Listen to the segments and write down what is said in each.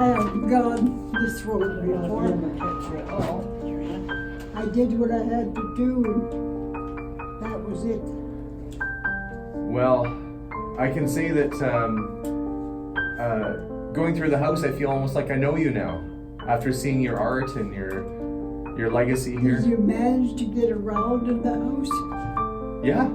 I have gone this road before. I did what I had to do. That was it. Well, I can say that going through the house, I feel almost like I know you now. After seeing your art and your legacy here. Did you manage to get around in the house? Yeah.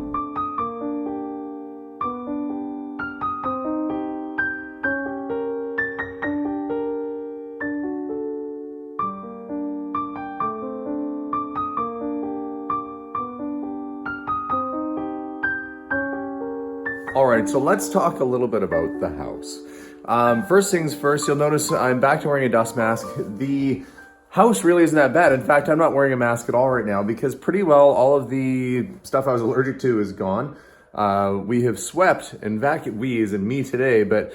All right, so let's talk a little bit about the house. First things first, you'll notice I'm back to wearing a dust mask. The house really isn't that bad. In fact, I'm not wearing a mask at all right now because pretty well all of the stuff I was allergic to is gone. We have swept and vacuumed, we as in me today, but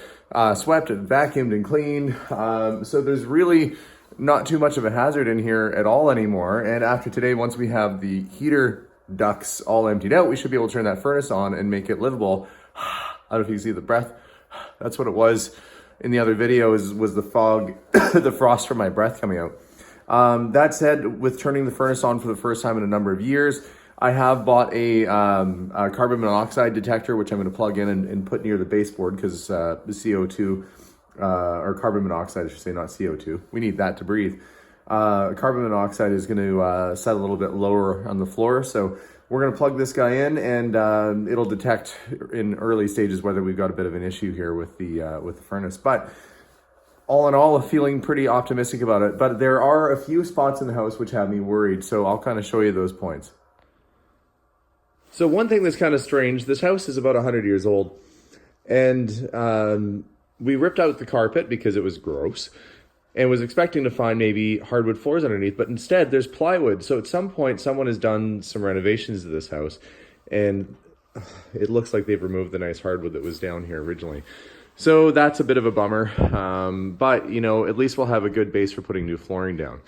swept and vacuumed and cleaned. So there's really not too much of a hazard in here at all anymore. And after today, once we have the heater ducts all emptied out, we should be able to turn that furnace on and make it livable. I don't know if you can see the breath. That's what it was in the other video, was the fog, the frost from my breath coming out. That said, with turning the furnace on for the first time in a number of years, I have bought a carbon monoxide detector, which I'm going to plug in and put near the baseboard because the CO2, or carbon monoxide, I should say, not CO2. We need that to breathe. Carbon monoxide is going to set a little bit lower on the floor. So we're going to plug this guy in and it'll detect in early stages whether we've got a bit of an issue here with the furnace. But all in all, I'm feeling pretty optimistic about it. But there are a few spots in the house which have me worried. So I'll kind of show you those points. So one thing that's kind of strange, this house is about 100 years old. And we ripped out the carpet because it was gross. And was expecting to find maybe hardwood floors underneath, but instead there's plywood. So at some point, someone has done some renovations to this house, and it looks like they've removed the nice hardwood that was down here originally. So that's a bit of a bummer, but you know, at least we'll have a good base for putting new flooring down.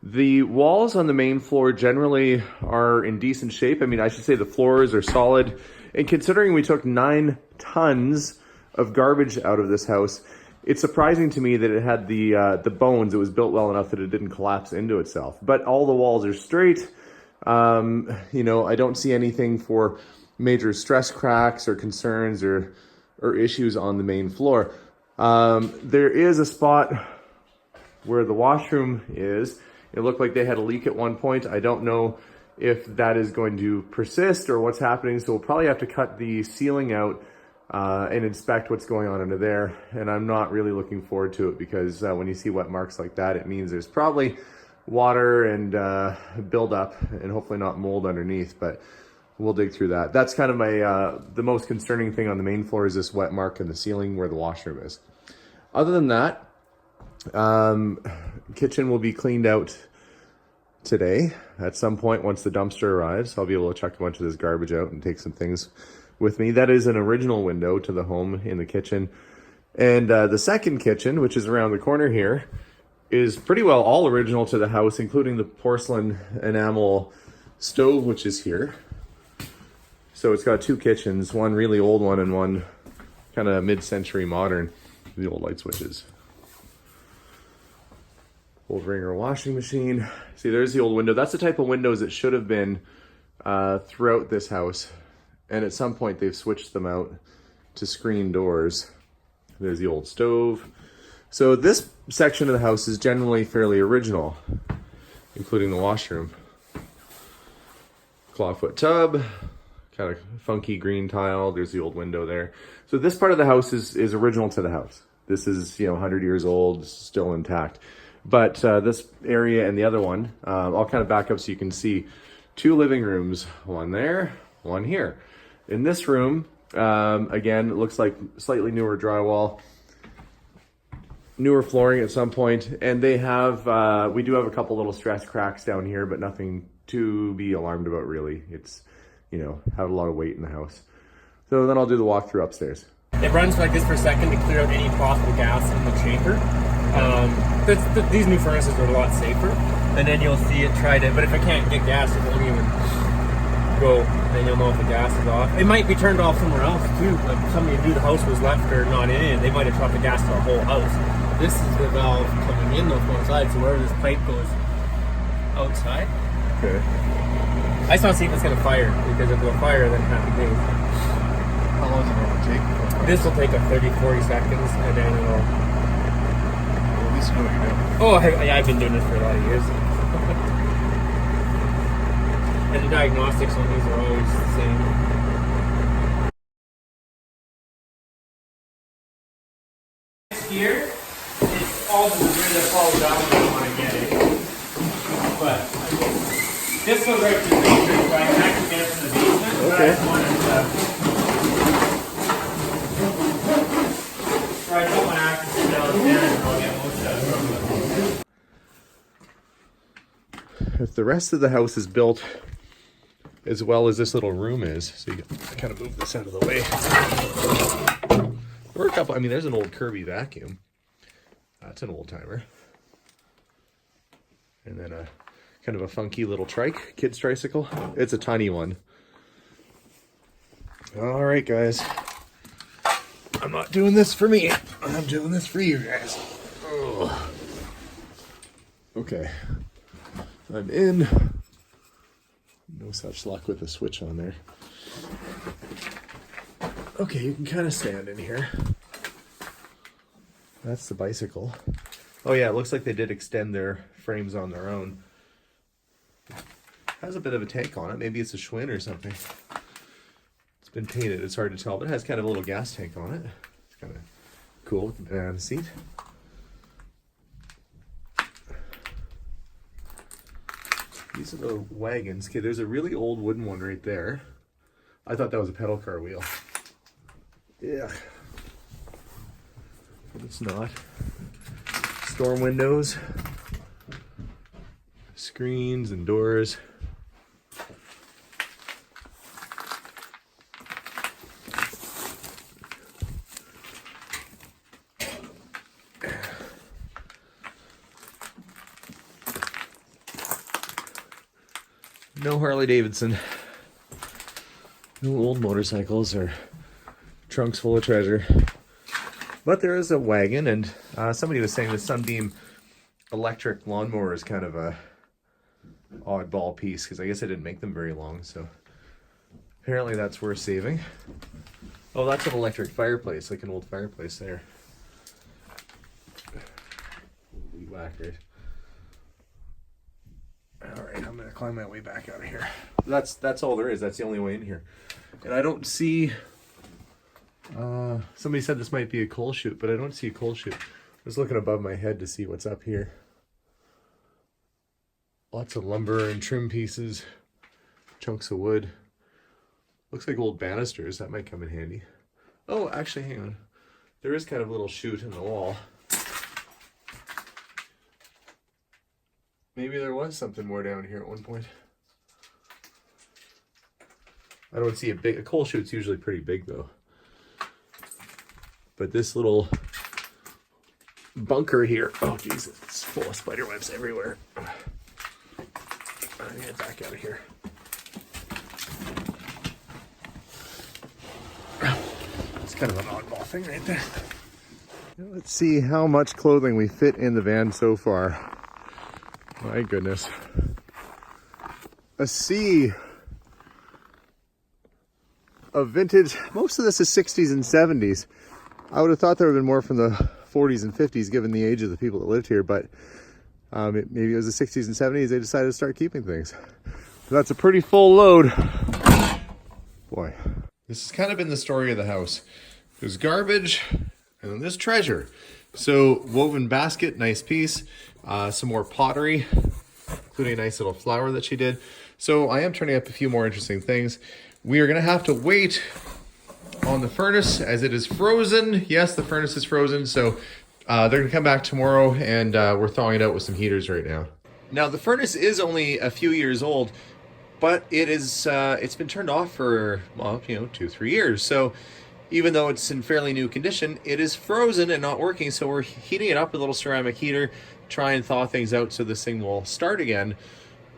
The walls on the main floor generally are in decent shape. I mean, I should say the floors are solid. And considering we took 9 tons of garbage out of this house, it's surprising to me that it had the bones. It was built well enough that it didn't collapse into itself. But all the walls are straight. You know, I don't see anything for major stress cracks or concerns or issues on the main floor. There is a spot where the washroom is. It looked like they had a leak at one point. I don't know if that is going to persist or what's happening. So we'll probably have to cut the ceiling out and inspect what's going on under there. And I'm not really looking forward to it because when you see wet marks like that, it means there's probably water and buildup and hopefully not mold underneath, but we'll dig through that. That's kind of my the most concerning thing on the main floor is this wet mark in the ceiling where the washroom is. Other than that, kitchen will be cleaned out today at some point once the dumpster arrives. I'll be able to chuck a bunch of this garbage out and take some things with me. That is an original window to the home in the kitchen. And the second kitchen, which is around the corner here, is pretty well all original to the house, including the porcelain enamel stove, which is here. So it's got 2 kitchens, one really old one and one kind of mid-century modern, the old light switches. Old Ringer washing machine. See, there's the old window. That's the type of windows that should have been throughout this house. And at some point they've switched them out to screen doors. There's the old stove. So this section of the house is generally fairly original, including the washroom. Clawfoot tub, kind of funky green tile. There's the old window there. So this part of the house is original to the house. This is, you know, 100 years old, still intact. But this area and the other one, I'll kind of back up so you can see 2 living rooms, one there, one here. In this room, again, it looks like slightly newer drywall, newer flooring at some point, and they have, we do have a couple little stress cracks down here, but nothing to be alarmed about really. It's, you know, have a lot of weight in the house. So then I'll do the walkthrough upstairs. It runs like this for a second to clear out any possible gas in the chamber. These new furnaces are a lot safer, and then you'll see it try to, but if it can't get gas, it won't even go, then you'll know if the gas is off. It might be turned off somewhere else too, like if somebody knew the house was left or not in it, they might have dropped the gas to our whole house. This is the valve coming in though from outside, so wherever this pipe goes outside. Okay. I just want to see if it's going to fire, because if it'll fire, then happy days. How long does it normally take? This will take a 30-40 seconds, and then it'll... Well, at least you know what you're doing. Oh, yeah, I've been doing this for a lot of years. And the diagnostics on these are always the same. Here, it's all the debris that falls down when you want to get it. But this goes right to the basement, so I can actually get it from the basement. Okay. But I just wanted to, I don't want to access it downstairs, and I'll get most of it. If the rest of the house is built as well as this little room is, so you can kind of move this out of the way. There were a couple, I mean, there's an old Kirby vacuum. That's an old timer. And then a kind of a funky little trike, kid's tricycle. It's a tiny one. All right, guys. I'm not doing this for me. I'm doing this for you guys. Ugh. Okay. I'm in. No such luck with the switch on there. Okay, you can kind of stand in here. That's the bicycle. Oh yeah, it looks like they did extend their frames on their own. Has a bit of a tank on it. Maybe it's a Schwinn or something. It's been painted. It's hard to tell, but it has kind of a little gas tank on it. It's kind of cool with the banana seat. These are the wagons. Okay, there's a really old wooden one right there. I thought that was a pedal car wheel. Yeah. But it's not. Storm windows. Screens and doors. No Harley Davidson. No old motorcycles or trunks full of treasure. But there is a wagon, and somebody was saying the Sunbeam electric lawnmower is kind of a oddball piece, because I guess I didn't make them very long, so apparently that's worth saving. Oh, that's an electric fireplace, like an old fireplace there. Weed whacker. Alright, I'm gonna climb my way back out of here. That's all there is. That's the only way in here. And I don't see... somebody said this might be a coal chute, but I don't see a coal chute. I was looking above my head to see what's up here. Lots of lumber and trim pieces. Chunks of wood. Looks like old banisters. That might come in handy. Oh, actually, hang on. There is kind of a little chute in the wall. Maybe there was something more down here at one point. I don't see a coal chute's usually pretty big though. But this little bunker here, oh Jesus, it's full of spider webs everywhere. I'm gonna get back out of here. It's kind of an oddball thing right there. Let's see how much clothing we fit in the van so far. My goodness. A sea of vintage. Most of this is 60s and 70s. I would have thought there would have been more from the 40s and 50s given the age of the people that lived here, but maybe it was the 60s and 70s they decided to start keeping things. But that's a pretty full load. Boy. This has kind of been the story of the house. There's garbage and then there's treasure. So woven basket, nice piece. Some more pottery, including a nice little flower that she did. So I am turning up a few more interesting things. We are going to have to wait on the furnace as it is frozen. Yes, the furnace is frozen. So they're going to come back tomorrow, and we're thawing it out with some heaters right now. Now the furnace is only a few years old, but it is it's been turned off for, well, 2-3 years. So even though it's in fairly new condition, it is frozen and not working. So we're heating it up with a little ceramic heater, try and thaw things out so this thing will start again.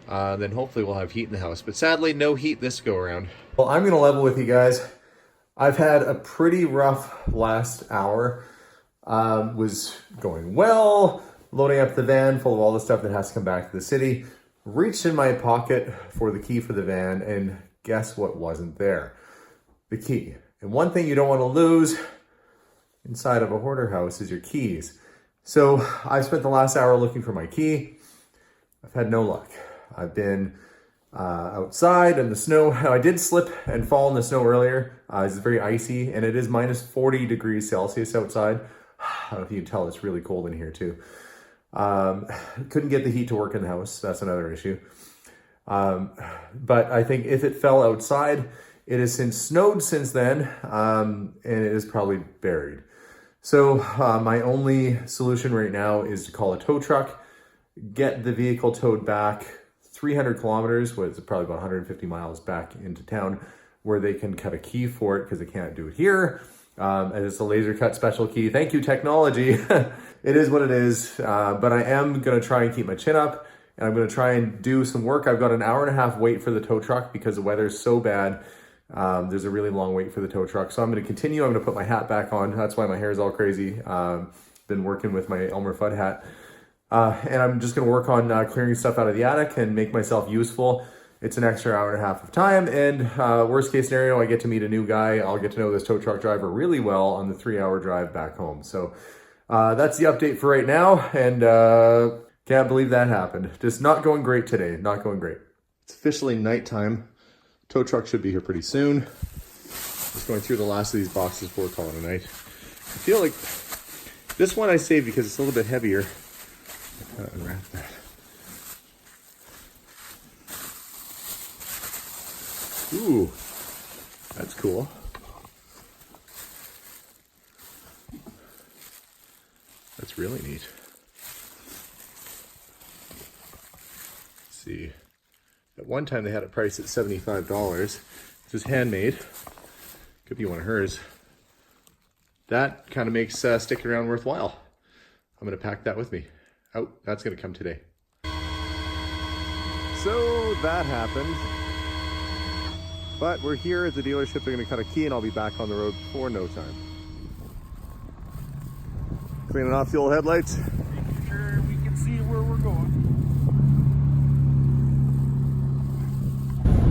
Then hopefully we'll have heat in the house. But sadly, no heat this go around. Well, I'm going to level with you guys. I've had a pretty rough last hour. Was going well, loading up the van full of all the stuff that has to come back to the city. Reached in my pocket for the key for the van, and guess what wasn't there? The key. And one thing you don't want to lose inside of a hoarder house is your keys. So I spent the last hour looking for my key. I've had no luck. I've been outside in the snow. I did slip and fall in the snow earlier. It's very icy, and it is minus 40 degrees Celsius outside. I don't know if you can tell, it's really cold in here too. Couldn't get the heat to work in the house. That's another issue. But I think if it fell outside, it has since snowed since then, and it is probably buried. So my only solution right now is to call a tow truck, get the vehicle towed back 300 kilometers, which is probably about 150 miles back into town, where they can cut a key for it because they can't do it here. And it's a laser cut special key. Thank you, technology. It is what it is. But I am going to try and keep my chin up, and I'm going to try and do some work. I've got an hour and a half wait for the tow truck because the weather is so bad. There's a really long wait for the tow truck. So I'm going to continue. I'm going to put my hat back on. That's why my hair is all crazy. Been working with my Elmer Fudd hat. And I'm just going to work on clearing stuff out of the attic and make myself useful. It's an extra hour and a half of time. And worst case scenario, I get to meet a new guy. I'll get to know this tow truck driver really well on the 3-hour drive back home. So that's the update for right now. And can't believe that happened. Just not going great today. Not going great. It's officially nighttime. Tow truck should be here pretty soon. Just going through the last of these boxes before we call it a night. I feel like this one I saved because it's a little bit heavier. Unwrap that. Ooh, that's cool. That's really neat. Let's see. At one time they had it priced at $75. This is handmade. Could be one of hers. That kind of makes sticking around worthwhile. I'm going to pack that with me. Oh, that's going to come today. So that happened. But we're here at the dealership. They're going to cut a key and I'll be back on the road for no time. Cleaning off the old headlights. Making sure we can see where we're going.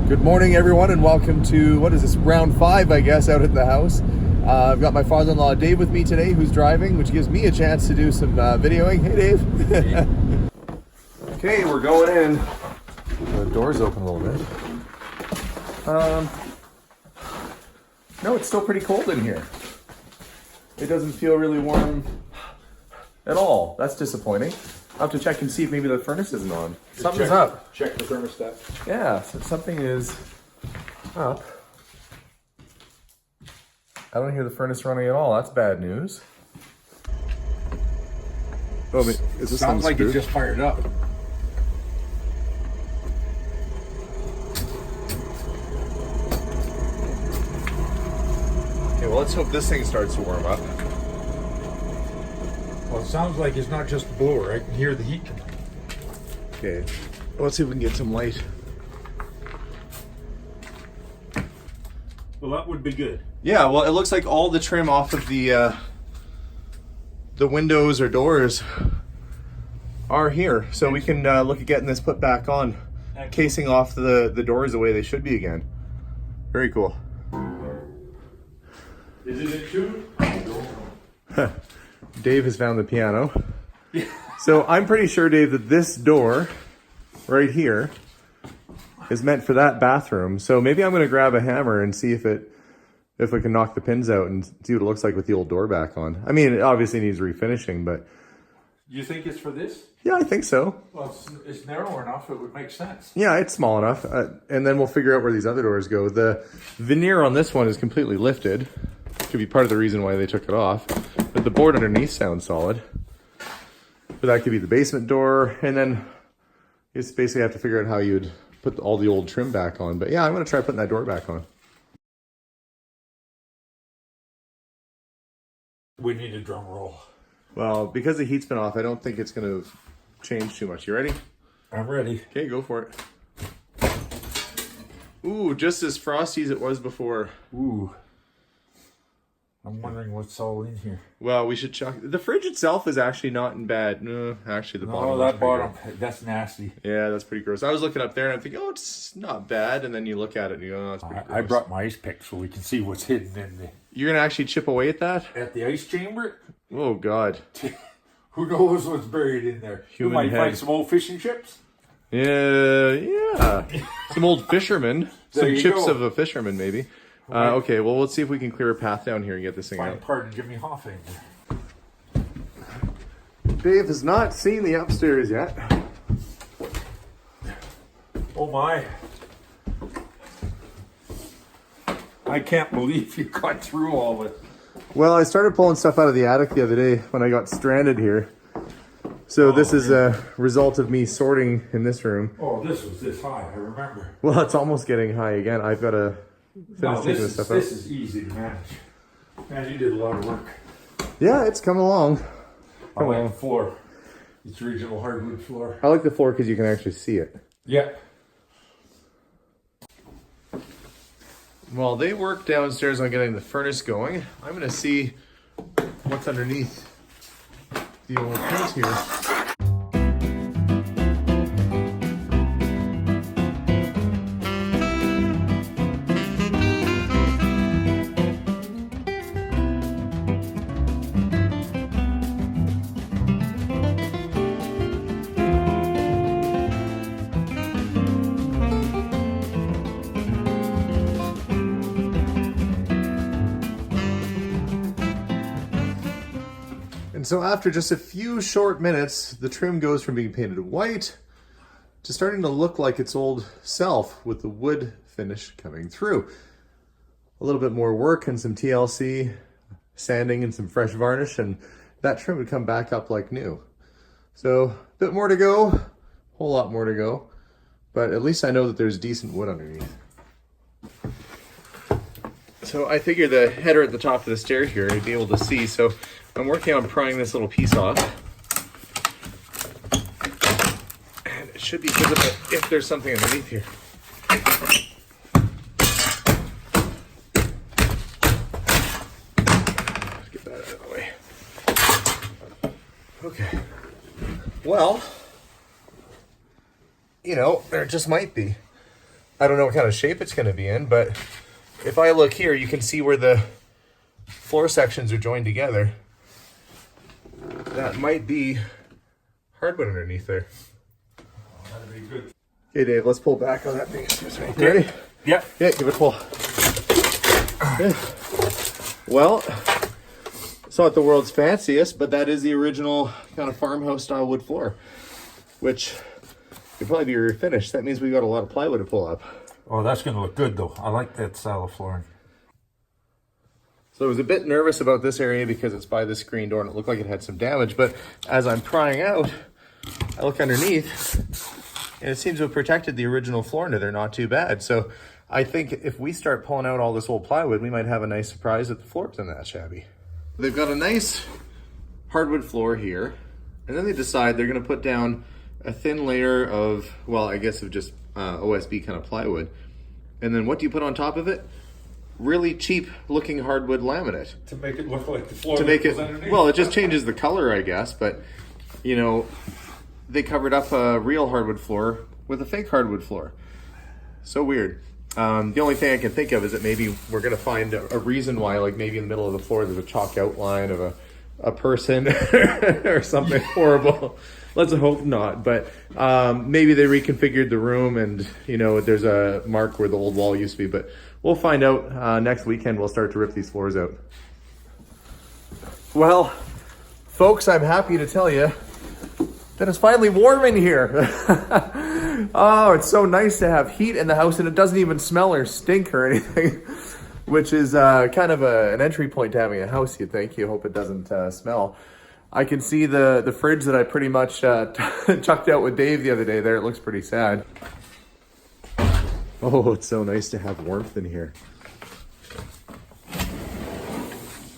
Good morning, everyone, and welcome to, what is this, round 5, I guess, out at the house. I've got my father-in-law Dave with me today, who's driving, which gives me a chance to do some videoing. Hey, Dave. Hey. Okay, we're going in. The door's open a little bit. No, it's still pretty cold in here. It doesn't feel really warm at all. That's disappointing. I'll have to check and see if maybe the furnace isn't on. Something's up. Check the thermostat. Yeah, so something is up. I don't hear the furnace running at all. That's bad news. Oh, is this Sounds like it just fired up. Okay, well, let's hope this thing starts to warm up. Well, it sounds like it's not just the blower. I can hear the heat coming. Okay, well, let's see if we can get some light. Well, that would be good. Yeah, well, it looks like all the trim off of the windows or doors are here. So we can look at getting this put back on. Excellent. Casing off the doors the way they should be again. Very cool. Is it a tune? Dave has found the piano. So I'm pretty sure, Dave, that this door right here is meant for that bathroom. So maybe I'm going to grab a hammer and see if we can knock the pins out and see what it looks like with the old door back on. I mean, it obviously needs refinishing, but... You think it's for this? Yeah, I think so. Well, it's narrow enough, it would make sense. Yeah, it's small enough. And then we'll figure out where these other doors go. The veneer on this one is completely lifted. Could be part of the reason why they took it off. But the board underneath sounds solid. But that could be the basement door. And then you just basically have to figure out how you'd put all the old trim back on. But yeah, I'm going to try putting that door back on. We need a drum roll. Well, because the heat's been off, I don't think it's going to change too much. You ready? I'm ready. Okay, go for it. Ooh, just as frosty as it was before. Ooh. I'm wondering what's all in here. Well, we should check. The fridge itself is actually not in bad. No, actually, the bottom. Oh, looks that pretty bottom, that's nasty. good. Yeah, that's pretty gross. I was looking up there and I'm thinking, oh, it's not bad. And then you look at it and you go, oh, it's pretty gross. I brought my ice pick so we can see what's hidden in You're going to actually chip away at that? at the ice chamber. Oh, God. Who knows what's buried in there? Human You might head. find some old fishing chips. Yeah. Some old fishermen. There Some you chips go. of a fisherman, maybe. Right. Okay, well, let's see if we can clear a path down here and get this thing Find out. pardon Jimmy Hoffa in there. Dave has not seen the upstairs yet. Oh my. I can't believe you got through all of it. Well, I started pulling stuff out of the attic the other day when I got stranded here. So this is a result of me sorting in this room. Oh, this was this high, I remember. Well, it's almost getting high again. I've got to finish No, taking this stuff out. this is easy to manage. Man, you did a lot of work. Yeah, it's coming along. I like the floor. It's regional hardwood floor. I like the floor because you can actually see it. Yeah. While they work downstairs on getting the furnace going, I'm going to see what's underneath the old paint here. And so after just a few short minutes, the trim goes from being painted white to starting to look like its old self with the wood finish coming through. A little bit more work and some TLC, sanding and some fresh varnish, and that trim would come back up like new. So a bit more to go, a whole lot more to go, but at least I know that there's decent wood underneath. So I figure the header at the top of the stair here, you'd be able to see. So I'm working on prying this little piece off. And it should be visible if there's something underneath here. Let's get that out of the way. Okay. Well, you know, there just might be. I don't know what kind of shape it's going to be in, but if I look here, you can see where the floor sections are joined together. That might be hardwood underneath there. That'd be good. Okay, Dave, let's pull back on that thing. Okay. Ready? Yeah. Yeah, give it a pull. Okay. Well, it's not the world's fanciest, but that is the original kind of farmhouse style wood floor, which could probably be refinished. That means we've got a lot of plywood to pull up. Oh, that's going to look good, though. I like that style of flooring. So I was a bit nervous about this area because it's by the screen door and it looked like it had some damage, but as I'm prying out, I look underneath and it seems to have protected the original floor under there not too bad. So I think if we start pulling out all this old plywood, we might have a nice surprise that the floor isn't that shabby. They've got a nice hardwood floor here, and then they decide they're going to put down a thin layer of, well, I guess of just OSB kind of plywood. And then what do you put on top of it? Really cheap looking hardwood laminate. To make it look like the floor To make was it, underneath. well, it just changes the color, I guess, but you know, they covered up a real hardwood floor with a fake hardwood floor. So weird. The only thing I can think of is that maybe we're gonna find a reason why, like maybe in the middle of the floor there's a chalk outline of a person or something horrible. Let's hope not, but maybe they reconfigured the room and, you know, there's a mark where the old wall used to be, but we'll find out next weekend. We'll start to rip these floors out. Well, folks, I'm happy to tell you that it's finally warm in here. Oh, it's so nice to have heat in the house and it doesn't even smell or stink or anything, which is kind of an entry point to having a house, you'd think. You hope it doesn't smell. I can see the fridge that I pretty much chucked out with Dave the other day there. It looks pretty sad. Oh, it's so nice to have warmth in here.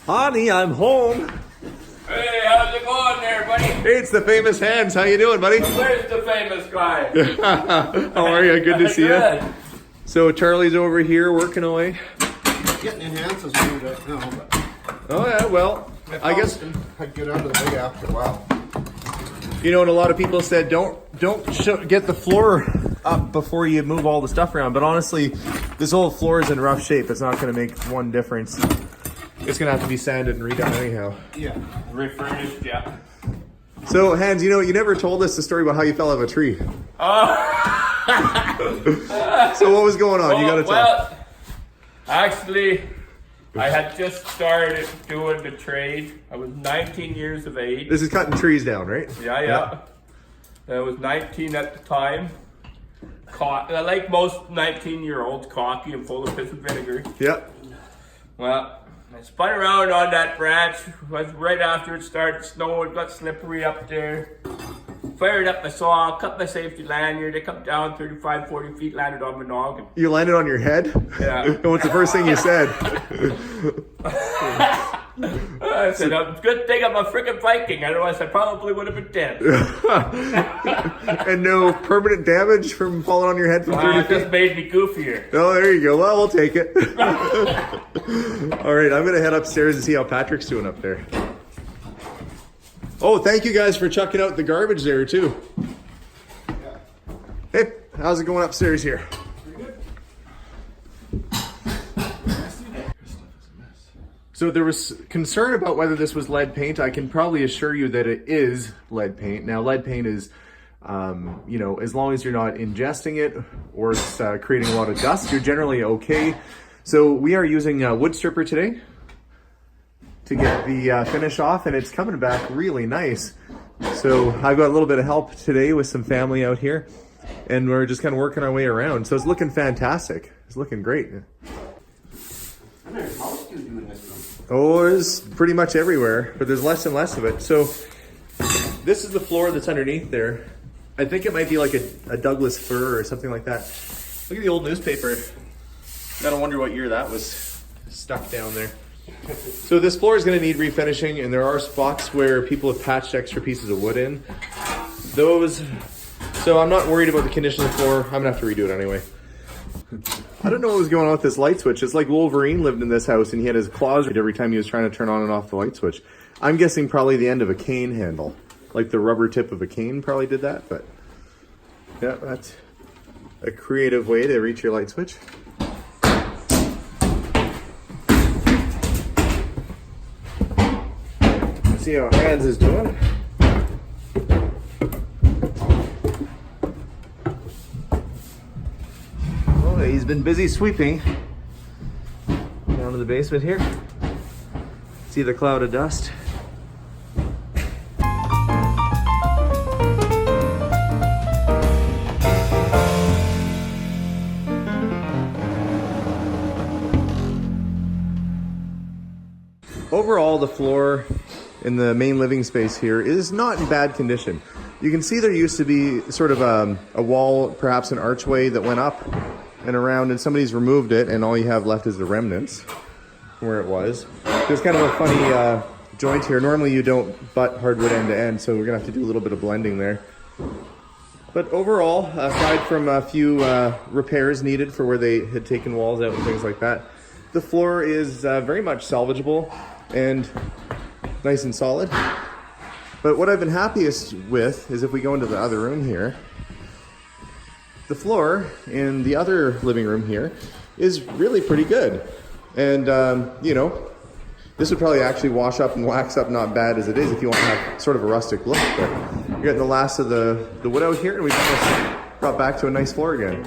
Honey, I'm home. Hey, how's it going there, buddy? Hey, it's the famous Hands. How you doing, buddy? Where's the famous guy? How are you? Good to see you. Good. So Charlie's over here working away. Getting enhanced as we right now, but Oh yeah, well, I guess I'd get out of the way after a while. you know, and a lot of people said don't get the floor up before you move all the stuff around. But honestly, this whole floor is in rough shape. It's not going to make one difference. It's going to have to be sanded and redone anyhow. Yeah. Refurnished, yeah. So, Hans, you know, you never told us the story about how you fell out of a tree. So what was going on? You got to tell. Well, actually, I had just started doing the trade. I was 19 years of age. This is cutting trees down, right? Yeah. I was 19 at the time. Like most 19-year-olds, cocky and full of piss and vinegar. Yep. Well, I spun around on that branch. It was right after it started snowing, got slippery up there. Fired up my saw, cut my safety lanyard. I come down 35, 40 feet, landed on my noggin. You landed on your head? Yeah. And what's the first thing you said? I said, it's a good thing I'm a freaking Viking, otherwise I probably would have been dead. And no permanent damage from falling on your head from 30 It feet? just made me goofier. Oh, there you go. Well, we'll take it. All right, I'm going to head upstairs and see how Patrick's doing up there. Oh, thank you guys for chucking out the garbage there, too. Hey, how's it going upstairs here? So there was concern about whether this was lead paint. I can probably assure you that it is lead paint. Now, lead paint is, you know, as long as you're not ingesting it or it's creating a lot of dust, you're generally okay. So we are using wood stripper today to get the finish off, and it's coming back really nice. So I've got a little bit of help today with some family out here, and we're just kind of working our way around. So it's looking fantastic. It's looking great. Oh, it's pretty much everywhere, but there's less and less of it. So this is the floor that's underneath there. I think it might be like a Douglas fir or something like that. Look at the old newspaper. Gotta wonder what year that was stuck down there. So this floor is gonna need refinishing, and there are spots where people have patched extra pieces of wood in. So I'm not worried about the condition of the floor. I'm gonna have to redo it anyway. I don't know what was going on with this light switch. It's like Wolverine lived in this house and he had his claws every time he was trying to turn on and off the light switch. I'm guessing probably the end of a cane handle. Like the rubber tip of a cane probably did that, but yeah, that's a creative way to reach your light switch. Let's see how Hans is doing. He's been busy sweeping down to the basement here. See the cloud of dust. Overall, the floor in the main living space here is not in bad condition. You can see there used to be sort of a wall, perhaps an archway that went up and around, and somebody's removed it, and all you have left is the remnants from where it was. There's kind of a funny joint here. Normally you don't butt hardwood end to end, so we're gonna have to do a little bit of blending there. But overall, aside from a few repairs needed for where they had taken walls out and things like that, the floor is very much salvageable and nice and solid. But what I've been happiest with is if we go into the other room here, the floor in the other living room here is really pretty good. And, you know, this would probably actually wash up and wax up not bad as it is if you want to have sort of a rustic look. But you're getting the last of the wood out here, and we've almost brought back to a nice floor again.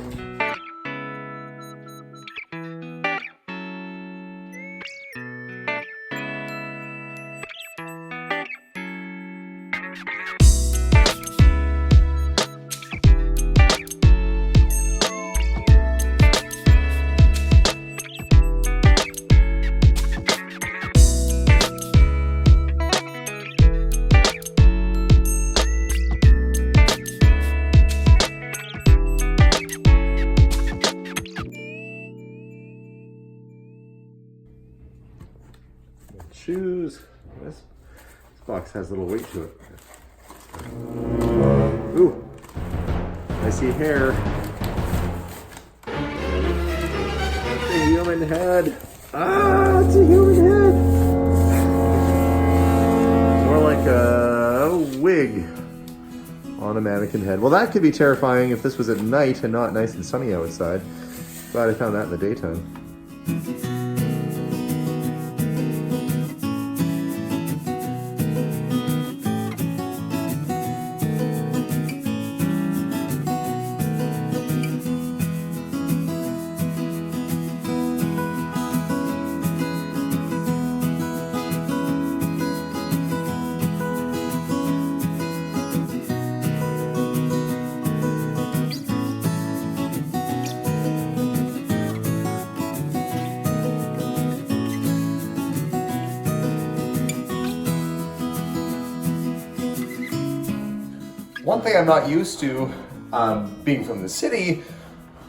Shoes. This box has a little weight to it. Ooh, I see hair. It's a human head. Ah, it's a human head. a wig on a mannequin head. Well, that could be terrifying if this was at night and not nice and sunny outside. Glad I found that in the daytime. One thing I'm not used to, being from the city,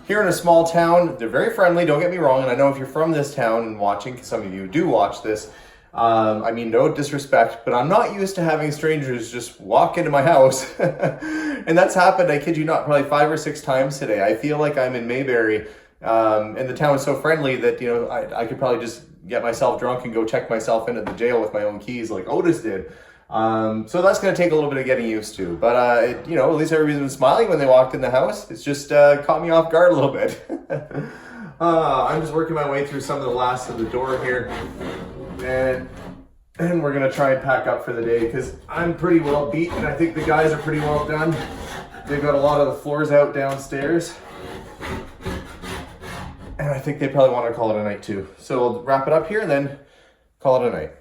here in a small town, they're very friendly, don't get me wrong, and I know if you're from this town and watching, because some of you do watch this, I mean, no disrespect, but I'm not used to having strangers just walk into my house. And that's happened, I kid you not, probably 5 or 6 times today. I feel like I'm in Mayberry, and the town is so friendly that, you know, I could probably just get myself drunk and go check myself into the jail with my own keys like Otis did. So that's going to take a little bit of getting used to, but you know, at least everybody's been smiling when they walked in the house. It's just caught me off guard a little bit. I'm just working my way through some of the last of the door here, and we're going to try and pack up for the day because I'm pretty well beat, and I think the guys are pretty well done. They've got a lot of the floors out downstairs, and I think they probably want to call it a night too. So we'll wrap it up here and then call it a night.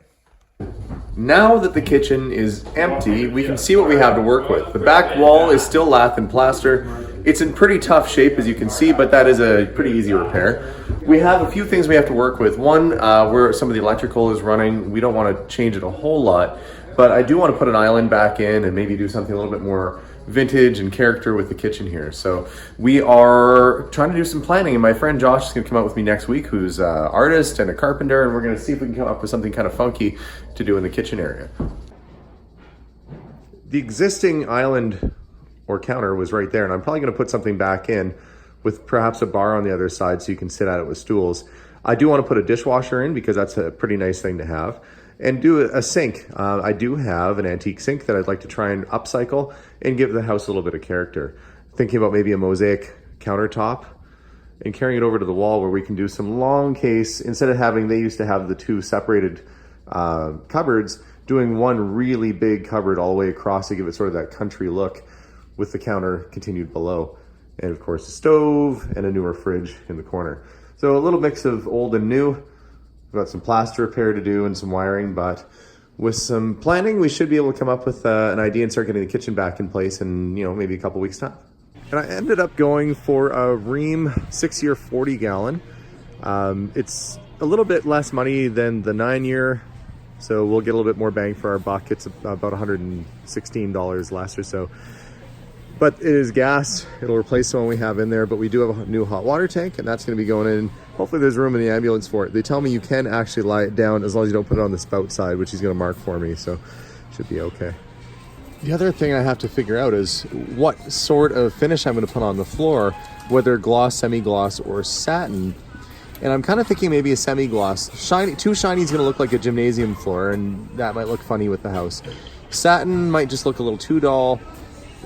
Now that the kitchen is empty, we can see what we have to work with. The back wall is still lath and plaster. It's in pretty tough shape, as you can see, but that is a pretty easy repair. We have a few things we have to work with. One, where some of the electrical is running, we don't want to change it a whole lot, but I do want to put an island back in and maybe do something a little bit more vintage and character with the kitchen here. So we are trying to do some planning, and my friend Josh is going to come out with me next week, who's an artist and a carpenter, and we're going to see if we can come up with something kind of funky to do in the kitchen area. The existing island or counter was right there, and I'm probably going to put something back in with perhaps a bar on the other side so you can sit at it with stools. I do want to put a dishwasher in because that's a pretty nice thing to have, and do a sink. I do have an antique sink that I'd like to try and upcycle and give the house a little bit of character. Thinking about maybe a mosaic countertop and carrying it over to the wall where we can do some long case, instead of having, they used to have the 2 separated cupboards, doing one really big cupboard all the way across to give it sort of that country look with the counter continued below. And of course a stove and a newer fridge in the corner. So a little mix of old and new. We've got some plaster repair to do and some wiring, but with some planning, we should be able to come up with an idea and start getting the kitchen back in place in, you know, maybe a couple weeks time. And I ended up going for a Rheem 6-year 40 gallon. It's a little bit less money than the 9-year, so we'll get a little bit more bang for our buck. It's about $116 less or so. But it is gas. It'll replace the one we have in there, but we do have a new hot water tank, and that's going to be going in. Hopefully there's room in the ambulance for it. They tell me you can actually lie it down as long as you don't put it on the spout side, which he's going to mark for me, so should be okay. The other thing I have to figure out is what sort of finish I'm going to put on the floor, whether gloss, semi-gloss, or satin. And I'm kind of thinking maybe a semi-gloss. Shiny, too shiny is going to look like a gymnasium floor, and that might look funny with the house. Satin might just look a little too dull.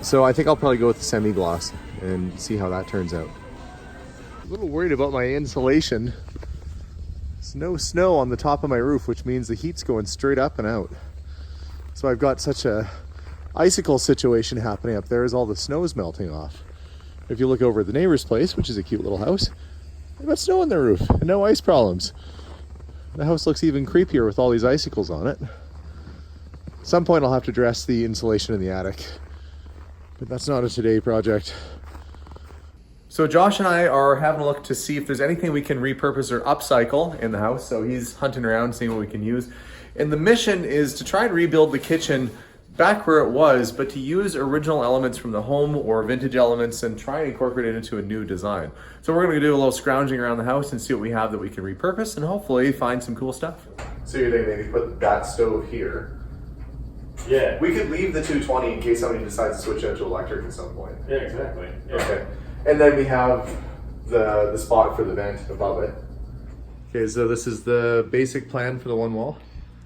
So I think I'll probably go with the semi-gloss and see how that turns out. A little worried about my insulation. There's no snow on the top of my roof, which means the heat's going straight up and out. So I've got such a icicle situation happening up there as all the snow's melting off. If you look over at the neighbor's place, which is a cute little house, they've got snow on their roof and no ice problems. The house looks even creepier with all these icicles on it. At some point I'll have to dress the insulation in the attic. But that's not a today project. So Josh and I are having a look to see if there's anything we can repurpose or upcycle in the house. So he's hunting around, seeing what we can use. And the mission is to try and rebuild the kitchen back where it was, but to use original elements from the home or vintage elements and try and incorporate it into a new design. So we're gonna do a little scrounging around the house and see what we have that we can repurpose and hopefully find some cool stuff. So you're thinking maybe put that stove here. Yeah. We could leave the 220 in case somebody decides to switch out to electric at some point. Yeah, exactly. Yeah. Okay. And then we have the spot for the vent above it. Okay, so this is the basic plan for the one wall.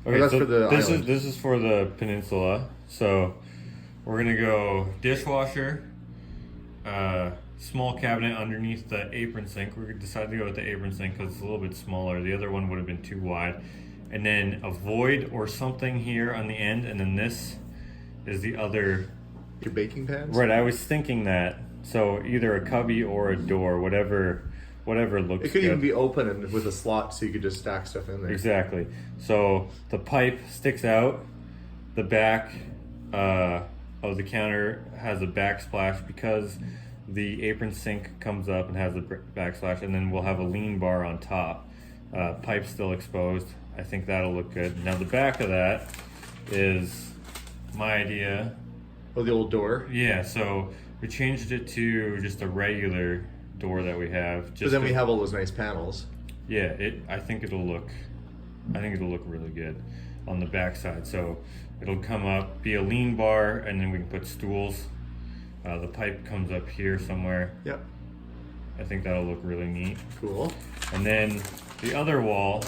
Okay, that's for the this island. is for the peninsula. So we're gonna go dishwasher, small cabinet underneath the apron sink. We decided to go with the apron sink because it's a little bit smaller. The other one would have been too wide. And then a void or something here on the end, and then this is the other. Your baking pans? Right, I was thinking that. So either a cubby or a door, whatever looks It could good. even be open and with a slot so you could just stack stuff in there. Exactly. So the pipe sticks out. The back of the counter has a backsplash because the apron sink comes up and has a backsplash, and then we'll have a lean bar on top. Pipe still exposed. I think that'll look good. Now the back of that is my idea. Oh, the old door? Yeah, so we changed it to just a regular door that we have. But then we have all those nice panels. Yeah, I think it'll look really good on the backside. So it'll come up, be a lean bar, and then we can put stools. The pipe comes up here somewhere. Yep. I think that'll look really neat. Cool. And then the other wall,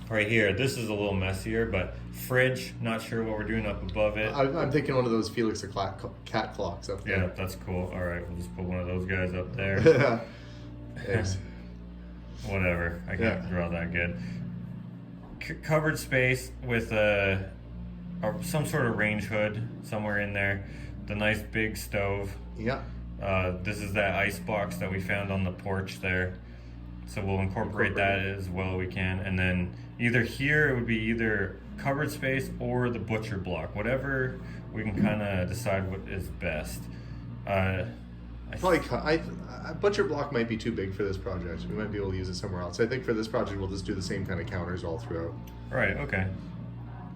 right here, this is a little messier, but fridge, not sure what we're doing up above it. I'm thinking one of those Felix the cat clocks up Yeah, there. that's cool. All right, we'll just put one of those guys up there. Yeah. Thanks. Whatever, I can't draw that good. Covered space with some sort of range hood somewhere in there. The nice big stove. Yeah. This is that ice box that we found on the porch there. So we'll incorporate that as well we can. And then either here, it would be either covered space or the butcher block. Whatever we can kind of decide what is best. Butcher block might be too big for this project. We might be able to use it somewhere else. I think for this project, we'll just do the same kind of counters all throughout. Right, okay.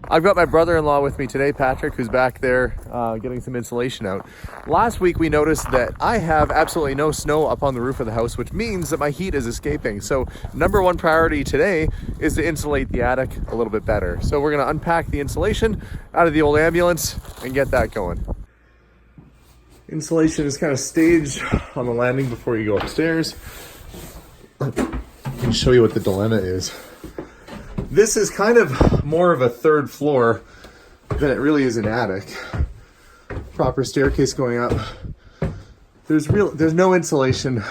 I've got my brother-in-law with me today, Patrick, who's back there getting some insulation out. Last week we noticed that I have absolutely no snow up on the roof of the house, which means that my heat is escaping. So number one priority today is to insulate the attic a little bit better. So we're gonna unpack the insulation out of the old ambulance and get that going. Insulation is kind of staged on the landing before you go upstairs. I can show you what the dilemma is. This is kind of more of a third floor than it really is an attic. Proper staircase going up. There's no insulation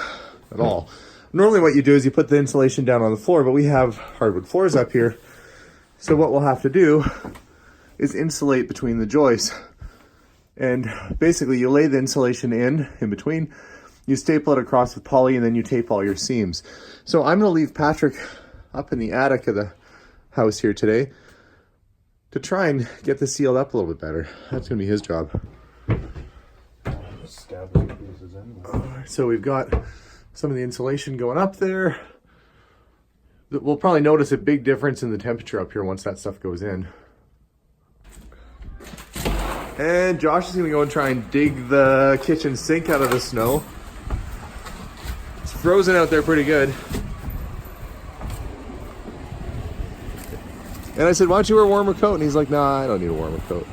at all. Normally what you do is you put the insulation down on the floor, but we have hardwood floors up here. So what we'll have to do is insulate between the joists. And basically you lay the insulation in between, you staple it across with poly, and then you tape all your seams. So I'm gonna leave Patrick up in the attic of the house here today to try and get this sealed up a little bit better. That's gonna be his job. So we've got some of the insulation going up there. We'll probably notice a big difference in the temperature up here once that stuff goes in. And Josh is gonna go and try and dig the kitchen sink out of the snow. It's frozen out there pretty good. And I said, why don't you wear a warmer coat? And he's like, nah, I don't need a warmer coat.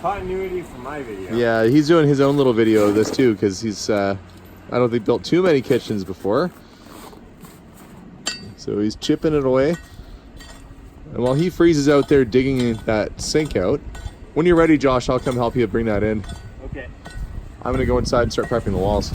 Continuity for my video. Yeah, he's doing his own little video of this too, because he's, I don't think, built too many kitchens before. So he's chipping it away. And while he freezes out there digging that sink out, when you're ready, Josh, I'll come help you bring that in. Okay. I'm gonna go inside and start prepping the walls.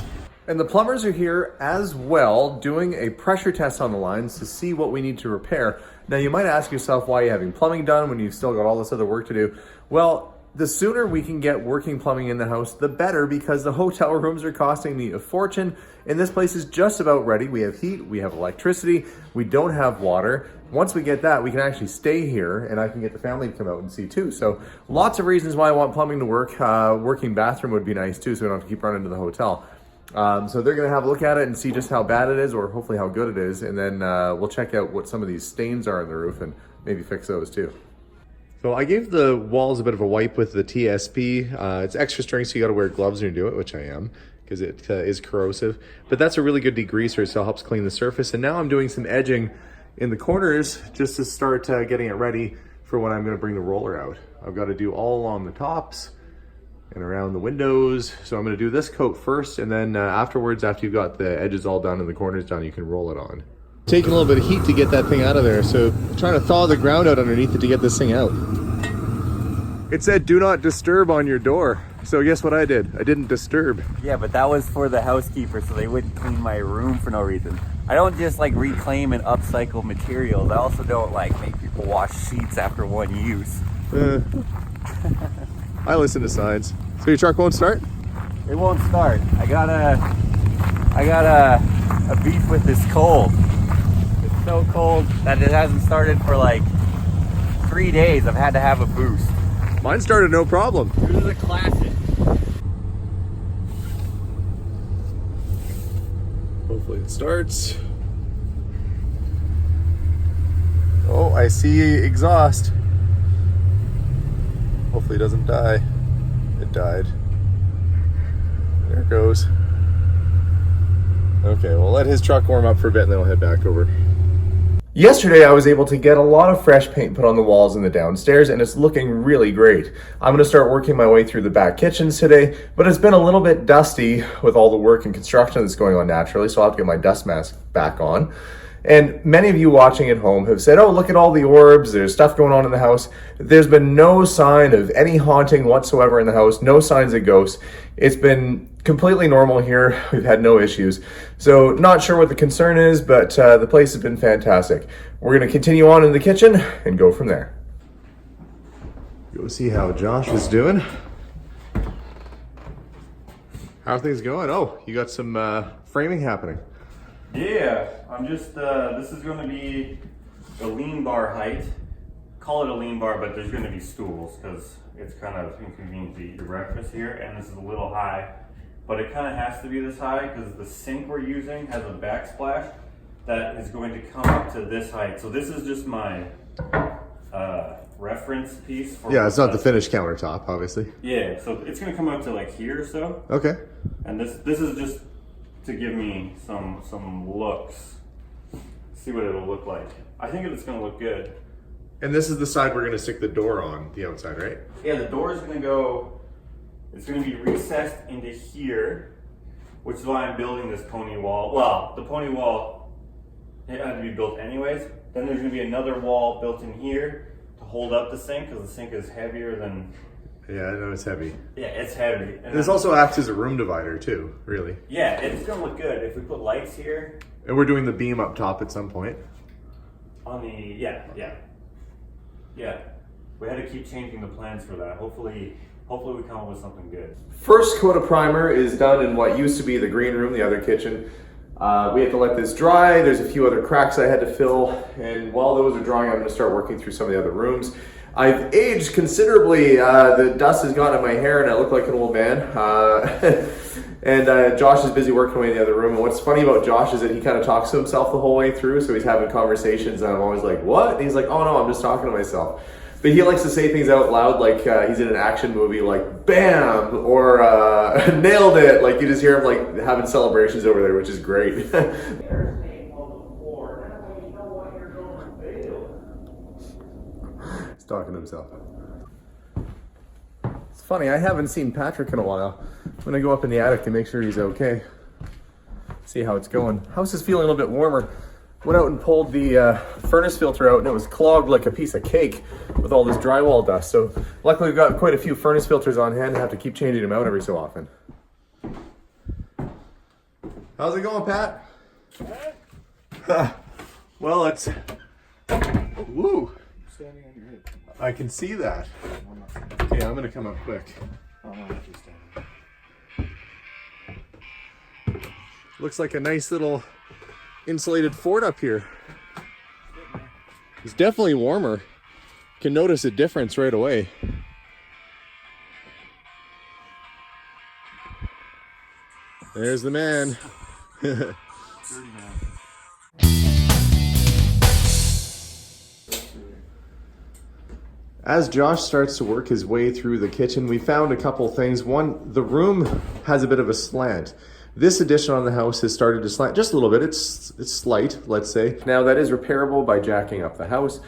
And the plumbers are here as well, doing a pressure test on the lines to see what we need to repair. Now you might ask yourself, why are you having plumbing done when you've still got all this other work to do? Well, the sooner we can get working plumbing in the house, the better, because the hotel rooms are costing me a fortune, and this place is just about ready. We have heat, we have electricity, we don't have water. Once we get that, we can actually stay here, and I can get the family to come out and see too. So lots of reasons why I want plumbing to work. Working bathroom would be nice too, so we don't have to keep running to the hotel. So they're gonna have a look at it and see just how bad it is, or hopefully how good it is, and then we'll check out what some of these stains are in the roof and maybe fix those too. So I gave the walls a bit of a wipe with the TSP. It's extra strength, so you gotta wear gloves when you do it, which I am, because it is corrosive. But that's a really good degreaser, so it helps clean the surface. And now I'm doing some edging in the corners just to start getting it ready for when I'm gonna bring the roller out. I've gotta do all along the tops and around the windows. So I'm gonna do this coat first, and then afterwards, after you've got the edges all done and the corners done, you can roll it on. Taking a little bit of heat to get that thing out of there, so trying to thaw the ground out underneath it to get this thing out. It said do not disturb on your door, so guess what I did? I didn't disturb. Yeah, but that was for the housekeeper, so they wouldn't clean my room for no reason. I don't just like reclaim and upcycle materials. I also don't like make people wash sheets after one use. I listen to signs. So your truck won't start? It won't start. I got a beef with this cold. It's so cold that it hasn't started for like 3 days. I've had to have a boost. Mine started no problem. This is a classic. Hopefully it starts. Oh, I see exhaust. Hopefully it doesn't die. It died. There it goes. Okay, we'll let his truck warm up for a bit and then we'll head back over. Yesterday I was able to get a lot of fresh paint put on the walls in the downstairs and it's looking really great. I'm going to start working my way through the back kitchens today, but it's been a little bit dusty with all the work and construction that's going on naturally, so I'll have to get my dust mask back on. And many of you watching at home have said, oh, look at all the orbs, there's stuff going on in the house. There's been no sign of any haunting whatsoever in the house, no signs of ghosts. It's been completely normal here. We've had no issues. So not sure what the concern is, but the place has been fantastic. We're going to continue on in the kitchen and go from there. Go see how Josh is doing. How are things going? Oh, you got some framing happening. Yeah, I'm just, this is going to be a lean bar height. Call it a lean bar, but there's going to be stools because it's kind of inconvenient to eat your breakfast here, and this is a little high. But it kind of has to be this high because the sink we're using has a backsplash that is going to come up to this height. So this is just my reference piece. For yeah, it's not the finished countertop, obviously. Yeah, so it's going to come up to like here or so. Okay. And this is just to give me some looks, see what it'll look like. I think it's going to look good. And this is the side we're going to stick the door on, the outside, right? Yeah, the door is going to go, it's going to be recessed into here, which is why I'm building this pony wall. Well, the pony wall, it had to be built anyways. Then there's going to be another wall built in here to hold up the sink because the sink is heavier than... Yeah, I know it's heavy. Yeah, it's heavy. And this also acts as a room divider too, really. Yeah, it's going to look good. If we put lights here... And we're doing the beam up top at some point. On the, yeah. We had to keep changing the plans for that. Hopefully we come up with something good. First coat of primer is done in what used to be the green room, the other kitchen. We have to let this dry. There's a few other cracks I had to fill. And while those are drying, I'm going to start working through some of the other rooms. I've aged considerably. The dust has gotten in my hair and I look like an old man. And Josh is busy working away in the other room. And what's funny about Josh is that he kind of talks to himself the whole way through. So he's having conversations and I'm always like, what? And he's like, oh no, I'm just talking to myself. But he likes to say things out loud like he's in an action movie, like bam, or nailed it. Like you just hear him like having celebrations over there, which is great. He's talking to himself. It's funny, I haven't seen Patrick in a while. I'm gonna go up in the attic to make sure he's okay. See how it's going. House is feeling a little bit warmer. Went out and pulled the furnace filter out and it was clogged like a piece of cake with all this drywall dust. So luckily we've got quite a few furnace filters on hand and have to keep changing them out every so often. How's it going, Pat? Well, it's... Woo! I can see that. Okay, I'm gonna come up quick. Looks like a nice little insulated fort up here. It's definitely warmer. Can notice a difference right away. There's the man. As Josh starts to work his way through the kitchen, we found a couple things. One, the room has a bit of a slant. This addition on the house has started to slant just a little bit. It's slight, let's say. Now that is repairable by jacking up the house.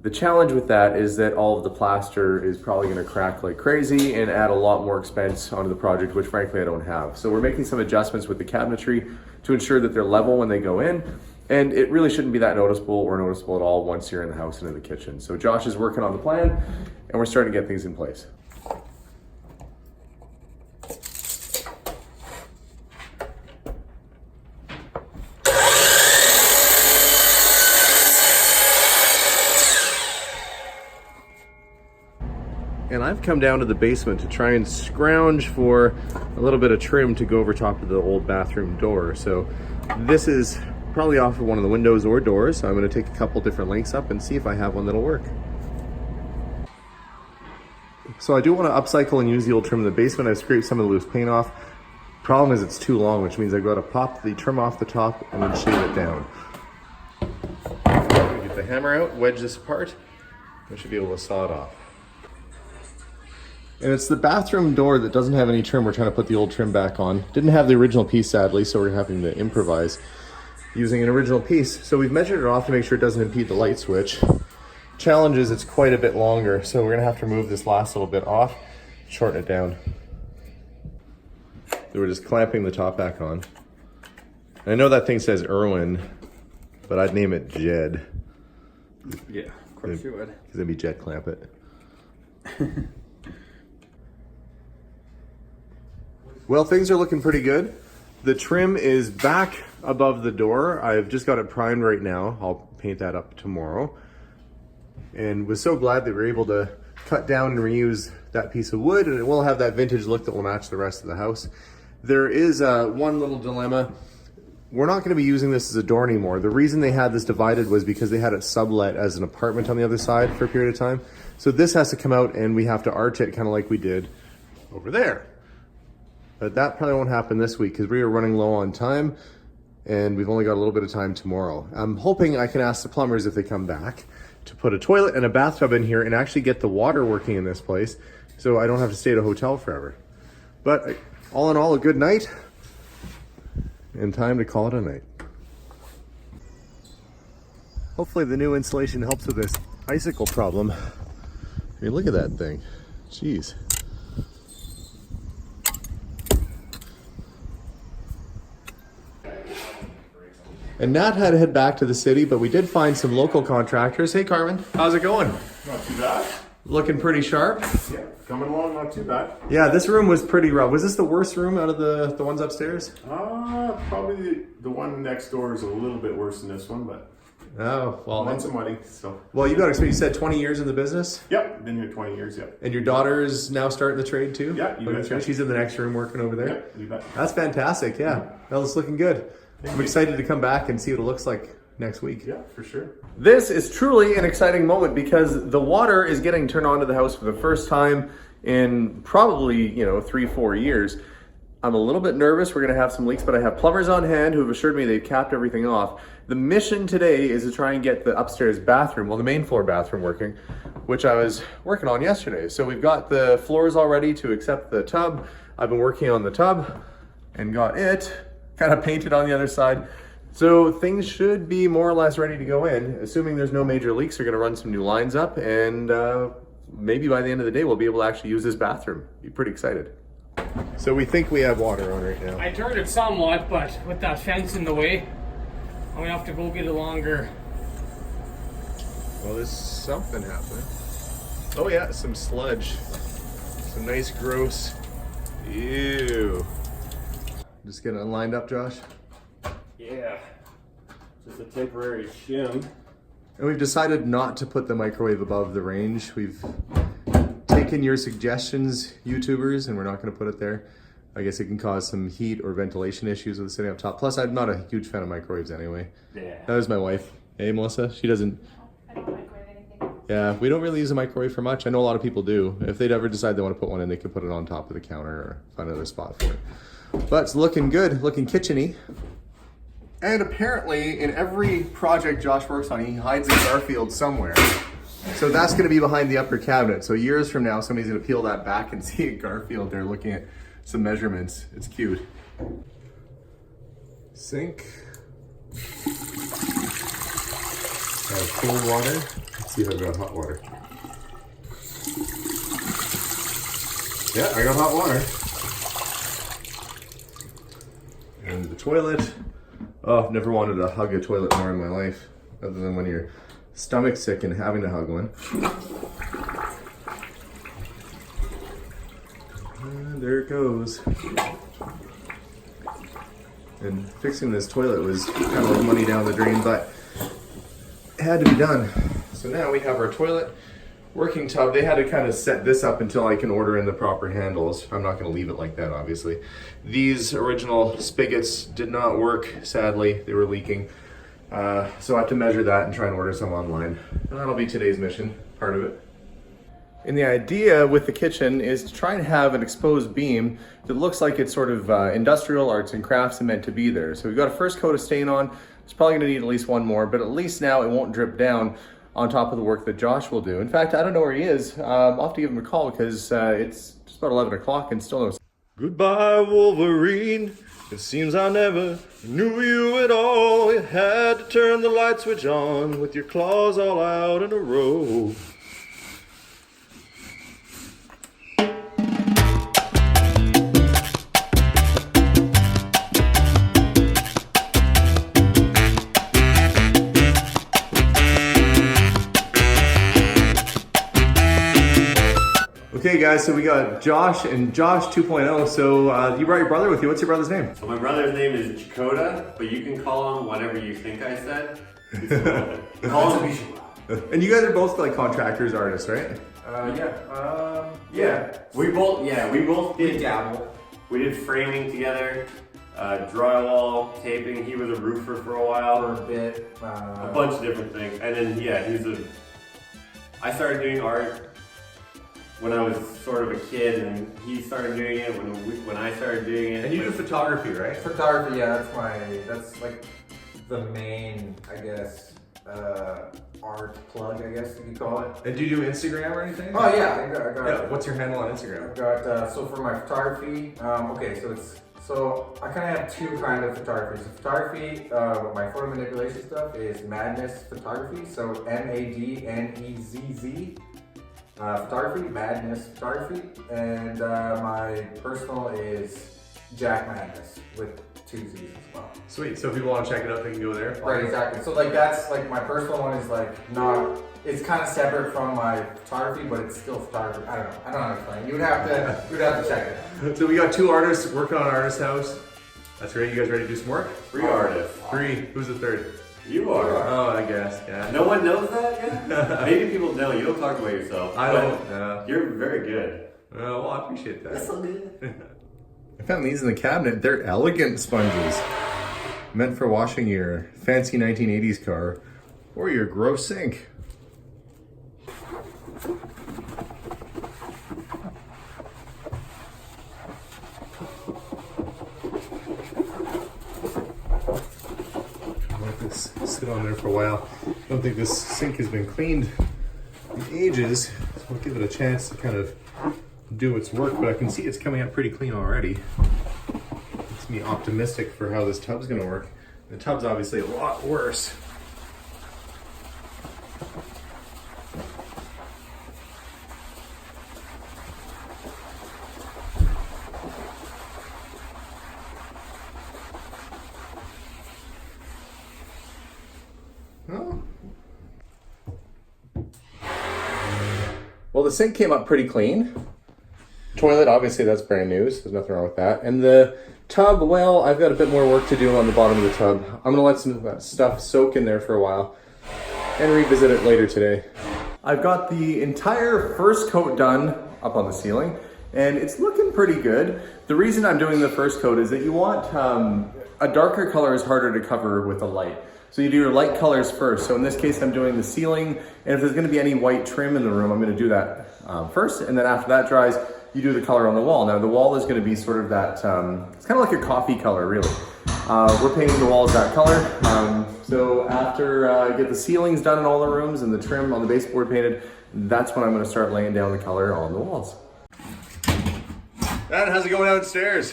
The challenge with that is that all of the plaster is probably going to crack like crazy and add a lot more expense onto the project, which frankly I don't have. So we're making some adjustments with the cabinetry to ensure that they're level when they go in. And it really shouldn't be that noticeable or noticeable at all once you're in the house and in the kitchen. So Josh is working on the plan and we're starting to get things in place. And I've come down to the basement to try and scrounge for a little bit of trim to go over top of the old bathroom door. So this is probably off of one of the windows or doors. So I'm going to take a couple different lengths up and see if I have one that'll work. So I do want to upcycle and use the old trim in the basement. I've scraped some of the loose paint off. Problem is it's too long, which means I've got to pop the trim off the top and then shave it down. Get the hammer out, wedge this apart. I should be able to saw it off. And it's the bathroom door that doesn't have any trim. We're trying to put the old trim back on. Didn't have the original piece, sadly, so we're having to improvise using an original piece. So we've measured it off to make sure it doesn't impede the light switch. Challenge is it's quite a bit longer, so we're gonna have to remove this last little bit off, shorten it down. So we're just clamping the top back on. And I know that thing says Irwin, but I'd name it Jed. Yeah, of course you would. Because it'd be Jed Clamp It. Well, things are looking pretty good. The trim is back above the door. I've just got it primed right now. I'll paint that up tomorrow. And was so glad that we were able to cut down and reuse that piece of wood, and it will have that vintage look that will match the rest of the house. There is one little dilemma. We're not going to be using this as a door anymore. The reason they had this divided was because they had it sublet as an apartment on the other side for a period of time. So this has to come out and we have to arch it kind of like we did over there. But that probably won't happen this week because we are running low on time and we've only got a little bit of time tomorrow. I'm hoping I can ask the plumbers if they come back to put a toilet and a bathtub in here and actually get the water working in this place so I don't have to stay at a hotel forever. But all in all, a good night and time to call it a night. Hopefully the new insulation helps with this icicle problem. I mean, look at that thing. Jeez. And Nat had to head back to the city, but we did find some local contractors. Hey Carmen, how's it going? Not too bad. Looking pretty sharp? Yeah, coming along, not too bad. Yeah, this room was pretty rough. Was this the worst room out of the ones upstairs? Probably the one next door is a little bit worse than this one, but Oh, well. lots of money, so. Well, you got to expect, you said 20 years in the business? Yep, been here 20 years, yep. And your daughter's now starting the trade too? Yeah, you betcha. She's in the next room working over there? Yep, you bet. That's fantastic, yeah. That was looking good. I'm excited to come back and see what it looks like next week. Yeah, for sure. This is truly an exciting moment because the water is getting turned on to the house for the first time in probably, 3-4 years. I'm a little bit nervous. We're going to have some leaks, but I have plumbers on hand who have assured me they've capped everything off. The mission today is to try and get the upstairs bathroom, well, the main floor bathroom working, which I was working on yesterday. So we've got the floors all ready to accept the tub. I've been working on the tub and got it kind of painted on the other side. So things should be more or less ready to go in. Assuming there's no major leaks, we're going to run some new lines up and maybe by the end of the day, we'll be able to actually use this bathroom. Be pretty excited. So we think we have water on right now. I turned it somewhat, but with that fence in the way, I'm gonna have to go get it longer. Well, there's something happening. Oh yeah, some sludge. Some nice gross. Ew. Just getting it lined up, Josh. Yeah, just a temporary shim. And we've decided not to put the microwave above the range. We've taken your suggestions, YouTubers, and we're not going to put it there. I guess it can cause some heat or ventilation issues with it sitting up top. Plus, I'm not a huge fan of microwaves anyway. Yeah. That was my wife. Hey, Melissa. She doesn't. I don't microwave anything. Yeah, we don't really use a microwave for much. I know a lot of people do. If they'd ever decide they want to put one in, they could put it on top of the counter or find another spot for it. But it's looking good, looking kitcheny. And apparently, in every project Josh works on, he hides a Garfield somewhere. So that's going to be behind the upper cabinet. So years from now, somebody's going to peel that back and see a Garfield there looking at some measurements. It's cute. Sink. Cold water. Let's see if I've got hot water. Yeah, I got hot water. And the toilet. Oh, I've never wanted to hug a toilet more in my life, other than when you're stomach sick and having to hug one. And there it goes. And fixing this toilet was kind of like money down the drain, but it had to be done. So now we have our toilet, working tub. They had to kind of set this up until I can order in the proper handles. I'm not going to leave it like that, obviously. These original spigots did not work, sadly. They were leaking. So I have to measure that and try and order some online. And that'll be today's mission, part of it. And the idea with the kitchen is to try and have an exposed beam that looks like it's sort of industrial arts and crafts and meant to be there. So we've got a first coat of stain on. It's probably going to need at least one more, but at least now it won't drip down on top of the work that Josh will do. In fact, I don't know where he is. I'll have to give him a call because it's just about 11 o'clock and still no. Goodbye, Wolverine. It seems I never knew you at all. You had to turn the light switch on with your claws all out in a row. Okay guys, so we got Josh and Josh 2.0. So you brought your brother with you. What's your brother's name? So my brother's name is Chakota, but you can call him whatever you think I said. Call him Bishop. And you guys are both like contractors, artists, right? Yeah. We both did dabble. We did framing together, drywall, taping. He was a roofer for a while. For a bit. A bunch of different things. And then I started doing art when I was sort of a kid, and he started doing it when I started doing it. And you do photography, right? Photography, yeah, that's like the main, I guess, art plug, I guess you could call it. And do you do Instagram or anything? Oh yeah, I got What's your handle on Instagram? I got, so for my photography, so I kind of have two kind of photography. So photography, my photo manipulation stuff is Madness Photography, so MADNEZZ. Photography, Madness Photography, and my personal is Jack Madness with 2 Z's as well. Sweet. So if people want to check it out, they can go there. Right, exactly. So like that's like my personal one is like not. It's kind of separate from my photography, but it's still photography. I don't know how to explain. You'd have to check it out. So we got 2 artists working on Artist House. That's great. You guys ready to do some work? 3 artists. 3. Who's the 3rd? You are. Oh, I guess. Yeah. No one knows that yet? Maybe people know. You don't talk about yourself. I don't. You're very good. Well, I appreciate that. That's so good. I found these in the cabinet. They're elegant sponges. Meant for washing your fancy 1980s car or your gross sink. Let this sit on there for a while. I don't think this sink has been cleaned in ages, so we'll give it a chance to kind of do its work, but I can see it's coming out pretty clean already. Makes me optimistic for how this tub's gonna work. The tub's obviously a lot worse. Oh. Well, the sink came up pretty clean. Toilet, obviously that's brand new, so there's nothing wrong with that. And the tub, well, I've got a bit more work to do on the bottom of the tub. I'm gonna let some of that stuff soak in there for a while and revisit it later today. I've got the entire first coat done up on the ceiling, and it's looking pretty good. The reason I'm doing the first coat is that you want, a darker color is harder to cover with a light. So you do your light colors first. So in this case, I'm doing the ceiling, and if there's gonna be any white trim in the room, I'm gonna do that first, and then after that dries, you do the color on the wall. Now the wall is gonna be sort of that, it's kind of like a coffee color, really. We're painting the walls that color. So after I get the ceilings done in all the rooms and the trim on the baseboard painted, that's when I'm gonna start laying down the color on the walls. Dad, how's it going downstairs?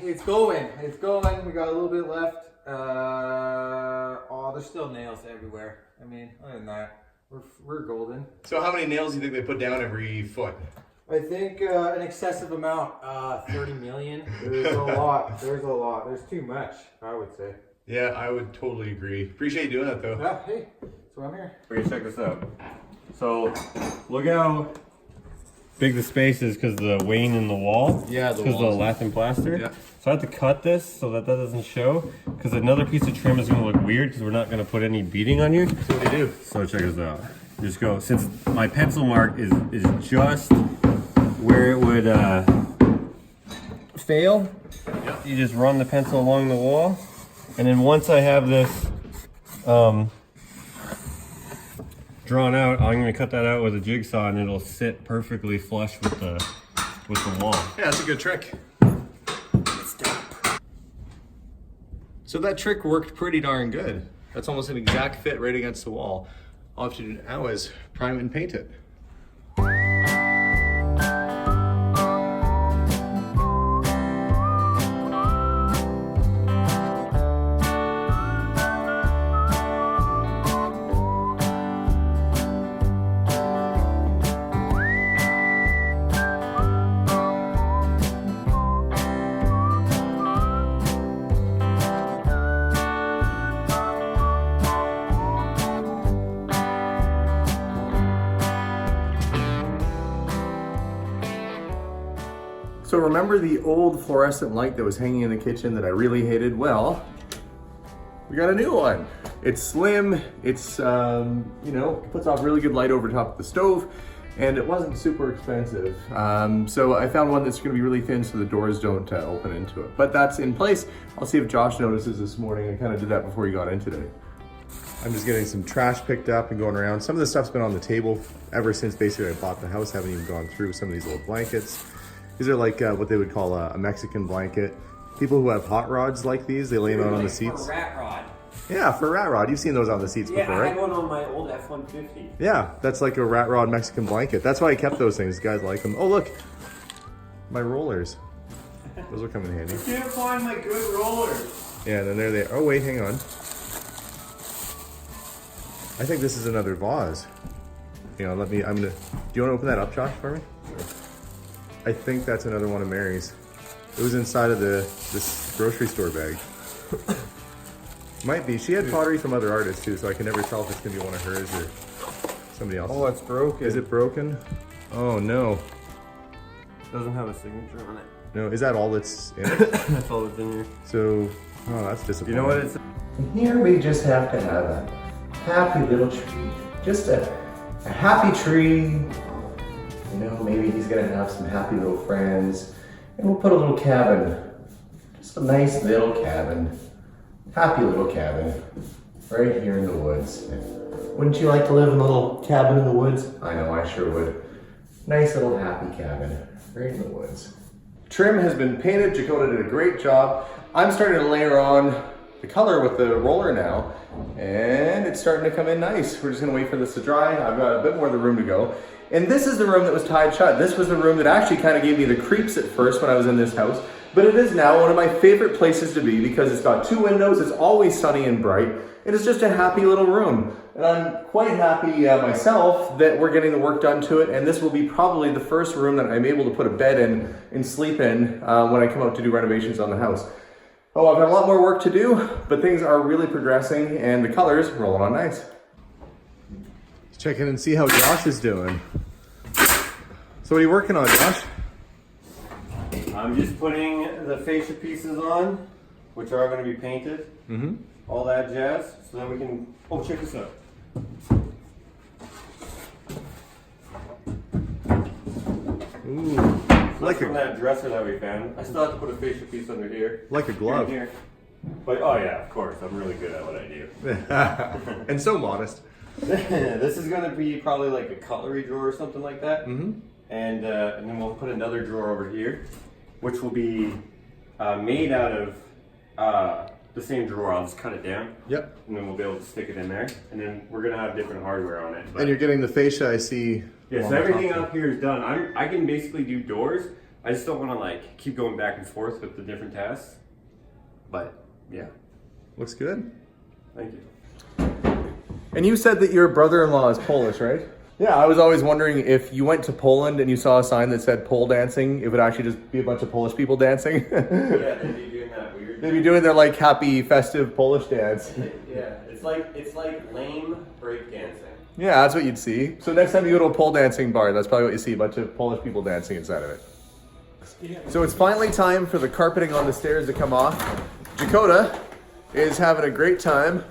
It's going. We got a little bit left. Oh, there's still nails everywhere. I mean, other than that, we're golden. So how many nails do you think they put down every foot? I think an excessive amount, 30 million. There's a lot. There's a lot. There's too much, I would say. Yeah, I would totally agree. Appreciate you doing that though. Yeah, hey, that's why I'm here. Okay, check this out. So, look how big the space is because the wane in the wall. Yeah, the because of the walls. lath and plaster. Yeah. So I have to cut this so that doesn't show. Because another piece of trim is going to look weird because we're not going to put any beading on here. So what do you do? So check this out. Just go, since my pencil mark is just where it would fail, you just run the pencil along the wall. And then once I have this drawn out, I'm going to cut that out with a jigsaw and it'll sit perfectly flush with the wall. Yeah, that's a good trick. So that trick worked pretty darn good. That's almost an exact fit right against the wall. All I have to do now is prime and paint it. So remember the old fluorescent light that was hanging in the kitchen that I really hated? Well, we got a new one. It's slim, it's, puts off really good light over top of the stove, and it wasn't super expensive. So I found one that's gonna be really thin so the doors don't open into it. But that's in place. I'll see if Josh notices this morning. I kind of did that before he got in today. I'm just getting some trash picked up and going around. Some of the stuff's been on the table ever since basically I bought the house. Haven't even gone through some of these old blankets. These are like what they would call a Mexican blanket. People who have hot rods like these, they lay them out on the seats. For a rat rod. Yeah, for a rat rod. You've seen those on the seats before, I right? had one on my old F-150. Yeah, that's like a rat rod Mexican blanket. That's why I kept those things. Guys like them. Oh, look. My rollers. Those will come in handy. I can't find my good rollers. Yeah, and then there they are. Oh, wait, hang on. I think this is another vase. You know, do you want to open that up, Josh, for me? I think that's another one of Mary's. It was inside of this grocery store bag. Might be. She had pottery from other artists too, so I can never tell if it's gonna be one of hers or somebody else. Oh, it's broken. Is it broken? Oh no. Doesn't have a signature on it. No, is that all that's in it? That's all that's in here. So, oh, that's disappointing. You know what it's? And here we just have to have a happy little tree. Just a happy tree. You know, maybe he's gonna have some happy little friends. And we'll put a little cabin. Just a nice little cabin. Happy little cabin. Right here in the woods. Wouldn't you like to live in a little cabin in the woods? I know, I sure would. Nice little happy cabin. Right in the woods. Trim has been painted. Dakota did a great job. I'm starting to layer on the color with the roller now, and it's starting to come in nice. We're just gonna wait for this to dry. I've got a bit more of the room to go. And this is the room that was tied shut. This was the room that actually kind of gave me the creeps at first when I was in this house, but it is now one of my favorite places to be because it's got 2 windows, it's always sunny and bright, and it's just a happy little room. And I'm quite happy myself that we're getting the work done to it, and this will be probably the first room that I'm able to put a bed in and sleep in when I come out to do renovations on the house. Oh, I've got a lot more work to do, but things are really progressing and the colors rolling on nice. Let's check in and see how Josh is doing. So what are you working on, Josh? I'm just putting the fascia pieces on, which are going to be painted. Mm-hmm. All that jazz, so that we can. Oh, check this out. Ooh, like From that dresser that we found. I still have to put a fascia piece under here. like a glove. Here. But oh yeah, of course, I'm really good at what I do. And so modest. This is going to be probably like a cutlery drawer or something like that. Mm-hmm. And then we'll put another drawer over here, which will be made out of the same drawer. I'll just cut it down. Yep. And then we'll be able to stick it in there. And then we're gonna have different hardware on it. And you're getting the fascia, I see. Yeah, along so the everything top up here is done. I can basically do doors. I just don't want to like keep going back and forth with the different tasks. But yeah, Looks good. thank you. And you said that your brother-in-law is Polish, right? Yeah, I was always wondering if you went to Poland and you saw a sign that said pole dancing, it would actually just be a bunch of Polish people dancing. Yeah, they'd be doing that weird. They'd be doing their like happy, festive Polish dance. Yeah, it's like lame break dancing. Yeah, that's what you'd see. So next time you go to a pole dancing bar, that's probably what you see, a bunch of Polish people dancing inside of it. So it's finally time for the carpeting on the stairs to come off. Dakota is having a great time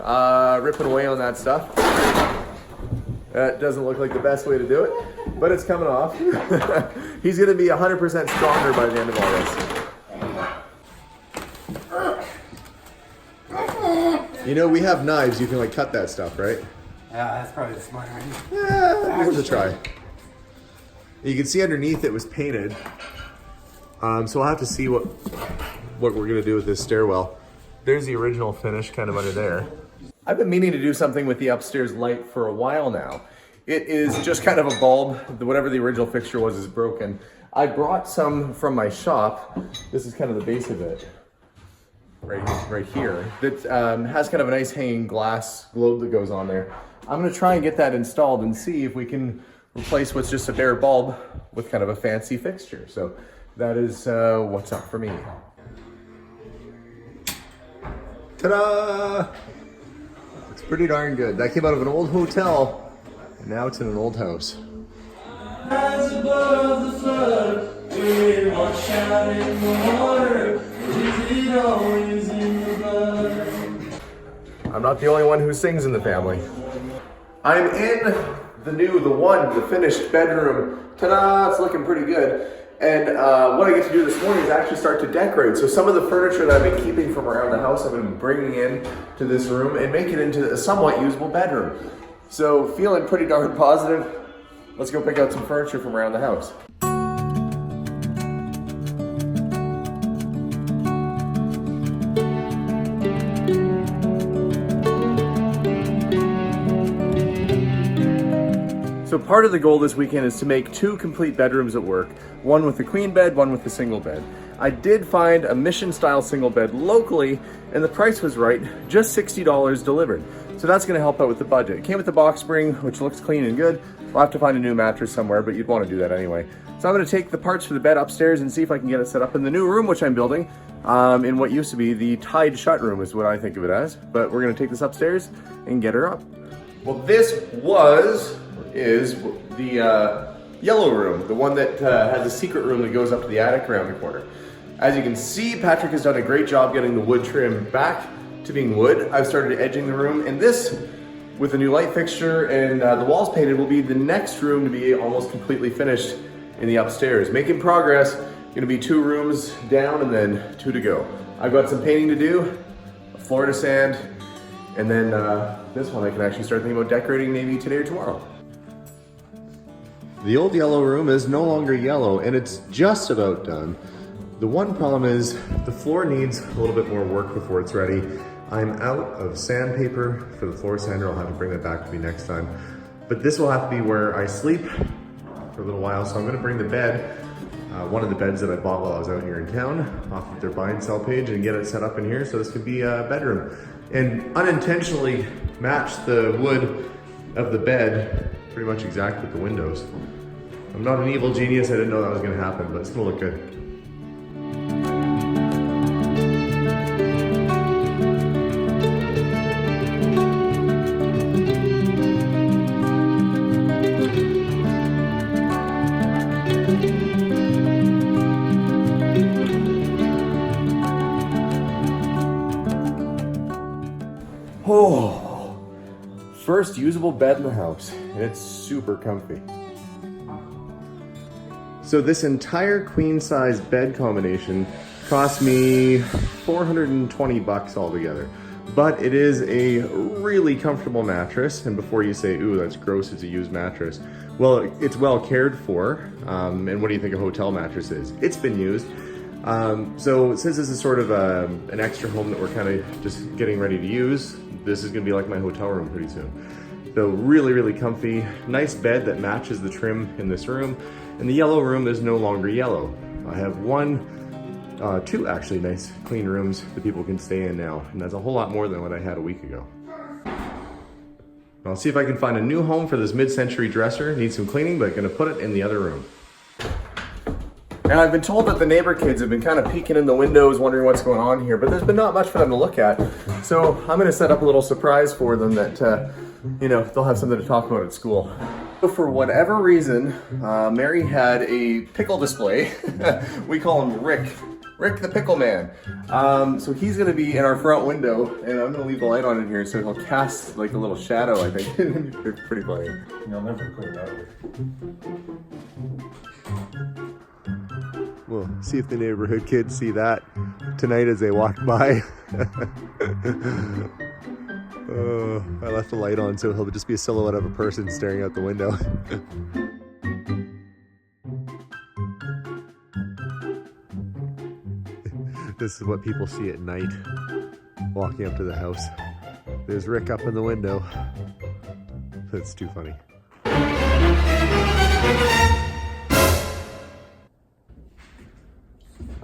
ripping away on that stuff. That doesn't look like the best way to do it, but it's coming off. He's going to be 100% stronger by the end of all this. You know, we have knives. You can like cut that stuff, right? Yeah, that's probably the smart idea. Yeah, worth a try. You can see underneath it was painted. So we'll have to see what we're going to do with this stairwell. There's the original finish kind of under there. I've been meaning to do something with the upstairs light for a while now. It is just kind of a bulb. Whatever the original fixture was is broken. I brought some from my shop. This is kind of the base of it. Right here. That has kind of a nice hanging glass globe that goes on there. I'm going to try and get that installed and see if we can replace what's just a bare bulb with kind of a fancy fixture. So that is what's up for me. Ta-da! It's pretty darn good. That came out of an old hotel, and now it's in an old house. As above the flood, we wash out in the water. Is it always in the blood? I'm not the only one who sings in the family. I'm in the finished bedroom. Ta-da! It's looking pretty good. And what I get to do this morning is actually start to decorate. So some of the furniture that I've been keeping from around the house, I've been bringing in to this room and make it into a somewhat usable bedroom. So feeling pretty darn positive. Let's go pick out some furniture from around the house. So part of the goal this weekend is to make 2 complete bedrooms at work, one with a queen bed, one with a single bed. I did find a mission style single bed locally and the price was right, just $60 delivered. So that's gonna help out with the budget. It came with the box spring, which looks clean and good. We'll have to find a new mattress somewhere, but you'd wanna do that anyway. So I'm gonna take the parts for the bed upstairs and see if I can get it set up in the new room, which I'm building, in what used to be the tied shut room is what I think of it as. But we're gonna take this upstairs and get her up. Well, this is the yellow room, the one that has a secret room that goes up to the attic around the corner. As you can see, Patrick has done a great job getting the wood trim back to being wood. I've started edging the room, and this, with a new light fixture and the walls painted, will be the next room to be almost completely finished in the upstairs. Making progress, gonna be 2 rooms down and then 2 to go. I've got some painting to do, a floor to sand, and then this one I can actually start thinking about decorating maybe today or tomorrow. The old yellow room is no longer yellow and it's just about done. The one problem is the floor needs a little bit more work before it's ready. I'm out of sandpaper for the floor sander. I'll have to bring that back to me next time. But this will have to be where I sleep for a little while. So I'm gonna bring the bed, one of the beds that I bought while I was out here in town, off of their buy and sell page and get it set up in here. So this could be a bedroom. And unintentionally match the wood of the bed pretty much exact with the windows. I'm not an evil genius, I didn't know that was gonna happen, but it's gonna look good. Oh, first usable bed in the house, and it's super comfy. So this entire queen size bed combination cost me $420 altogether, but it is a really comfortable mattress. And before you say, ooh, that's gross, it's a used mattress. Well, it's well cared for. And what do you think a hotel mattress is? It's been used. So since this is sort of an extra home that we're kind of just getting ready to use, this is gonna be like my hotel room pretty soon. So really, really comfy, nice bed that matches the trim in this room. And the yellow room is no longer yellow. I have 2 actually nice clean rooms that people can stay in now. And that's a whole lot more than what I had a week ago. I'll see if I can find a new home for this mid-century dresser. Needs some cleaning, but gonna put it in the other room. Now, I've been told that the neighbor kids have been kind of peeking in the windows, wondering what's going on here, but there's been not much for them to look at. So I'm gonna set up a little surprise for them that, you know, they'll have something to talk about at school. So for whatever reason, Mary had a pickle display. We call him Rick the Pickle Man. So he's gonna be in our front window, and I'm gonna leave the light on in here so he'll cast like a little shadow, I think. It's pretty funny. You'll never put it out. We'll see if the neighborhood kids see that tonight as they walk by. I left the light on so he'll just be a silhouette of a person staring out the window. This is what people see at night walking up to the house. There's Rick up in the window. That's too funny.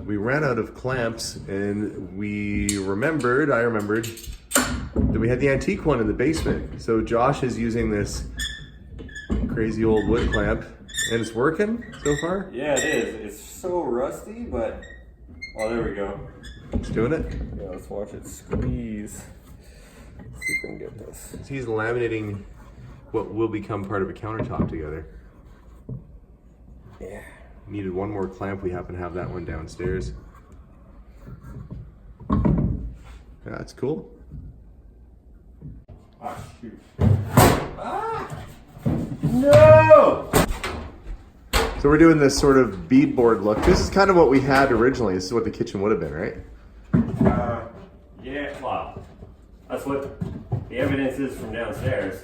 We ran out of clamps and I remembered that we had the antique one in the basement. So Josh is using this crazy old wood clamp and it's working so far? Yeah, it is. It's so rusty, but oh, there we go. It's doing it? Yeah, let's watch it squeeze. See if we can get this. So he's laminating what will become part of a countertop together. Yeah. Needed one more clamp. We happen to have that one downstairs. Yeah, that's cool. Ah, shoot. Ah! No! So we're doing this sort of beadboard look. This is kind of what we had originally. This is what the kitchen would have been, right? Yeah, well, that's what the evidence is from downstairs.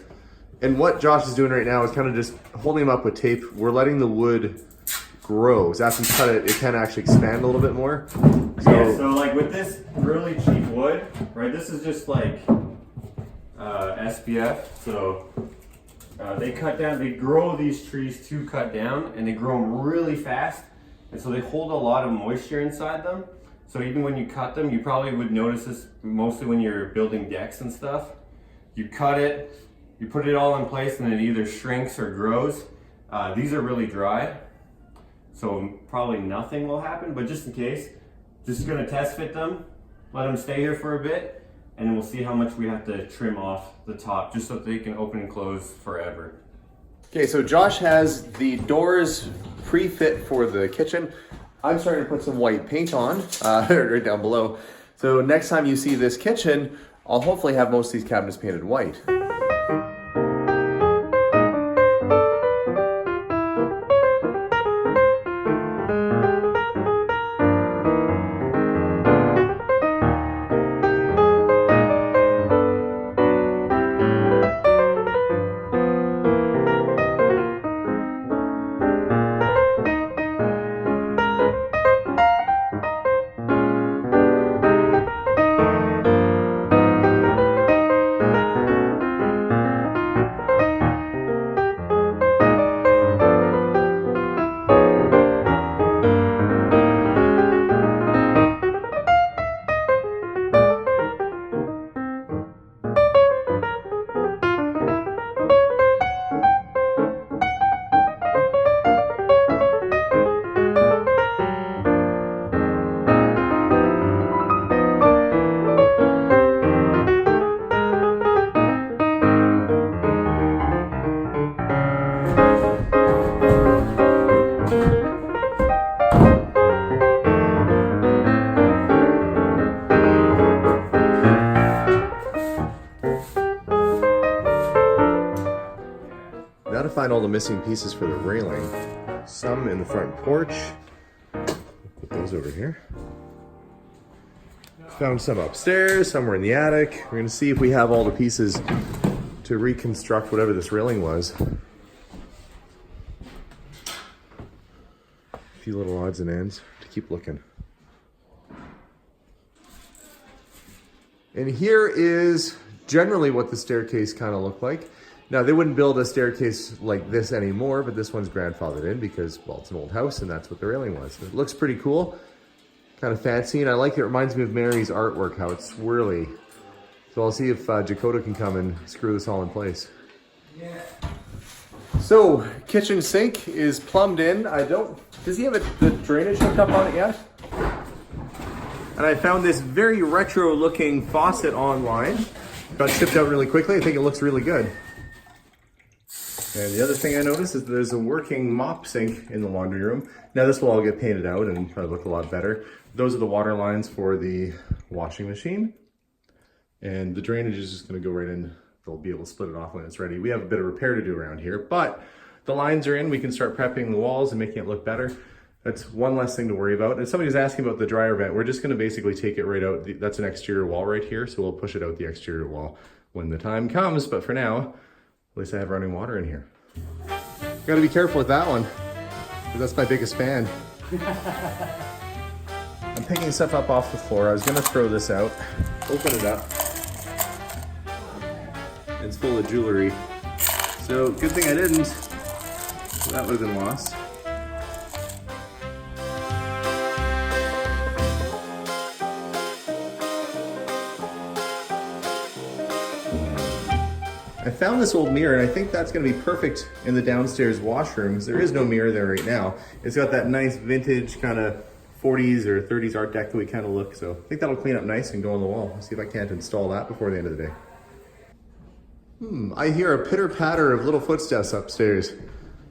And what Josh is doing right now is kind of just holding them up with tape. We're letting the wood grow. So after you cut it, it can actually expand a little bit more. So like with this really cheap wood, right, this is just like SPF. So they cut down, they grow these trees to cut down, and they grow them really fast. And so they hold a lot of moisture inside them. So even when you cut them, you probably would notice this mostly when you're building decks and stuff. You cut it, you put it all in place, and it either shrinks or grows. These are really dry, so probably nothing will happen, but just in case, just gonna test fit them, let them stay here for a bit, and then we'll see how much we have to trim off the top, just so that they can open and close forever. Okay, so Josh has the doors pre-fit for the kitchen. I'm starting to put some white paint on, right down below. So next time you see this kitchen, I'll hopefully have most of these cabinets painted white. Now to find all the missing pieces for the railing. Some in the front porch. Put those over here. Found some upstairs, somewhere in the attic. We're gonna see if we have all the pieces to reconstruct whatever this railing was. A few little odds and ends to keep looking. And here is generally what the staircase kind of looked like. Now, they wouldn't build a staircase like this anymore, but this one's grandfathered in because, well, it's an old house and that's what the railing was. It looks pretty cool, kind of fancy, and I like it. It reminds me of Mary's artwork, how it's swirly. So I'll see if Jacoda can come and screw this all in place. So, kitchen sink is plumbed in. Does he have the drainage hooked up on it yet? And I found this very retro looking faucet online. Got shipped out really quickly. I think it looks really good. And the other thing I noticed is there's a working mop sink in the laundry room. Now this will all get painted out and probably look a lot better. Those are the water lines for the washing machine. And the drainage is just gonna go right in. They'll be able to split it off when it's ready. We have a bit of repair to do around here, but the lines are in. We can start prepping the walls and making it look better. That's one less thing to worry about. And somebody's asking about the dryer vent. We're just gonna basically take it right out. That's an exterior wall right here, so we'll push it out the exterior wall when the time comes. But for now, at least I have running water in here. Gotta be careful with that one, because that's my biggest fan. I'm picking stuff up off the floor. I was gonna throw this out, open it up. It's full of jewelry. So good thing I didn't. That would have been lost. I found this old mirror and I think that's gonna be perfect in the downstairs washroom because there is no mirror there right now. It's got that nice vintage kind of 40s or 30s Art Deco kind of look. So I think that'll clean up nice and go on the wall. Let's see if I can't install that before the end of the day. I hear a pitter patter of little footsteps upstairs.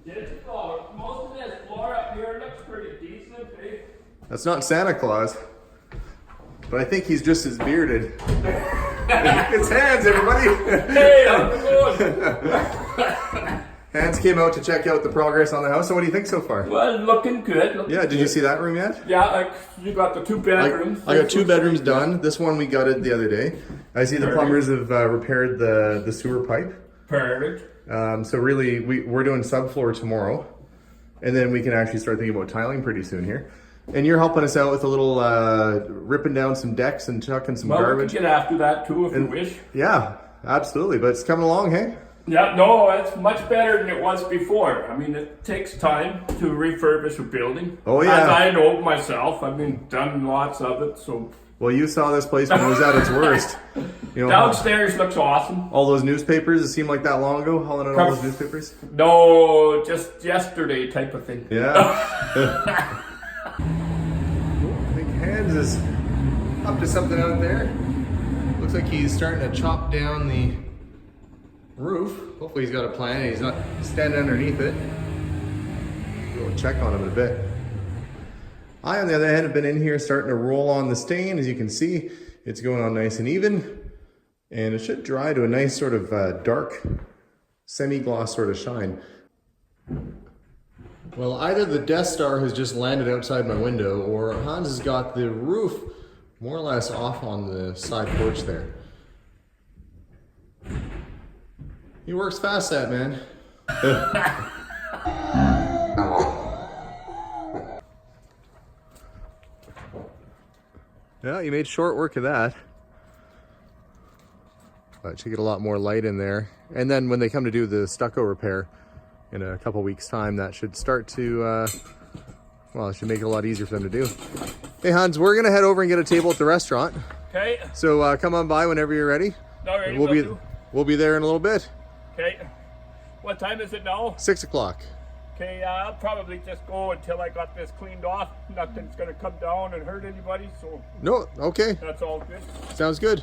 Most of this floor up here looks pretty decent, eh? That's not Santa Claus, but I think he's just as bearded. It's Hans, everybody. Hey, how's it going? Hans came out to check out the progress on the house. So what do you think so far? Well, looking good. Yeah, did you see that room yet? Yeah, you got the 2 bedrooms. I got 2 bedrooms done. This one we gutted the other day. I see the plumbers have repaired the sewer pipe. Perfect. So really, we're doing subfloor tomorrow. And then we can actually start thinking about tiling pretty soon here. And you're helping us out with a little ripping down some decks and chucking some garbage. We can get after that too if you wish. Yeah, absolutely. But it's coming along, hey? Yeah, no, it's much better than it was before. I mean, it takes time to refurbish a building. Oh, yeah. As I know myself, I've been done lots of it, so. Well, you saw this place when it was at its worst. You know, downstairs looks awesome. All those newspapers, it seemed like that long ago, hauling out all those newspapers? No, just yesterday type of thing. Yeah. I think Hans is up to something out there. Looks like he's starting to chop down the roof. Hopefully he's got a plan and he's not standing underneath it. We'll check on him in a bit. I, on the other hand, have been in here starting to roll on the stain. As you can see, it's going on nice and even. And it should dry to a nice sort of dark, semi-gloss sort of shine. Well, either the Death Star has just landed outside my window or Hans has got the roof more or less off on the side porch there. He works fast, that man. Yeah, you made short work of that. But you get a lot more light in there. And then when they come to do the stucco repair in a couple weeks' time, that should start to, well, it should make it a lot easier for them to do. Hey, Hans, we're going to head over and get a table at the restaurant. Okay. So come on by whenever you're ready. All right, we'll be there in a little bit. Okay. What time is it now? 6 o'clock. Okay, I'll probably just go until I got this cleaned off. Nothing's gonna come down and hurt anybody, so. No, okay. That's all good. Sounds good.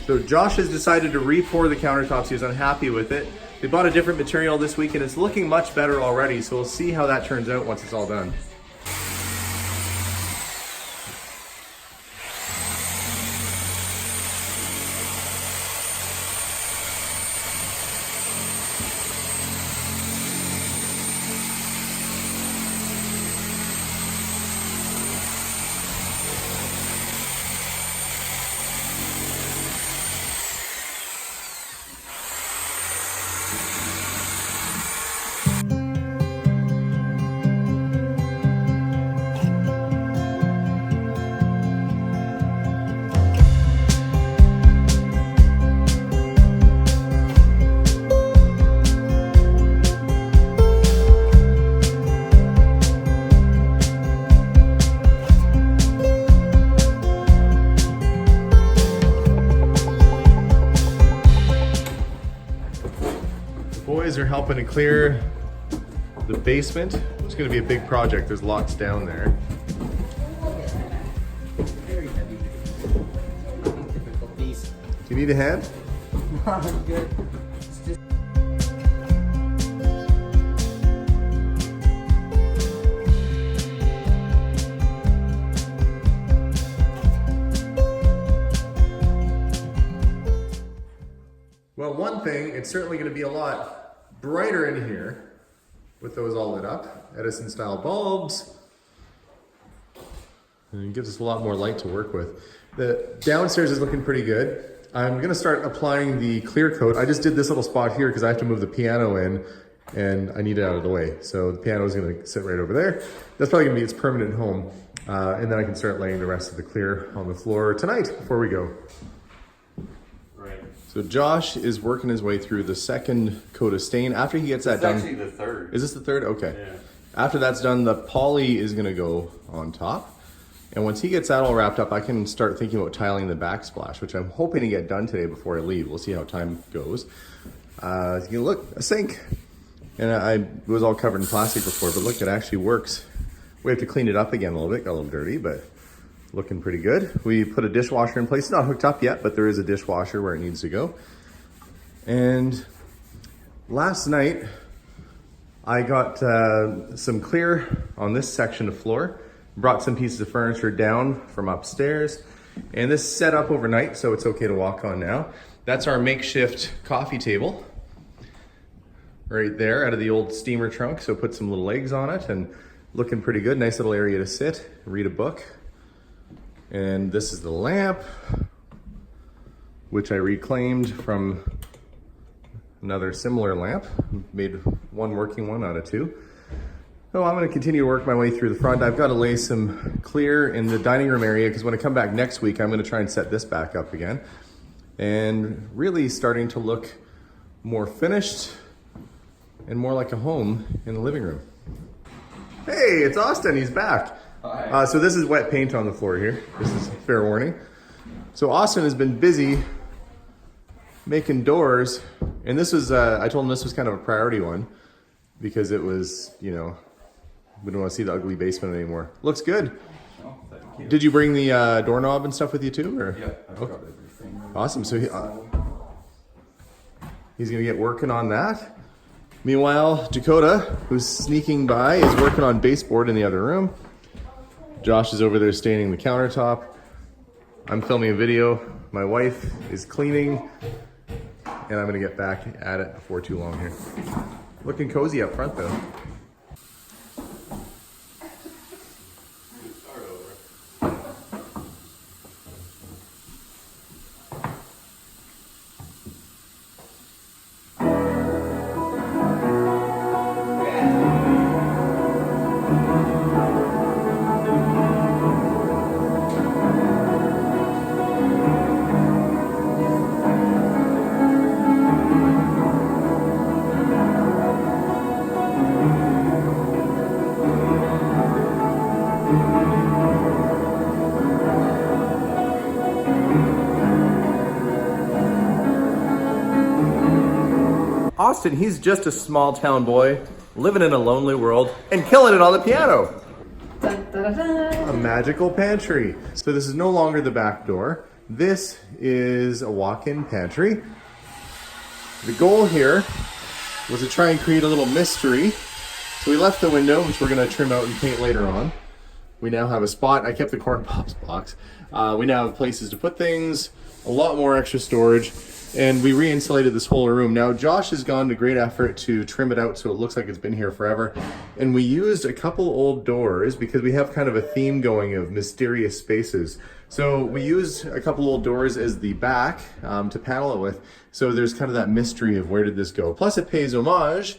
So Josh has decided to re-pour the countertops. He was unhappy with it. They bought a different material this week and it's looking much better already, so we'll see how that turns out once it's all done. are helping to clear the basement. It's gonna be a big project. There's lots down there. Very heavy. Typical beast. Do you need a hand? I'm good. It's just Well, one thing, it's certainly going to be a lot brighter in here with those all lit up. Edison style bulbs. And it gives us a lot more light to work with. The downstairs is looking pretty good. I'm going to start applying the clear coat. I just did this little spot here because I have to move the piano in and I need it out of the way. So the piano is going to sit right over there. That's probably going to be its permanent home. And then I can start laying the rest of the clear on the floor tonight before we go. So Josh is working his way through the second coat of stain. After he gets that done, actually the third. Is this the third? Okay. Yeah. After that's done, the poly is gonna go on top. And once he gets that all wrapped up, I can start thinking about tiling the backsplash, which I'm hoping to get done today before I leave. We'll see how time goes. You can look, a sink. And I was all covered in plastic before, but look, it actually works. We have to clean it up again a little bit, got a little dirty, but looking pretty good. We put a dishwasher in place. It's not hooked up yet, but there is a dishwasher where it needs to go. And last night, I got some clear on this section of floor. Brought some pieces of furniture down from upstairs. And this set up overnight, so it's okay to walk on now. That's our makeshift coffee table. Right there, out of the old steamer trunk. So put some little legs on it and looking pretty good. Nice little area to sit, read a book. And this is the lamp, which I reclaimed from another similar lamp. Made one working one out of two. So I'm gonna continue to work my way through the front. I've gotta lay some clear in the dining room area because when I come back next week, I'm gonna try and set this back up again. And really starting to look more finished and more like a home in the living room. Hey, it's Austin, he's back. So this is wet paint on the floor here. This is fair warning. So Austin has been busy making doors, and this was, I told him this was kind of a priority one because it was, you know, we don't want to see the ugly basement anymore. Looks good. Oh, thank you. Did you bring the doorknob and stuff with you too? Or? Yeah, I've got everything. Awesome. So he's gonna get working on that. Meanwhile, Dakota, who's sneaking by, is working on baseboard in the other room. Josh is over there staining the countertop. I'm filming a video. My wife is cleaning. And I'm gonna get back at it before too long here. Looking cozy up front though. Austin, he's just a small town boy living in a lonely world and killing it on the piano. Dun, dun, dun, dun. A magical pantry. So this is no longer the back door. This is a walk-in pantry. The goal here was to try and create a little mystery. So we left the window, which we're gonna trim out and paint later on. We now have a spot. I kept the corn pops box. We now have places to put things, a lot more extra storage. And we re-insulated this whole room. Now Josh has gone to great effort to trim it out so it looks like it's been here forever. And we used a couple old doors because we have kind of a theme going of mysterious spaces. So we used a couple old doors as the back to panel it with. So there's kind of that mystery of where did this go. Plus it pays homage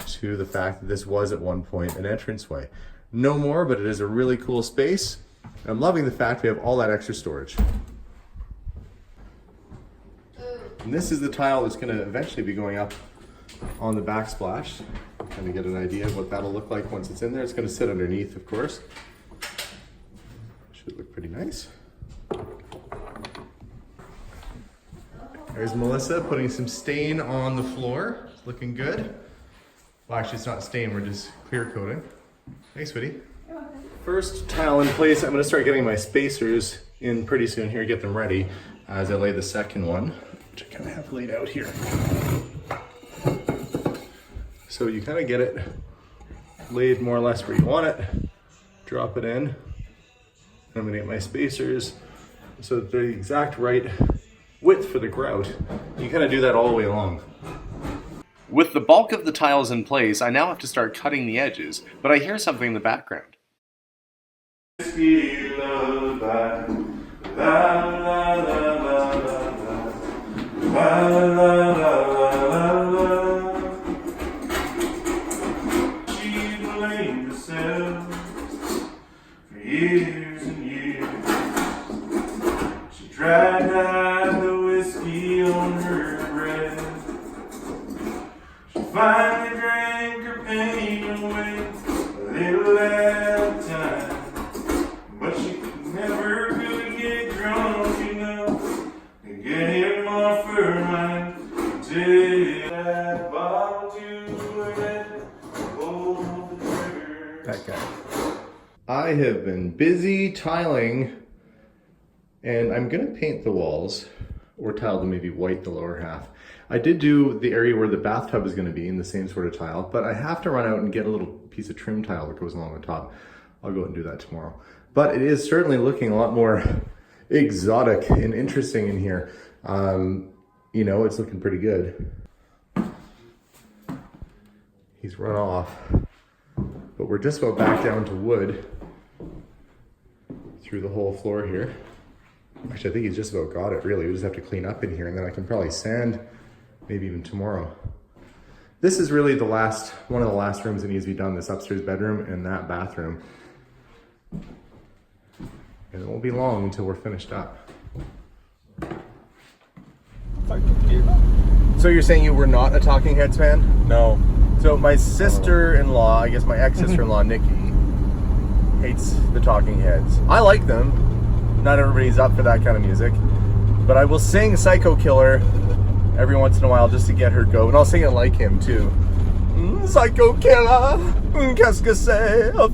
to the fact that this was at one point an entranceway. No more, but it is a really cool space. I'm loving the fact we have all that extra storage. And this is the tile that's going to eventually be going up on the backsplash. Kind of get an idea of what that'll look like once it's in there. It's going to sit underneath, of course. Should look pretty nice. There's Melissa putting some stain on the floor. It's looking good. Well, actually, it's not stain, we're just clear coating. Thanks, Whitty. First tile in place, I'm gonna start getting my spacers in pretty soon here, get them ready as I lay the second one, which I kind of have laid out here. So you kind of get it laid more or less where you want it, drop it in. I'm gonna get my spacers so that they're the exact right width for the grout. You kind of do that all the way along. With the bulk of the tiles in place, I now have to start cutting the edges, but I hear something in the background. She blamed herself for years and years. She tried to hide the whiskey on her breath. She finally drank her pain away a little at a time. But she never could get drunk enough to get him off her mind. Until that bottle to her head, pulled the trigger. That guy. I have been busy tiling, and I'm gonna paint the walls or tile them maybe white the lower half. I did do the area where the bathtub is gonna be in the same sort of tile, but I have to run out and get a little piece of trim tile that goes along the top. I'll go out and do that tomorrow. But it is certainly looking a lot more exotic and interesting in here. You know, it's looking pretty good. He's run off, but we're just about back down to wood through the whole floor here. Actually, I think he's just about got it, really. We just have to clean up in here, and then I can probably sand maybe even tomorrow. This is really one of the last rooms that needs to be done, this upstairs bedroom and that bathroom. And it won't be long until we're finished up. So you're saying you were not a Talking Heads fan? No. So my sister-in-law, I guess my ex-sister-in-law, Nikki, hates the Talking Heads. I like them. Not everybody's up for that kind of music. But I will sing Psycho Killer every once in a while just to get her go. And I'll sing it like him too. Psycho Killer, qu'est-ce que c'est? Better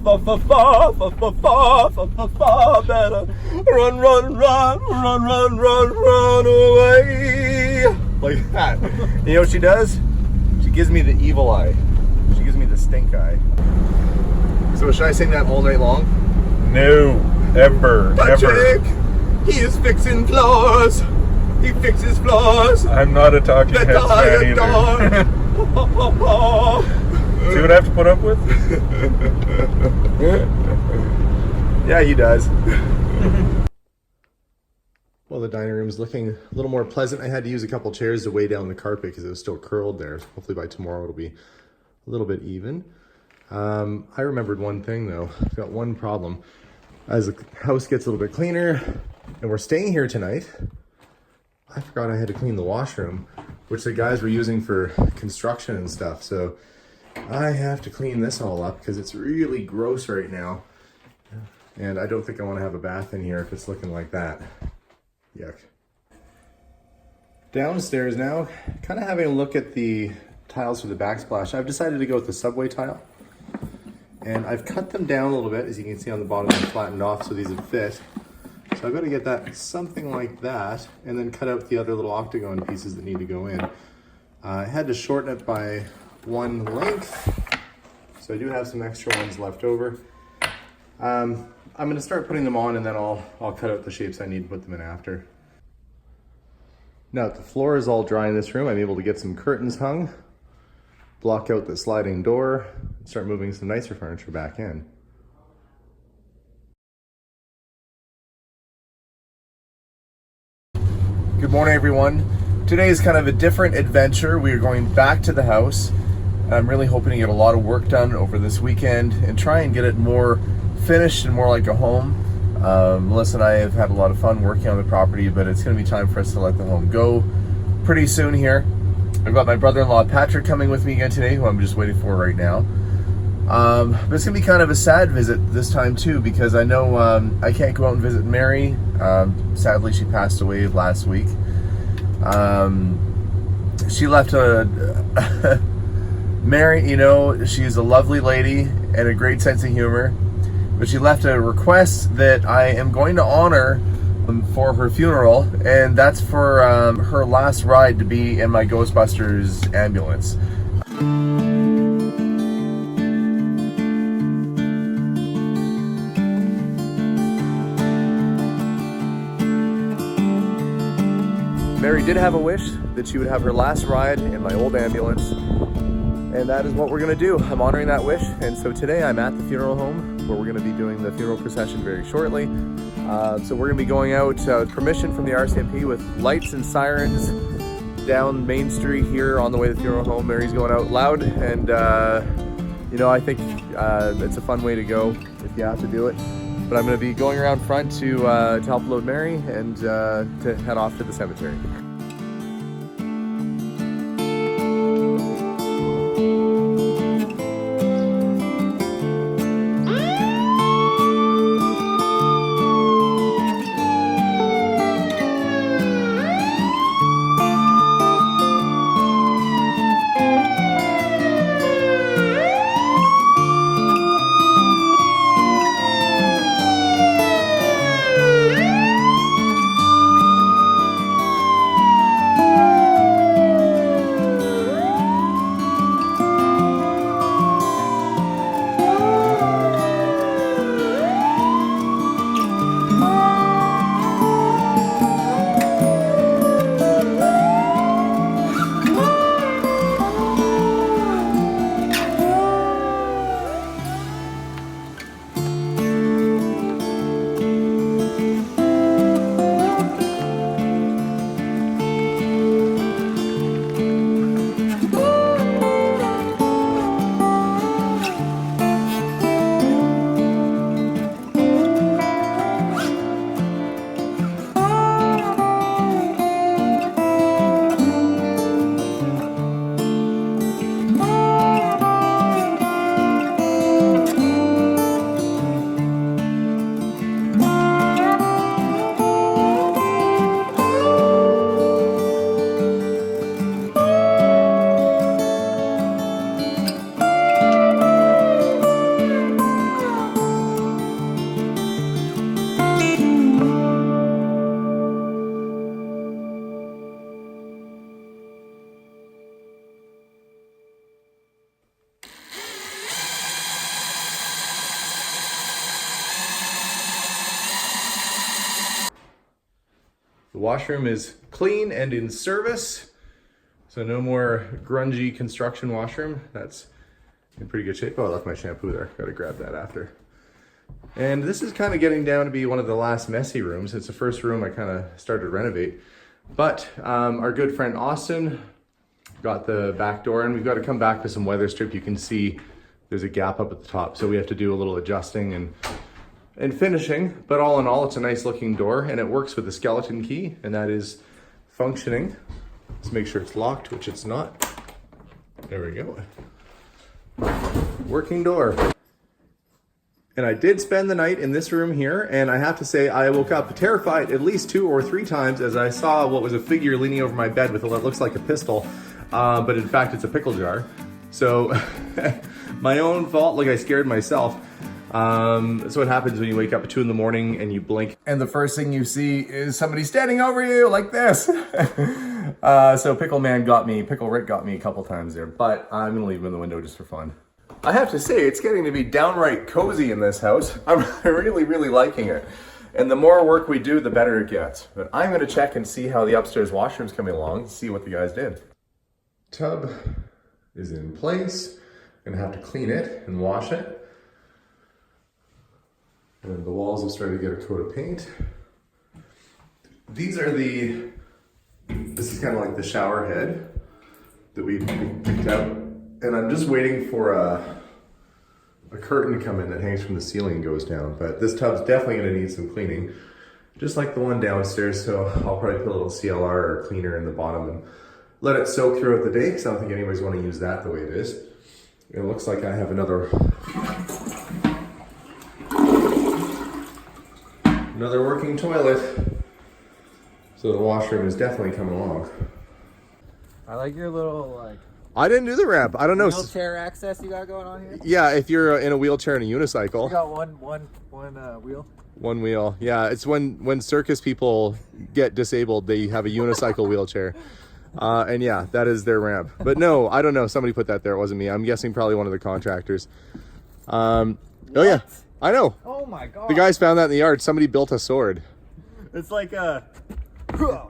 run, run, run, run, run, run, run away. Like that. You know what she does? She gives me the evil eye. She gives me the stink eye. So should I sing that all night long? No. Ever. Patrick, he is fixing floors. He fixes floors. I'm not a Talking Heads fan either. See what I have to put up with? Yeah, he does. Well, the dining room is looking a little more pleasant. I had to use a couple chairs to weigh down the carpet because it was still curled there. So hopefully by tomorrow it'll be a little bit even. I remembered one thing though. I've got one problem. As the house gets a little bit cleaner and we're staying here tonight, I forgot I had to clean the washroom, which the guys were using for construction and stuff. So I have to clean this all up because it's really gross right now. And I don't think I want to have a bath in here if it's looking like that. Yuck. Downstairs now, kind of having a look at the tiles for the backsplash. I've decided to go with the subway tile. And I've cut them down a little bit, as you can see on the bottom, they're flattened off so these would fit. So I've got to get that something like that, and then cut out the other little octagon pieces that need to go in. I had to shorten it by one length, so I do have some extra ones left over. I'm going to start putting them on, and then I'll cut out the shapes I need to put them in after. Now that the floor is all dry in this room, I'm able to get some curtains hung, block out the sliding door, and start moving some nicer furniture back in. Good morning, everyone. Today is kind of a different adventure. We are going back to the house. I'm really hoping to get a lot of work done over this weekend and try and get it more finished and more like a home. Melissa and I have had a lot of fun working on the property, but it's going to be time for us to let the home go pretty soon here. I've got my brother-in-law Patrick coming with me again today, who I'm just waiting for right now. But it's going to be kind of a sad visit this time too, because I know I can't go out and visit Mary. Sadly, she passed away last week. She left a Mary, you know, she's a lovely lady and a great sense of humor, but she left a request that I am going to honor for her funeral, and that's for her last ride to be in my Ghostbusters ambulance. Mary did have a wish that she would have her last ride in my old ambulance, and that is what we're gonna do. I'm honoring that wish, and so today I'm at the funeral home where we're gonna be doing the funeral procession very shortly. So we're gonna be going out with permission from the RCMP with lights and sirens down Main Street here on the way to the funeral home. Mary's going out loud, and you know, I think it's a fun way to go if you have to do it. But I'm gonna be going around front to help load Mary and to head off to the cemetery. The washroom is clean and in service, so no more grungy construction washroom. That's in pretty good shape. Oh, I left my shampoo there. Gotta grab that after. And this is kind of getting down to be one of the last messy rooms. It's the first room I kind of started to renovate. But our good friend Austin got the back door, and we've got to come back to some weather strip. You can see there's a gap up at the top, so we have to do a little adjusting and finishing. But all in all, it's a nice looking door, and it works with the skeleton key, and that is functioning. Let's make sure it's locked, which it's not. There we go. Working door. And I did spend the night in this room here, and I have to say I woke up terrified at least 2 or 3 times as I saw what was a figure leaning over my bed with what looks like a pistol, but in fact it's a pickle jar. So my own fault, like I scared myself. That's what happens when you wake up at 2 in the morning and you blink, and the first thing you see is somebody standing over you like this. So Pickle Rick got me a couple times there, but I'm gonna leave him in the window just for fun. I have to say, it's getting to be downright cozy in this house. I'm really, really liking it. And the more work we do, the better it gets. But I'm gonna check and see how the upstairs washroom's coming along, see what the guys did. Tub is in place. Gonna have to clean it and wash it. And the walls have started to get a coat of paint. This is kind of like the shower head that we picked out. And I'm just waiting for a curtain to come in that hangs from the ceiling and goes down. But this tub's definitely gonna need some cleaning, just like the one downstairs. So I'll probably put a little CLR or cleaner in the bottom and let it soak throughout the day, because I don't think anybody's wanna use that the way it is. It looks like I have another working toilet. So the washroom is definitely coming along. I like your little like I didn't do the ramp. I don't know. wheelchair access you got going on here. Yeah, if you're in a wheelchair and a unicycle. You got one wheel. One wheel. Yeah, it's when circus people get disabled, they have a unicycle wheelchair. And yeah, that is their ramp. But no, I don't know. Somebody put that there. It wasn't me. I'm guessing probably one of the contractors. Oh yeah, I know. Oh my god. The guys found that in the yard. Somebody built a sword. It's like a,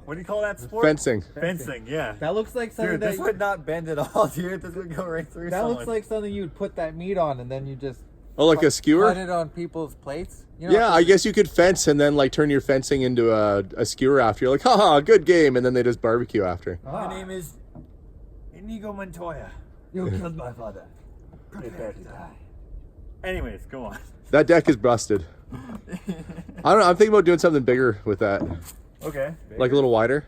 what do you call that sport? Fencing. Fencing, yeah. That looks like something Dude, that this would not bend at all, dude. This would go right through that someone. looks like something you'd put that meat on and then you just Oh, like a skewer? cut it on people's plates. You know, Yeah, I guess you could fence and then like turn your fencing into a skewer after. You're like, haha, good game. And then they just barbecue after. My name is Inigo Montoya. You killed my father. Prepare to die. Anyways, go on. That deck is busted. I don't know. I'm thinking about doing something bigger with that. Okay. Like a little wider.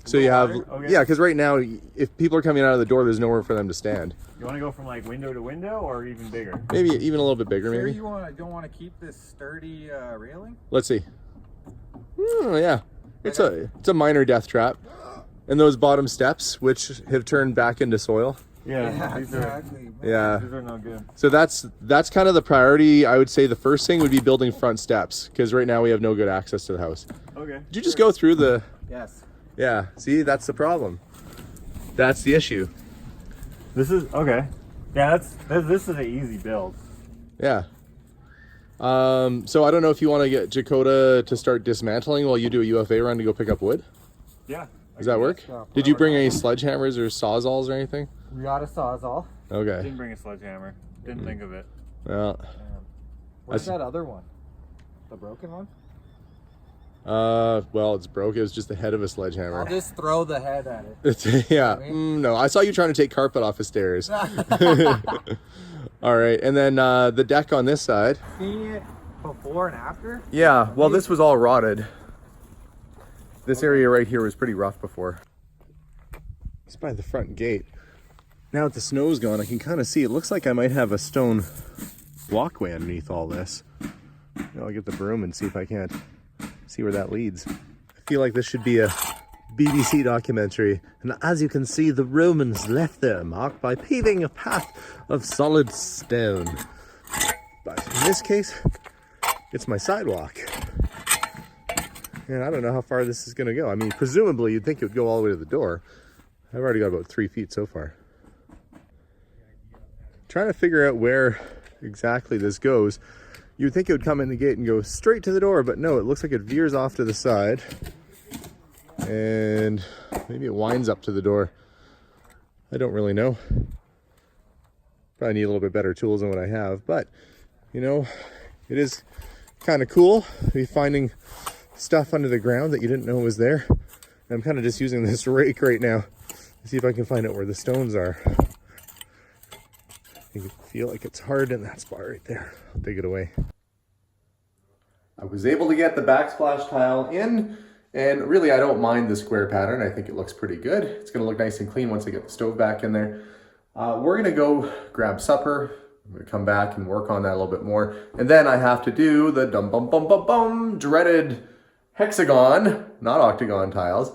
So you have, wider? Okay. yeah, because right now, if people are coming out of the door, there's nowhere for them to stand. You want to go from like window to window or even bigger? Maybe even a little bit bigger, Sure maybe. you don't want to keep this sturdy railing? Let's see. Oh, yeah. It's a minor death trap. And those bottom steps, which have turned back into soil. Yeah, exactly. Yeah. These are not good. So that's kind of the priority. I would say the first thing would be building front steps, because right now we have no good access to the house. Okay. Did you just go through the... Yes. Yeah, see, that's the problem. That's the issue. This is, okay. Yeah, this is an easy build. Yeah. So I don't know if you want to get Jakota to start dismantling while you do a UFA run to go pick up wood. Yeah. Does that work? Did you bring any sledgehammers or sawzalls or anything? We got a sawzall. Okay. Didn't bring a sledgehammer. Didn't think of it. Well, Where's that other one? The broken one? well, it's broke. It was just the head of a sledgehammer. I'll just throw the head at it. Yeah. No, I saw you trying to take carpet off the stairs. All right, and then the deck on this side. Seeing it before and after? Yeah. Well, this was all rotted. This area right here was pretty rough before. It's by the front gate. Now that the snow's gone, I can kind of see. It looks like I might have a stone walkway underneath all this. I'll get the broom and see if I can't see where that leads. I feel like this should be a BBC documentary. And as you can see, the Romans left their mark by paving a path of solid stone. But in this case, it's my sidewalk. And I don't know how far this is going to go. I mean, presumably you'd think it would go all the way to the door. I've already got about 3 feet so far. Trying to figure out where exactly this goes. You'd think it would come in the gate and go straight to the door, but no, it looks like it veers off to the side. And maybe it winds up to the door. I don't really know. Probably need a little bit better tools than what I have, but you know, it is kind of cool to be finding stuff under the ground that you didn't know was there. And I'm kind of just using this rake right now to see if I can find out where the stones are. I feel like it's hard in that spot right there. I'll dig it away. I was able to get the backsplash tile in, and really I don't mind the square pattern. I think it looks pretty good. It's gonna look nice and clean once I get the stove back in there. We're gonna go grab supper. I'm gonna come back and work on that a little bit more. And then I have to do the dreaded hexagon, not octagon tiles.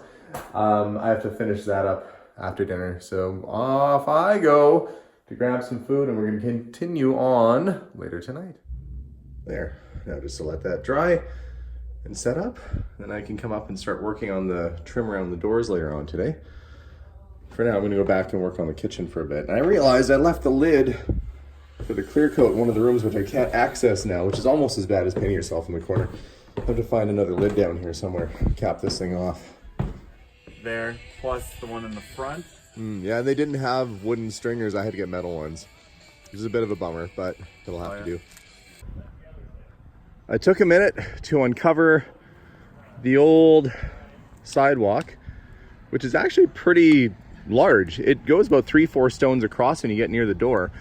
I have to finish that up after dinner. So off I go to grab some food, and we're gonna continue on later tonight. There, now just to let that dry and set up. Then I can come up and start working on the trim around the doors later on today. For now, I'm gonna go back and work on the kitchen for a bit. And I realized I left the lid for the clear coat in one of the rooms, which I can't access now, which is almost as bad as painting yourself in the corner. I have to find another lid down here somewhere, cap this thing off. There, plus the one in the front. Yeah, they didn't have wooden stringers. I had to get metal ones, which is a bit of a bummer, but it'll have to do. I took a minute to uncover the old sidewalk, which is actually pretty large. It goes about 3-4 stones across when you get near the door.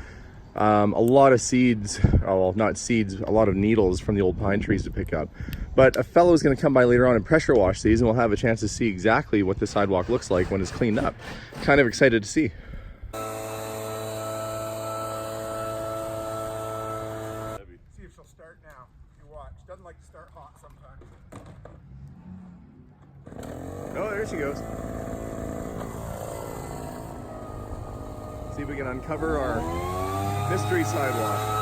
A lot of seeds, well, not seeds, a lot of needles from the old pine trees to pick up. But a fellow is going to come by later on and pressure wash these, and we'll have a chance to see exactly what the sidewalk looks like when it's cleaned up. Kind of excited to see. See if she'll start now. You watch. Doesn't like to start hot sometimes. There she goes. See if we can uncover our mystery sidewalk.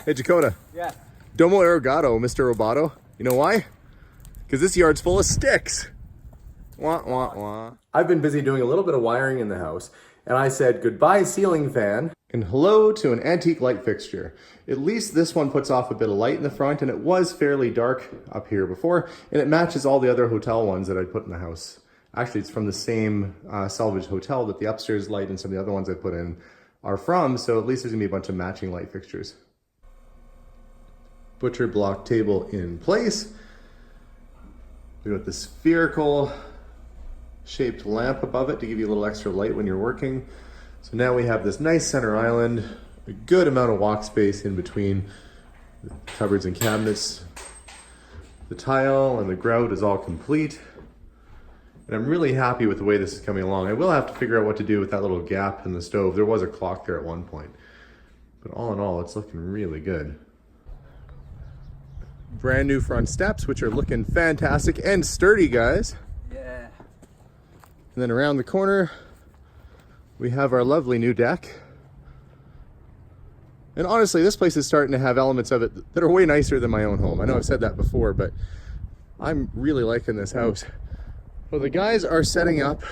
Hey Dakota. Yeah. Domo arigato, Mr. Roboto. You know why? Because this yard's full of sticks. Wah, wah, wah. I've been busy doing a little bit of wiring in the house, and I said goodbye ceiling fan and hello to an antique light fixture. At least this one puts off a bit of light in the front, and it was fairly dark up here before, and it matches all the other hotel ones that I put in the house. Actually, it's from the same salvage hotel that the upstairs light and some of the other ones I put in are from, so at least there's gonna be a bunch of matching light fixtures. Butcher block table in place. We got the spherical shaped lamp above it to give you a little extra light when you're working. So now we have this nice center island, a good amount of walk space in between the cupboards and cabinets. The tile and the grout is all complete. And I'm really happy with the way this is coming along. I will have to figure out what to do with that little gap in the stove. There was a clock there at one point. But all in all, it's looking really good. Brand new front steps, which are looking fantastic and sturdy, guys. Yeah. And then around the corner, we have our lovely new deck. And honestly, this place is starting to have elements of it that are way nicer than my own home. I know I've said that before, but I'm really liking this house. Well, the guys are setting up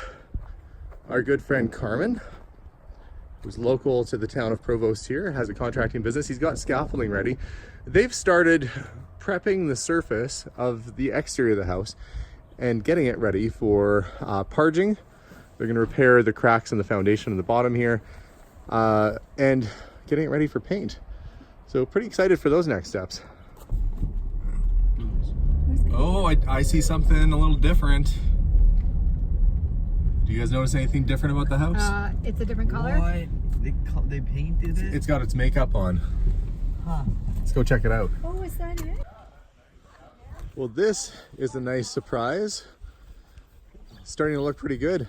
our good friend Carmen, who's local to the town of Provost here, has a contracting business. He's got scaffolding ready. They've started prepping the surface of the exterior of the house and getting it ready for parging. They're going to repair the cracks in the foundation in the bottom here and getting it ready for paint. So pretty excited for those next steps. Oh, I see something a little different. Do you guys notice anything different about the house? It's a different color. What? They painted it? It's got its makeup on. Huh. Let's go check it out. Oh, is that it? Well, this is a nice surprise. It's starting to look pretty good.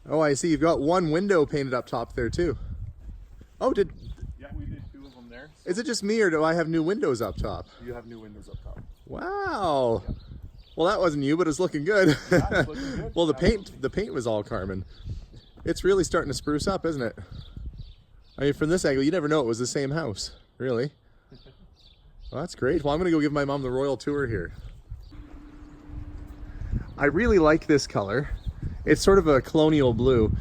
Oh, I see. You've got one window painted up top there too. Oh, Yeah, we did 2 of them there. is it just me or do I have new windows up top? You have new windows up top. Wow. Well, that wasn't you, but it's looking good. Yeah, it's looking good. Well, the paint was all Carmen. It's really starting to spruce up, isn't it? I mean, from this angle, you never know it was the same house. Really? Well, that's great. Well, I'm going to go give my mom the royal tour here. I really like this color. It's sort of a colonial blue,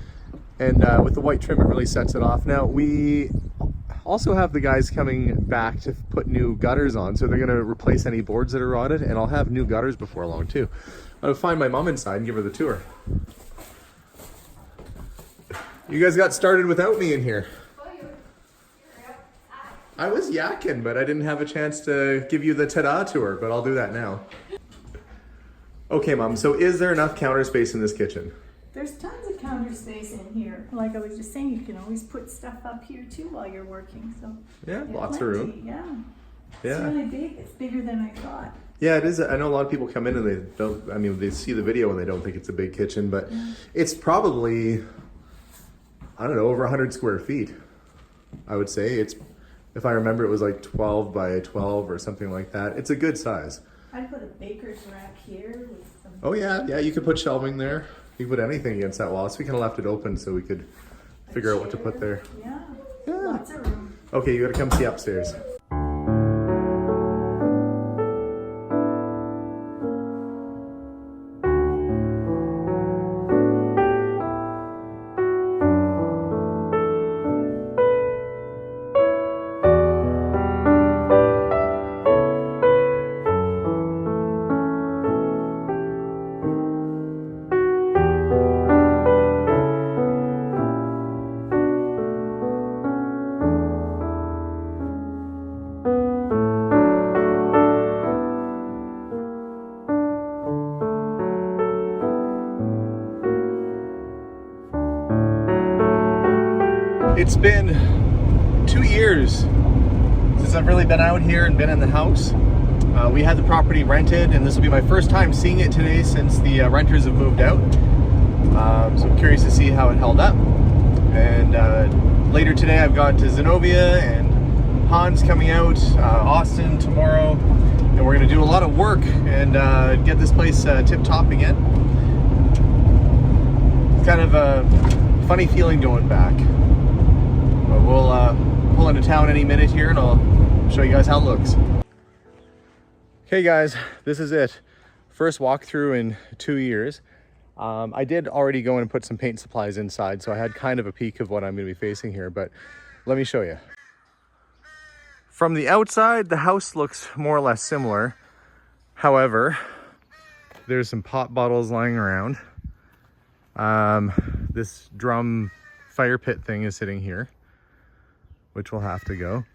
and with the white trim, it really sets it off. Now, we also have the guys coming back to put new gutters on, so they're going to replace any boards that are rotted, and I'll have new gutters before long, too. I'll find my mom inside and give her the tour. You guys got started without me in here. I was yakking, but I didn't have a chance to give you the ta-da tour, but I'll do that now. Okay, Mom, so is there enough counter space in this kitchen? There's tons of counter space in here. Like I was just saying, you can always put stuff up here too while you're working. So Yeah, yeah, lots plenty. of room. Yeah. Yeah. It's really big. It's bigger than I thought. Yeah, it is. I know a lot of people come in and they don't, I mean, they see the video and they don't think it's a big kitchen, but it's probably, I don't know, over 100 square feet. I would say it's, if I remember, it was like 12 by 12 or something like that. It's a good size. I'd put a baker's rack here with some. Oh yeah, yeah, you could put shelving there. You could put anything against that wall. So we kind of left it open so we could figure out what to put there. Yeah. Yeah. Lots of room. Okay, you gotta come see upstairs. It's been 2 years since I've really been out here and been in the house. We had the property rented, and this will be my first time seeing it today since the renters have moved out. So I'm curious to see how it held up. And later today I've got Zenobia and Hans coming out, Austin tomorrow, and we're going to do a lot of work and get this place tip-top again. It's kind of a funny feeling going back. But we'll pull into town any minute here and I'll show you guys how it looks. Okay guys, this is it. First walkthrough in 2 years. I did already go in and put some paint supplies inside, so I had kind of a peek of what I'm going to be facing here, but let me show you. From the outside, the house looks more or less similar. However, there's some pop bottles lying around. This drum fire pit thing is sitting here, which will have to go.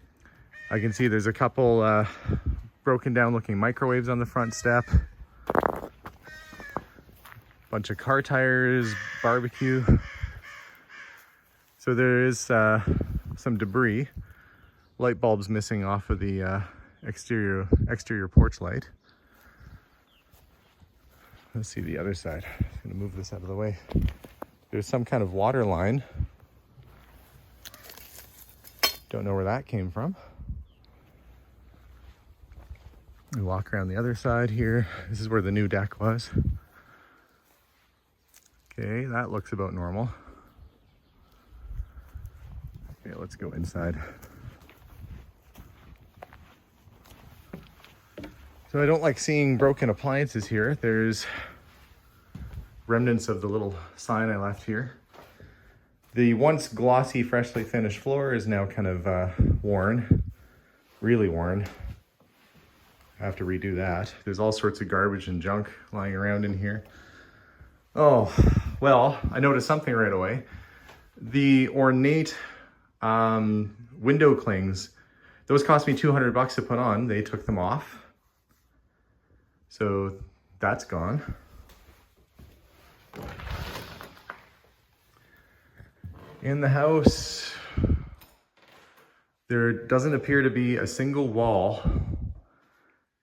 I can see there's a couple broken down looking microwaves on the front step. Bunch of car tires, barbecue. So there is some debris. Light bulbs missing off of the exterior porch light. Let's see the other side. I'm gonna move this out of the way. There's some kind of water line. Don't know where that came from. We walk around the other side here. This is where the new deck was. Okay, that looks about normal. Okay, let's go inside. So I don't like seeing broken appliances here. There's remnants of the little sign I left here. The once glossy, freshly finished floor is now kind of worn, really worn. I have to redo that. There's all sorts of garbage and junk lying around in here. Oh, well, I noticed something right away. The ornate window clings, those cost me $200 to put on. They took them off. So that's gone. In the house, there doesn't appear to be a single wall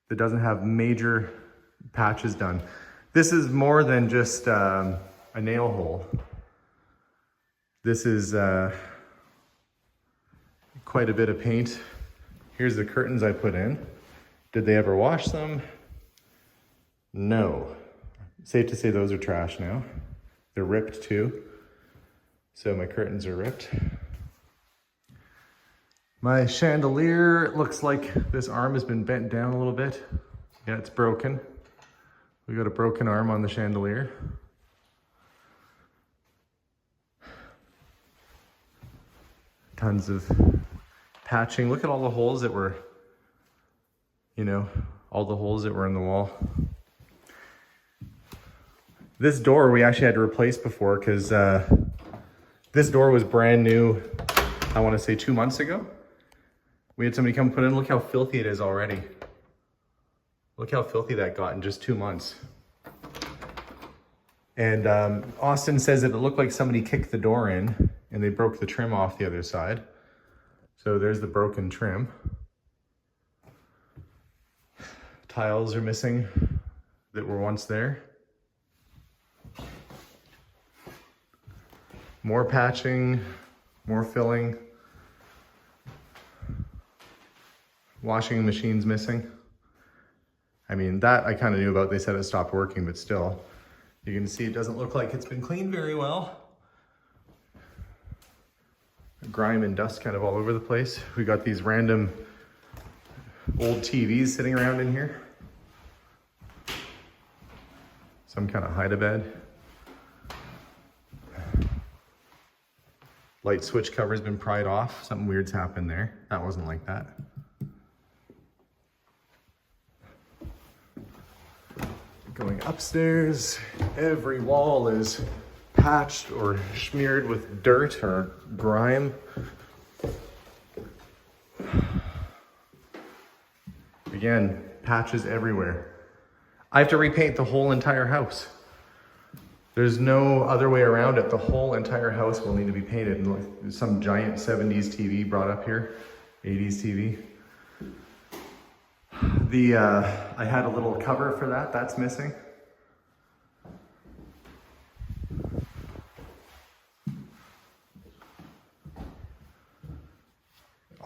that doesn't have major patches done. This is more than just a nail hole. This is quite a bit of paint. Here's the curtains I put in. Did they ever wash them? No. Safe to say those are trash now. They're ripped too. So my curtains are ripped. My chandelier, it looks like this arm has been bent down a little bit. Yeah, it's broken. We got a broken arm on the chandelier. Tons of patching. Look at all the holes that were, all the holes that were in the wall. This door we actually had to replace before because this door was brand new, I want to say 2 months ago. We had somebody come put in. Look how filthy it is already. Look how filthy that got in just 2 months. And Austin says that it looked like somebody kicked the door in and they broke the trim off the other side. So there's the broken trim. Tiles are missing that were once there. More patching, more filling. Washing machine's missing. I mean, that I kind of knew about. They said it stopped working, but still. You can see it doesn't look like it's been cleaned very well. Grime and dust kind of all over the place. We got these random old TVs sitting around in here. Some kind of hide-a-bed. Light switch cover's been pried off. Something weird's happened there. That wasn't like that. Going upstairs, every wall is patched or smeared with dirt or grime. Again, patches everywhere. I have to repaint the whole entire house. There's no other way around it. The whole entire house will need to be painted. And look, there's some giant 70s TV brought up here, 80s TV. I had a little cover for that, that's missing.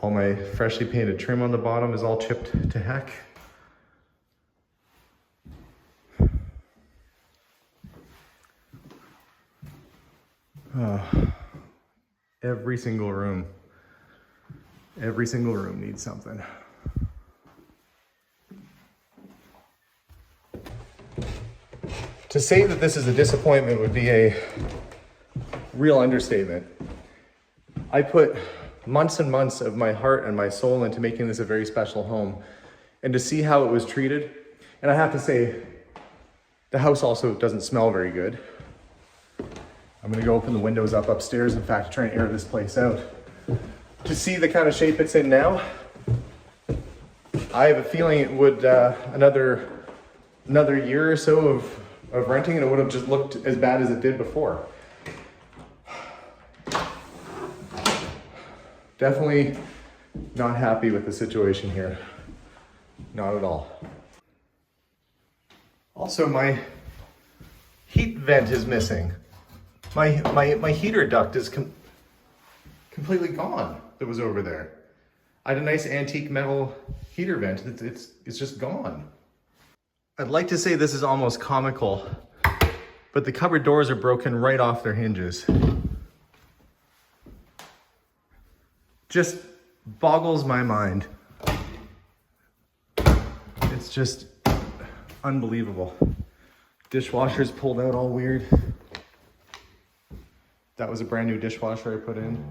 All my freshly painted trim on the bottom is all chipped to heck. Every single room needs something. To say that this is a disappointment would be a real understatement. I put months and months of my heart and my soul into making this a very special home, and to see how it was treated, and I have to say, the house also doesn't smell very good. I'm gonna go open the windows up upstairs, in fact, to try and air this place out. To see the kind of shape it's in now, I have a feeling it would, another year or so of renting, and it would have just looked as bad as it did before. Definitely not happy with the situation here. Not at all. Also, my heat vent is missing. My heater duct is completely gone that was over there. I had a nice antique metal heater vent. It's just gone. I'd like to say this is almost comical, but the cupboard doors are broken right off their hinges. Just boggles my mind. It's just unbelievable. Dishwasher's pulled out all weird. That was a brand new dishwasher I put in.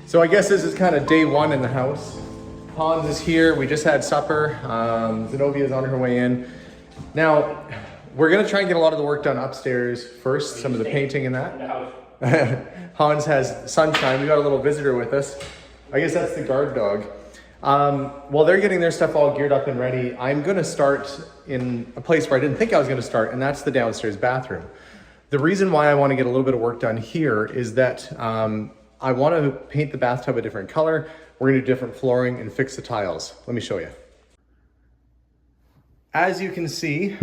So I guess this is kind of day one in the house. Hans is here, we just had supper. Zenobia's on her way in. Now, we're gonna try and get a lot of the work done upstairs first, some of the painting and that. Hans has sunshine, we got a little visitor with us. I guess that's the guard dog. While they're getting their stuff all geared up and ready, I'm gonna start in a place where I didn't think I was gonna start, and that's the downstairs bathroom. The reason why I wanna get a little bit of work done here is that I want to paint the bathtub a different color. We're gonna do different flooring and fix the tiles. Let me show you. As you can see,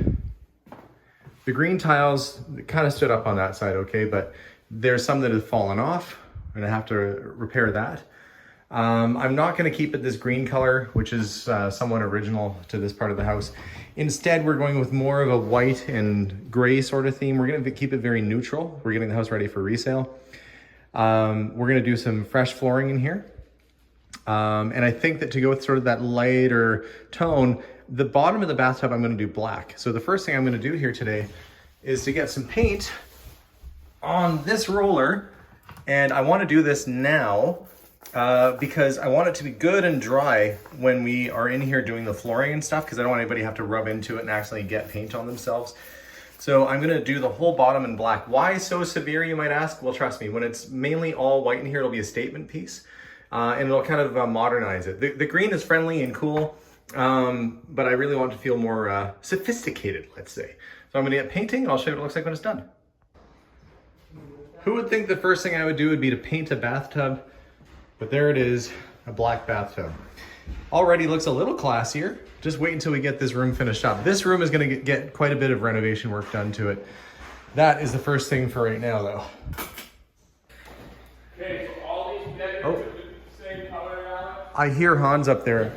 the green tiles kind of stood up on that side, okay, but there's some that have fallen off and I have to repair that. I'm not gonna keep it this green color, which is somewhat original to this part of the house. Instead, we're going with more of a white and gray sort of theme. We're gonna keep it very neutral. We're getting the house ready for resale. We're gonna do some fresh flooring in here. And I think that to go with sort of that lighter tone, the bottom of the bathtub I'm gonna do black. So the first thing I'm gonna do here today is to get some paint on this roller. And I wanna do this now because I want it to be good and dry when we are in here doing the flooring and stuff, because I don't want anybody to have to rub into it and actually get paint on themselves. So I'm gonna do the whole bottom in black. Why so severe, you might ask? Well, trust me, when it's mainly all white in here, it'll be a statement piece and it'll kind of modernize it. The green is friendly and cool, but I really want to feel more sophisticated, let's say. So I'm gonna get painting and I'll show you what it looks like when it's done. Who would think the first thing I would do would be to paint a bathtub? But there it is, a black bathtub. Already looks a little classier. Just wait until we get this room finished up. This room is gonna get quite a bit of renovation work done to it. That is the first thing for right now though. Okay, so all these bedrooms are the same color now? I hear Hans up there.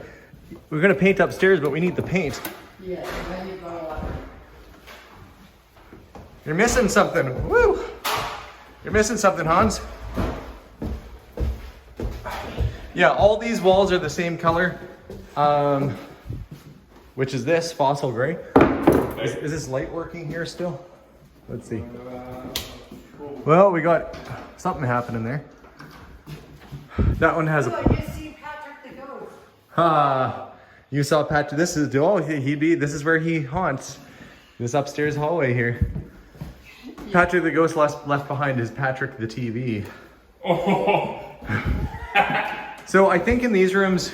We're gonna paint upstairs, but we need the paint. Yeah, then you're gonna You're missing something, woo! You're missing something, Hans. Yeah, all these walls are the same color, which is this fossil gray. Is this light working here still? Let's see. Well, we got something happening there. That one has Oh, I just see Patrick the ghost. You saw Pat. This is this is where he haunts. This upstairs hallway here. Patrick the ghost left behind is Patrick the TV. Oh. So I think in these rooms,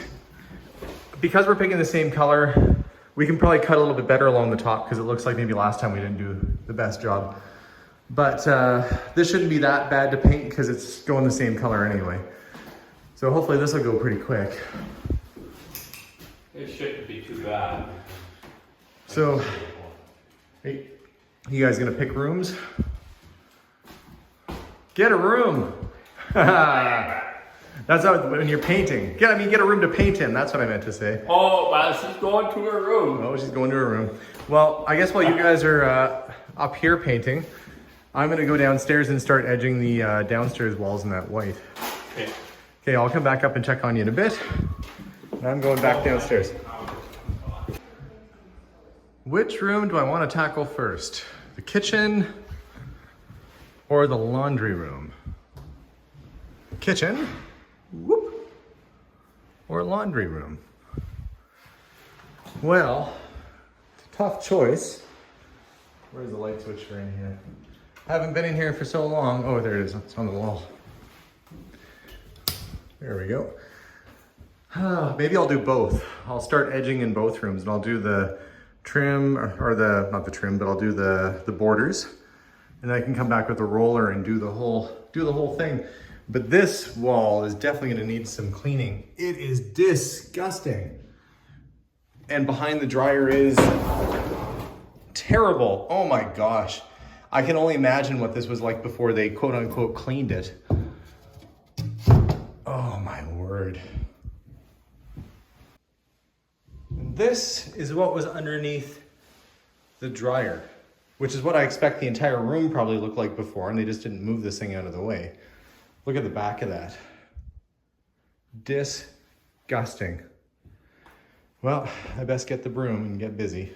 because we're picking the same color, we can probably cut a little bit better along the top because it looks like maybe last time we didn't do the best job. But this shouldn't be that bad to paint because it's going the same color anyway. So hopefully this will go pretty quick. It shouldn't be too bad. So, hey, you guys gonna pick rooms? Get a room. That's how when you're painting. Get a room to paint in. That's what I meant to say. Oh, well, she's going to her room. Oh, she's going to her room. Well, I guess while you guys are up here painting, I'm gonna go downstairs and start edging the downstairs walls in that white. Okay. Okay, I'll come back up and check on you in a bit. And I'm going back downstairs. Which room do I want to tackle first? The kitchen or the laundry room? Kitchen, whoop, or laundry room? Well, it's a tough choice. Where's the light switch for in here? I haven't been in here for so long. Oh, there it is, it's on the wall. There we go. Maybe I'll do both. I'll start edging in both rooms and I'll do the trim, or the, not the trim, but I'll do the borders. And then I can come back with a roller and do the whole thing. But this wall is definitely gonna need some cleaning. It is disgusting. And behind the dryer is terrible. Oh my gosh. I can only imagine what this was like before they quote unquote cleaned it. Oh my word. This is what was underneath the dryer, which is what I expect the entire room probably looked like before, and they just didn't move this thing out of the way. Look at the back of that. Disgusting. Well, I best get the broom and get busy.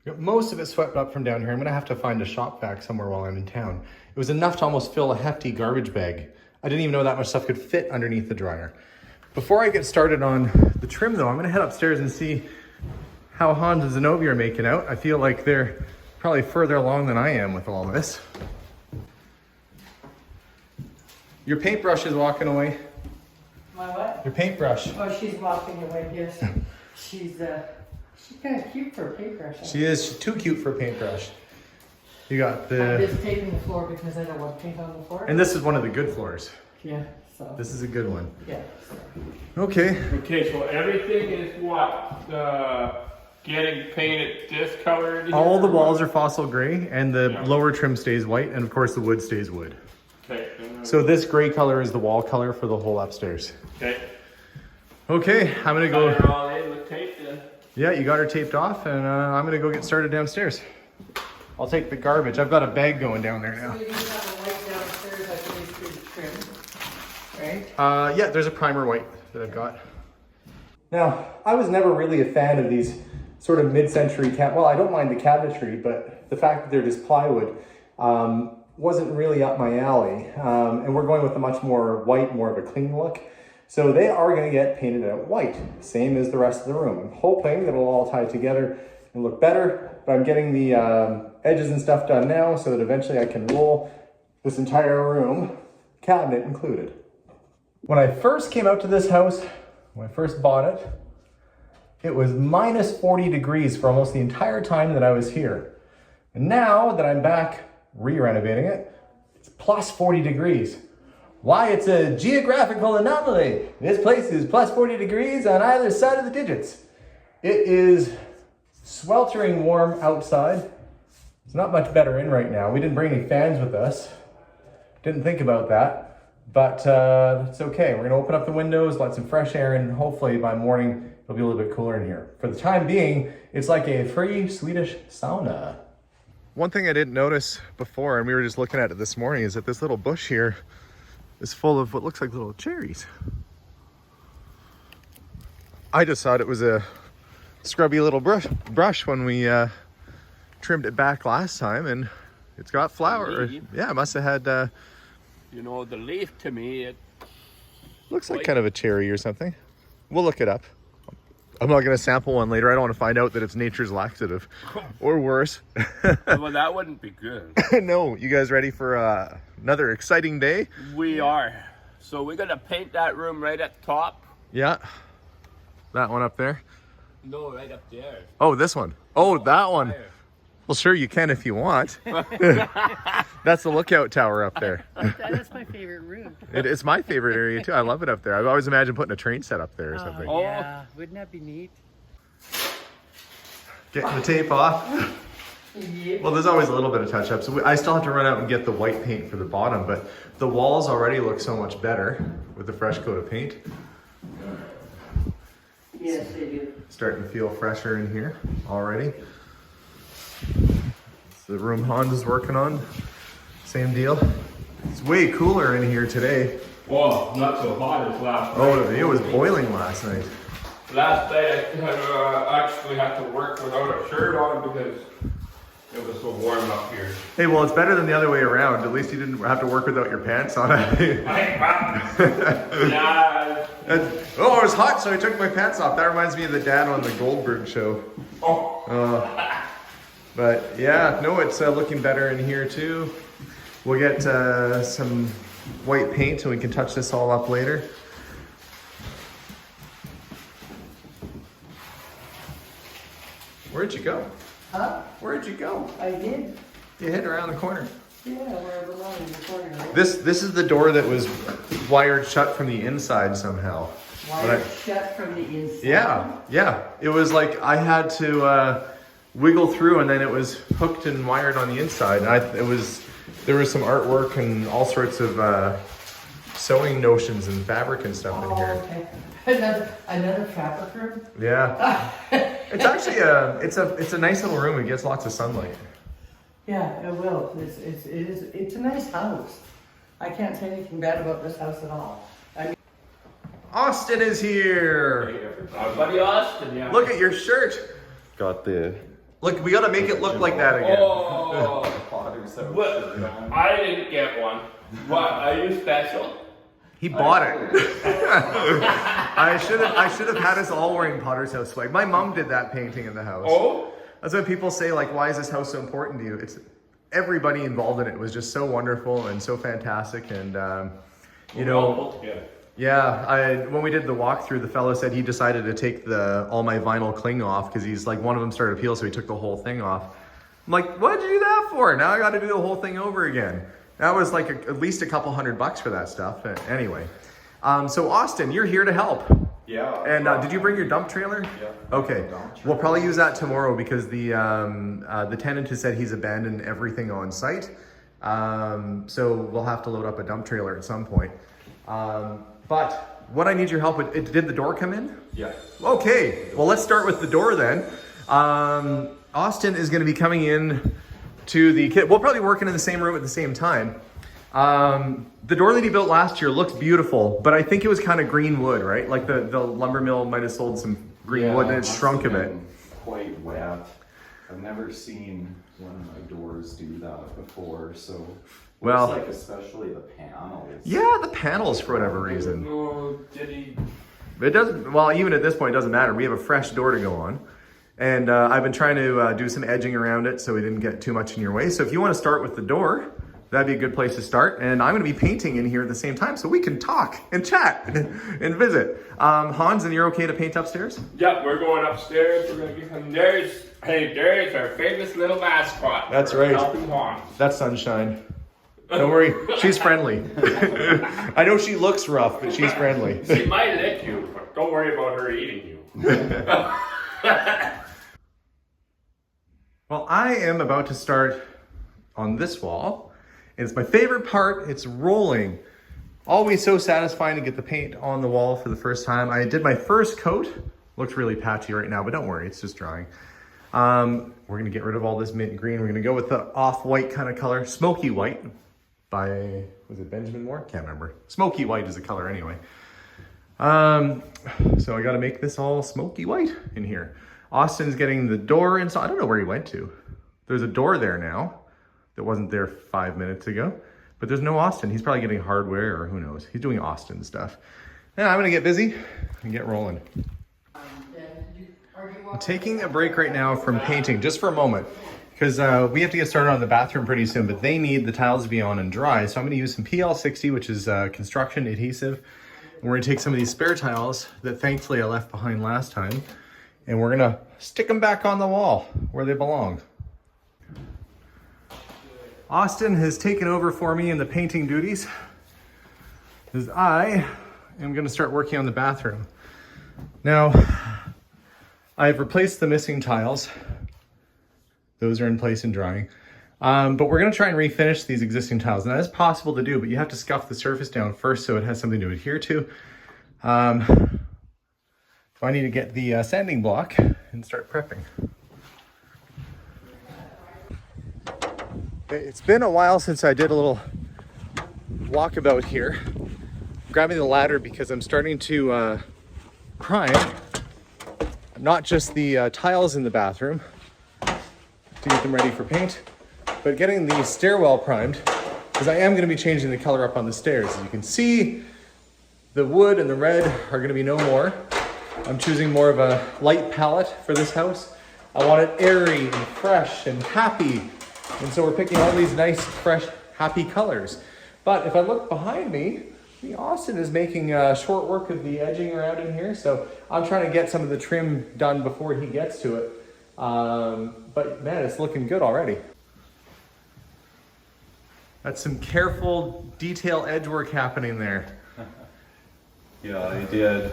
Got most of it swept up from down here. I'm gonna have to find a shop vac somewhere while I'm in town. It was enough to almost fill a hefty garbage bag. I didn't even know that much stuff could fit underneath the dryer. Before I get started on the trim though, I'm gonna head upstairs and see how Hans and Zenobia are making out. I feel like they're probably further along than I am with all this. Your paintbrush is walking away. My what? Your paintbrush. Oh, she's walking away, yes. She's kind of cute for a paintbrush. She is. She's too cute for a paintbrush. You got I'm the... just taping the floor because I don't want paint on the floor. And this is one of the good floors. Yeah, so. This is a good one. Yeah. So. Okay. Okay, so everything is what? Getting painted this color? All the walls are fossil gray and the lower trim stays white, and of course the wood stays wood. Okay. So this gray color is the wall color for the whole upstairs. Okay. Okay, I'm gonna go. Got her all in with tape then. Yeah, you got her taped off, and I'm gonna go get started downstairs. I'll take the garbage. I've got a bag going down there now. So you do have a light downstairs, I can use for the trim, right? Yeah, there's a primer white that I've got. Now, I was never really a fan of these sort of mid-century well, I don't mind the cabinetry, but the fact that they're just plywood wasn't really up my alley. And we're going with a much more white, more of a clean look. So they are gonna get painted out white, same as the rest of the room. I'm hoping that it'll all tie together and look better, but I'm getting the edges and stuff done now so that eventually I can roll this entire room, cabinet included. When I first came out to this house, when I first bought it, it was minus 40 degrees for almost the entire time that I was here. And now that I'm back re-renovating it, it's plus 40 degrees. Why? It's a geographical anomaly. This place is plus 40 degrees on either side of the digits. It is sweltering warm outside. It's not much better in right now. We didn't bring any fans with us. Didn't think about that, but it's okay. We're gonna open up the windows, let some fresh air in, and hopefully by morning it'll be a little bit cooler in here. For the time being, it's like a free Swedish sauna. One thing I didn't notice before, and we were just looking at it this morning, is that this little bush here is full of what looks like little cherries. I just thought it was a scrubby little brush when we trimmed it back last time, and it's got flower. Yeah, it must have had You know, the leaf to me, it looks like kind of a cherry or something. We'll look it up. I'm not going to sample one later. I don't want to find out that it's nature's laxative or worse. well, that wouldn't be good. No, you guys ready for another exciting day? We are. So we're gonna paint that room right at the top. Yeah, that one up there. No, right up there. Oh, this one. Oh, that one. Higher. Well, sure, you can if you want. That's the lookout tower up there. That's my favorite room. It's my favorite area too. I love it up there. I've always imagined putting a train set up there or something. Oh. Yeah, wouldn't that be neat? Getting the tape off. Yep. Well, there's always a little bit of touch up. So I still have to run out and get the white paint for the bottom, but the walls already look so much better with the fresh coat of paint. Yes, they do. Starting to feel fresher in here already. It's the room Hans is working on. Same deal. It's way cooler in here today. Whoa, not so hot as last night. Oh, it was boiling last night. Last night I actually had to work without a shirt on because it was so warm up here. Hey, well, it's better than the other way around. At least you didn't have to work without your pants on. Yeah. Oh, it was hot, so I took my pants off. That reminds me of the dad on the Goldberg show. Oh. But yeah, no, it's looking better in here too. We'll get some white paint and we can touch this all up later. Where'd you go? Huh? Where'd you go? I did. You hid around the corner. Yeah, where I belong in the corner, right? This is the door that was wired shut from the inside somehow. Wired shut from the inside. Yeah. It was like I had to wiggle through, and then it was hooked and wired on the inside. And there was some artwork and all sorts of sewing notions and fabric and stuff in here. Okay. Another fabric room? Yeah. It's actually it's a nice little room. It gets lots of sunlight. Yeah, it will. It's a nice house. I can't say anything bad about this house at all. I mean, Austin is here. Our buddy Austin, yeah. Look at your shirt. Got the Look, we gotta make it look like that again. Oh. What? I didn't get one. What? Are you special? He bought it. I should have had us all wearing Potter's House swag. My mom did that painting in the house. Oh? That's why people say, like, why is this house so important to you? It's everybody involved in it was just so wonderful and so fantastic. And you know, when we did the walkthrough, the fellow said he decided to take all my vinyl cling off because he's like, one of them started to peel, so he took the whole thing off. I'm like, what'd you do that for? Now I got to do the whole thing over again. That was like at least a couple $100 for that stuff. Anyway, so Austin, you're here to help. yeah. And did you bring your dump trailer? Yeah. Okay. We'll probably use that tomorrow because the tenant has said he's abandoned everything on site. So we'll have to load up a dump trailer at some point. But what I need your help with, did the door come in? Yeah. Okay. Well, let's start with the door then. Austin is going to be coming in to the kit. We'll probably work in the same room at the same time. The door that he built last year looks beautiful, but I think it was kind of green wood, right? Like the lumber mill might have sold some green wood and it shrunk a bit. Quite wet. I've never seen one of my doors do that before, so well, looks like especially the panels. Yeah, the panels for whatever reason. Oh, did he? It doesn't. Well, even at this point, it doesn't matter. We have a fresh door to go on, and I've been trying to do some edging around it so we didn't get too much in your way. So if you want to start with the door, that'd be a good place to start. And I'm going to be painting in here at the same time so we can talk and chat and visit. Hans, and you're okay to paint upstairs? Yep, we're going upstairs. We're gonna get him. There's our famous little mascot. That's right. Helping Hans. That's Sunshine. Don't worry, she's friendly. I know she looks rough, but she's friendly. She might lick you, but don't worry about her eating you. Well, I am about to start on this wall. And it's my favorite part. It's rolling. Always so satisfying to get the paint on the wall for the first time. I did my first coat. Looks really patchy right now, but don't worry, it's just drying. We're gonna get rid of all this mint green. We're gonna go with the off-white kind of color, smoky white. by, was it Benjamin Moore? Can't remember. Smoky white is the color anyway. So I got to make this all smoky white in here. Austin's getting the door installed. I don't know where he went to. There's a door there now that wasn't there 5 minutes ago, but there's no Austin. He's probably getting hardware or who knows. He's doing Austin stuff. Now I'm gonna get busy and get rolling. I'm taking a break right now from painting just for a moment because we have to get started on the bathroom pretty soon, but they need the tiles to be on and dry. So I'm gonna use some PL60, which is construction adhesive. And we're gonna take some of these spare tiles that thankfully I left behind last time, and we're gonna stick them back on the wall where they belong. Austin has taken over for me in the painting duties as I am gonna start working on the bathroom. Now, I've replaced the missing tiles. Those are in place and drying. But we're gonna try and refinish these existing tiles. And that is possible to do, but you have to scuff the surface down first so it has something to adhere to. So I need to get the sanding block and start prepping. It's been a while since I did a little walkabout here. I'm grabbing the ladder because I'm starting to prime not just the tiles in the bathroom to get them ready for paint, but getting the stairwell primed because I am going to be changing the color up on the stairs. As you can see, the wood and the red are going to be no more. I'm choosing more of a light palette for this house. I want it airy and fresh and happy. And so we're picking all these nice, fresh, happy colors. But if I look behind me, Austin is making short work of the edging around in here. So I'm trying to get some of the trim done before he gets to it. But man, it's looking good already. That's some careful detail edge work happening there. Yeah, I did.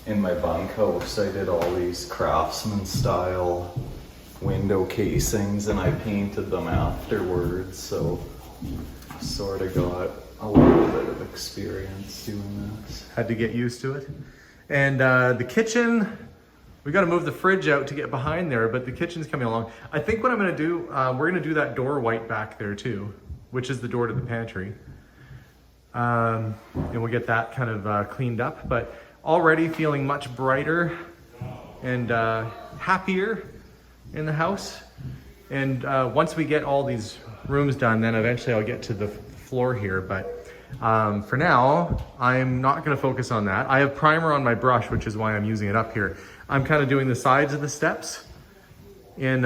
In my bunkhouse, I did all these craftsman style window casings and I painted them afterwards, so sort of got a little bit of experience doing this. Had to get used to it. And the kitchen, we got to move the fridge out to get behind there, but the kitchen's coming along. I think what I'm going to do, we're going to do that door white back there too, which is the door to the pantry. And we'll get that kind of cleaned up, but already feeling much brighter and happier in the house. And once we get all these rooms done, then eventually I'll get to the floor here. But for now, I'm not going to focus on that. I have primer on my brush, which is why I'm using it up here. I'm kind of doing the sides of the steps. And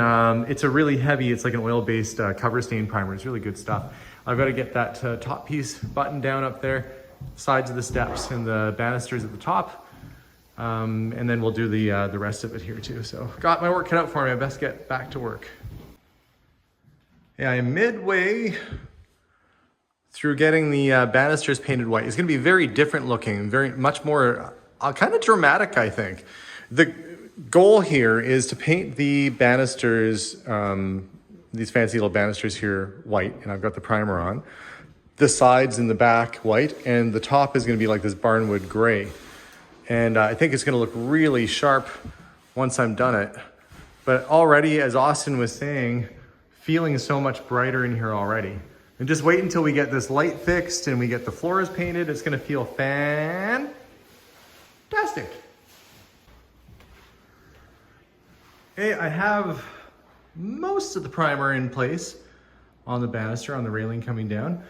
it's a really heavy, it's like an oil-based cover stain primer. It's really good stuff. I've got to get that top piece buttoned down up there, sides of the steps and the banisters at the top. And then we'll do the rest of it here too. So got my work cut out for me. I best get back to work. Yeah, I'm midway through getting the banisters painted white. It's going to be very different looking, very much more kind of dramatic, I think. The goal here is to paint the banisters, these fancy little banisters here white, and I've got the primer on. The sides and the back white, and the top is going to be like this barnwood gray. And I think it's going to look really sharp once I'm done it. But already, as Austin was saying, feeling so much brighter in here already. And just wait until we get this light fixed and we get the floors painted. It's going to feel fantastic. Okay, I have most of the primer in place on the banister, on the railing coming down.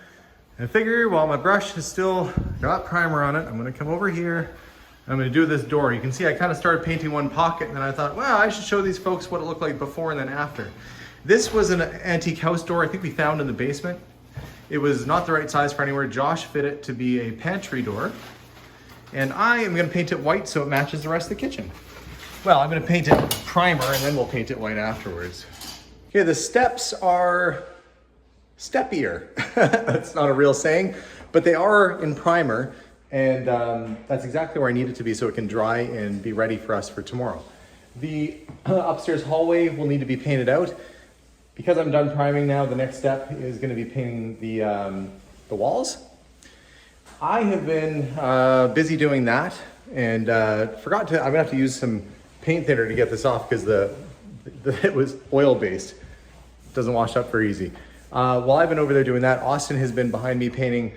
And I figure while my brush has still got primer on it, I'm going to come over here. I'm going to do this door. You can see I kind of started painting one pocket and then I thought, well, I should show these folks what it looked like before and then after. This was an antique house door I think we found in the basement. It was not the right size for anywhere. Josh fit it to be a pantry door. And I am going to paint it white so it matches the rest of the kitchen. Well, I'm going to paint it primer and then we'll paint it white afterwards. Okay, the steps are steppier. That's not a real saying, but they are in primer. And that's exactly where I need it to be so it can dry and be ready for us for tomorrow. The upstairs hallway will need to be painted out. Because I'm done priming now, the next step is going to be painting the walls. I have been busy doing that and forgot to, I'm going to have to use some paint thinner to get this off because it was oil-based. It doesn't wash up very easy. While I've been over there doing that, Austin has been behind me painting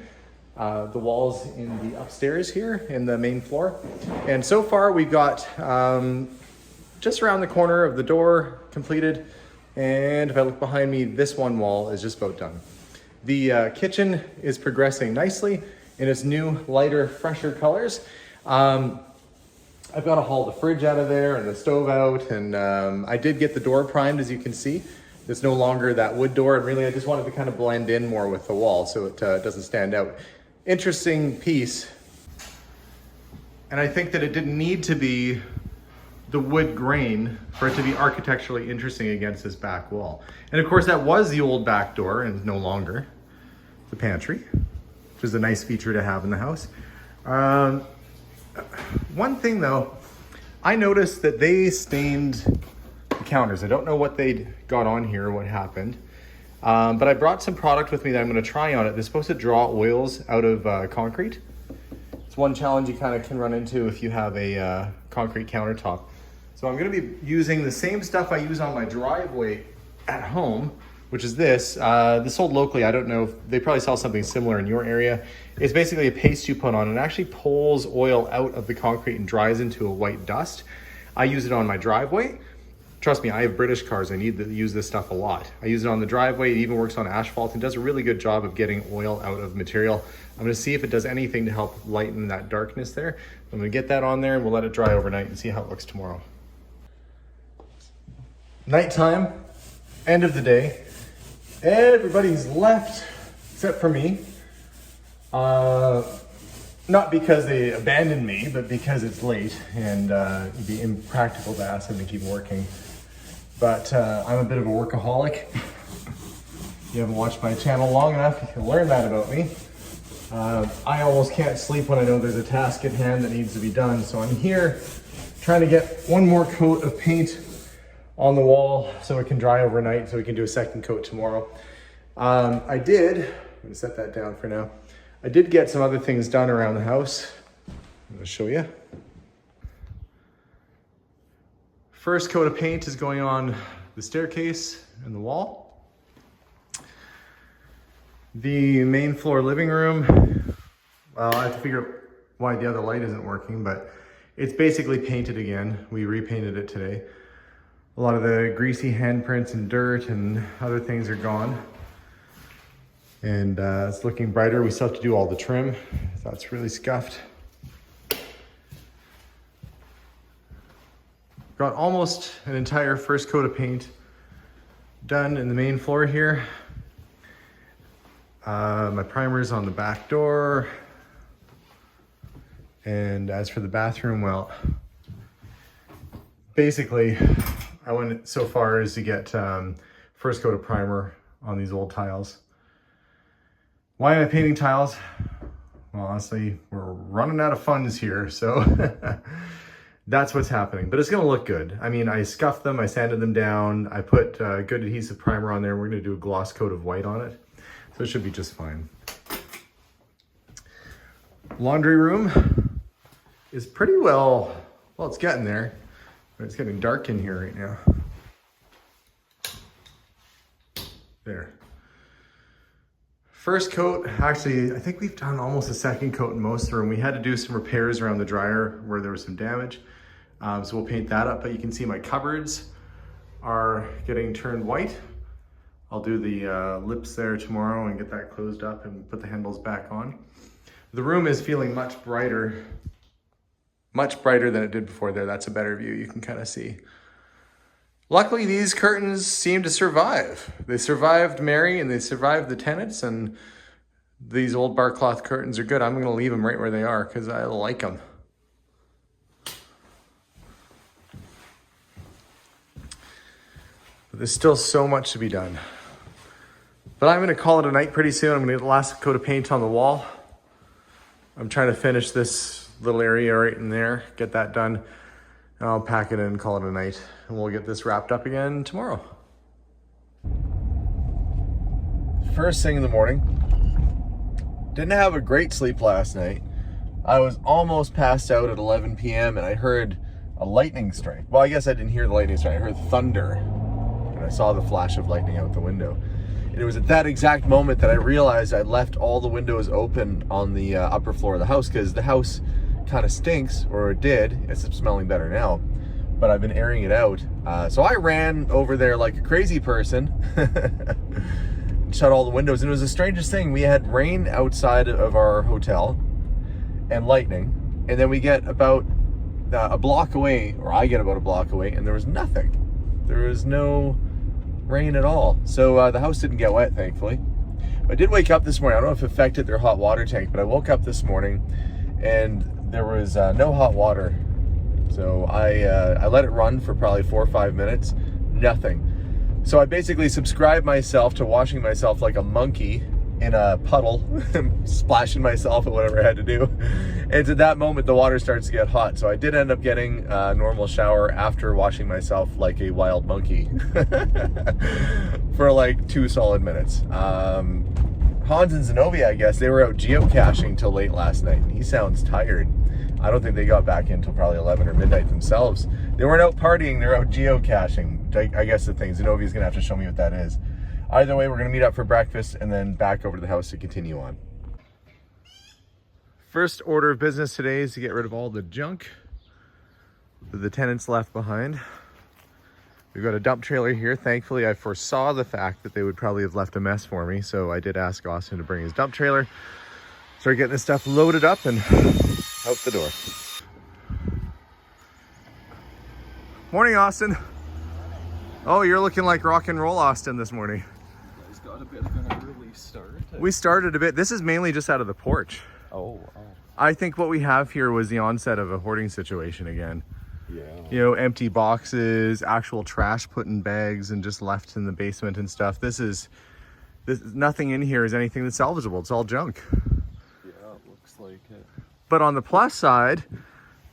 the walls in the upstairs here in the main floor. And so far we've got just around the corner of the door completed. And if I look behind me, this one wall is just about done. The kitchen is progressing nicely in its new, lighter, fresher colors. I've got to haul the fridge out of there and the stove out, and I did get the door primed, as you can see. It's no longer that wood door, and really I just wanted to kind of blend in more with the wall so it doesn't stand out. Interesting piece, and I think that it didn't need to be the wood grain for it to be architecturally interesting against this back wall. And of course that was the old back door and no longer the pantry, which is a nice feature to have in the house. One thing though, I noticed that they stained the counters. I don't know what they got on here, what happened. But I brought some product with me that I'm gonna try on it. They're supposed to draw oils out of concrete. It's one challenge you kind of can run into if you have a concrete countertop. So I'm gonna be using the same stuff I use on my driveway at home, which is this. This sold locally. I don't know if they probably sell something similar in your area. It's basically a paste you put on, and it actually pulls oil out of the concrete and dries into a white dust. I use it on my driveway. Trust me, I have British cars. I need to use this stuff a lot. I use it on the driveway. It even works on asphalt and does a really good job of getting oil out of material. I'm gonna see if it does anything to help lighten that darkness there. I'm gonna get that on there and we'll let it dry overnight and see how it looks tomorrow. Nighttime, end of the day. Everybody's left except for me. Not because they abandoned me, but because it's late and it'd be impractical to ask them to keep working. But I'm a bit of a workaholic. If you haven't watched my channel long enough, you can learn that about me. I almost can't sleep when I know there's a task at hand that needs to be done. So I'm here trying to get one more coat of paint on the wall so it can dry overnight so we can do a second coat tomorrow. I'm gonna set that down for now. I did get some other things done around the house. I'm gonna show you. First coat of paint is going on the staircase and the wall. The main floor living room, well, I have to figure out why the other light isn't working, but it's basically painted again. We repainted it today. A lot of the greasy handprints and dirt and other things are gone. And it's looking brighter. We still have to do all the trim. That's really scuffed. Got almost an entire first coat of paint done in the main floor here. My primer's on the back door. And as for the bathroom, well, basically I went so far as to get first coat of primer on these old tiles. Why am I painting tiles? Well, honestly, we're running out of funds here, so that's what's happening. But it's gonna look good. I mean, I scuffed them, I sanded them down, I put good adhesive primer on there. We're gonna do a gloss coat of white on it. So it should be just fine. Laundry room is pretty well, it's getting there. It's getting dark in here right now. There. First coat, actually, I think we've done almost a second coat in most of the room. We had to do some repairs around the dryer where there was some damage. So we'll paint that up, but you can see my cupboards are getting turned white. I'll do the lips there tomorrow and get that closed up and put the handles back on. The room is feeling much brighter than it did before there. That's a better view, you can kind of see. Luckily, these curtains seem to survive. They survived Mary and they survived the tenants, and these old bar cloth curtains are good. I'm gonna leave them right where they are because I like them. But there's still so much to be done. But I'm gonna call it a night pretty soon. I'm gonna get the last coat of paint on the wall. I'm trying to finish this little area right in there, get that done. I'll pack it in and call it a night. And we'll get this wrapped up again tomorrow. First thing in the morning. Didn't have a great sleep last night. I was almost passed out at 11 p.m. and I heard a lightning strike. Well, I guess I didn't hear the lightning strike. I heard thunder. And I saw the flash of lightning out the window. And it was at that exact moment that I realized I left all the windows open on the upper floor of the house, because the house kind of stinks, or it did. It's smelling better now, but I've been airing it out. So I ran over there like a crazy person, shut all the windows, and it was the strangest thing. We had rain outside of our hotel and lightning, and then we get about a block away, or I get about a block away, and there was nothing. There was no rain at all. So the house didn't get wet, thankfully. I did wake up this morning. I don't know if it affected their hot water tank, but I woke up this morning and there was no hot water. So I let it run for probably 4 or 5 minutes, nothing. So I basically subscribed myself to washing myself like a monkey in a puddle, splashing myself at whatever I had to do. And at that moment, the water starts to get hot. So I did end up getting a normal shower after washing myself like a wild monkey for like 2 solid minutes. Hans and Zenobia, I guess, they were out geocaching till late last night. He sounds tired. I don't think they got back in until probably 11 or midnight themselves. They weren't out partying, they're out geocaching. I guess the thing, Zenobia's gonna have to show me what that is. Either way, we're gonna meet up for breakfast and then back over to the house to continue on. First order of business today is to get rid of all the junk that the tenants left behind. We've got a dump trailer here. Thankfully, I foresaw the fact that they would probably have left a mess for me, so I did ask Austin to bring his dump trailer. Start getting this stuff loaded up and out the door. Morning, Austin. Oh, you're looking like rock and roll Austin this morning. Got a bit of an early start. We started a bit. This is mainly just out of the porch. Oh. I think what we have here was the onset of a hoarding situation again. Yeah. You know, empty boxes, actual trash put in bags and just left in the basement and stuff. This nothing in here is anything that's salvageable. It's all junk. Yeah, it looks like it. But on the plus side,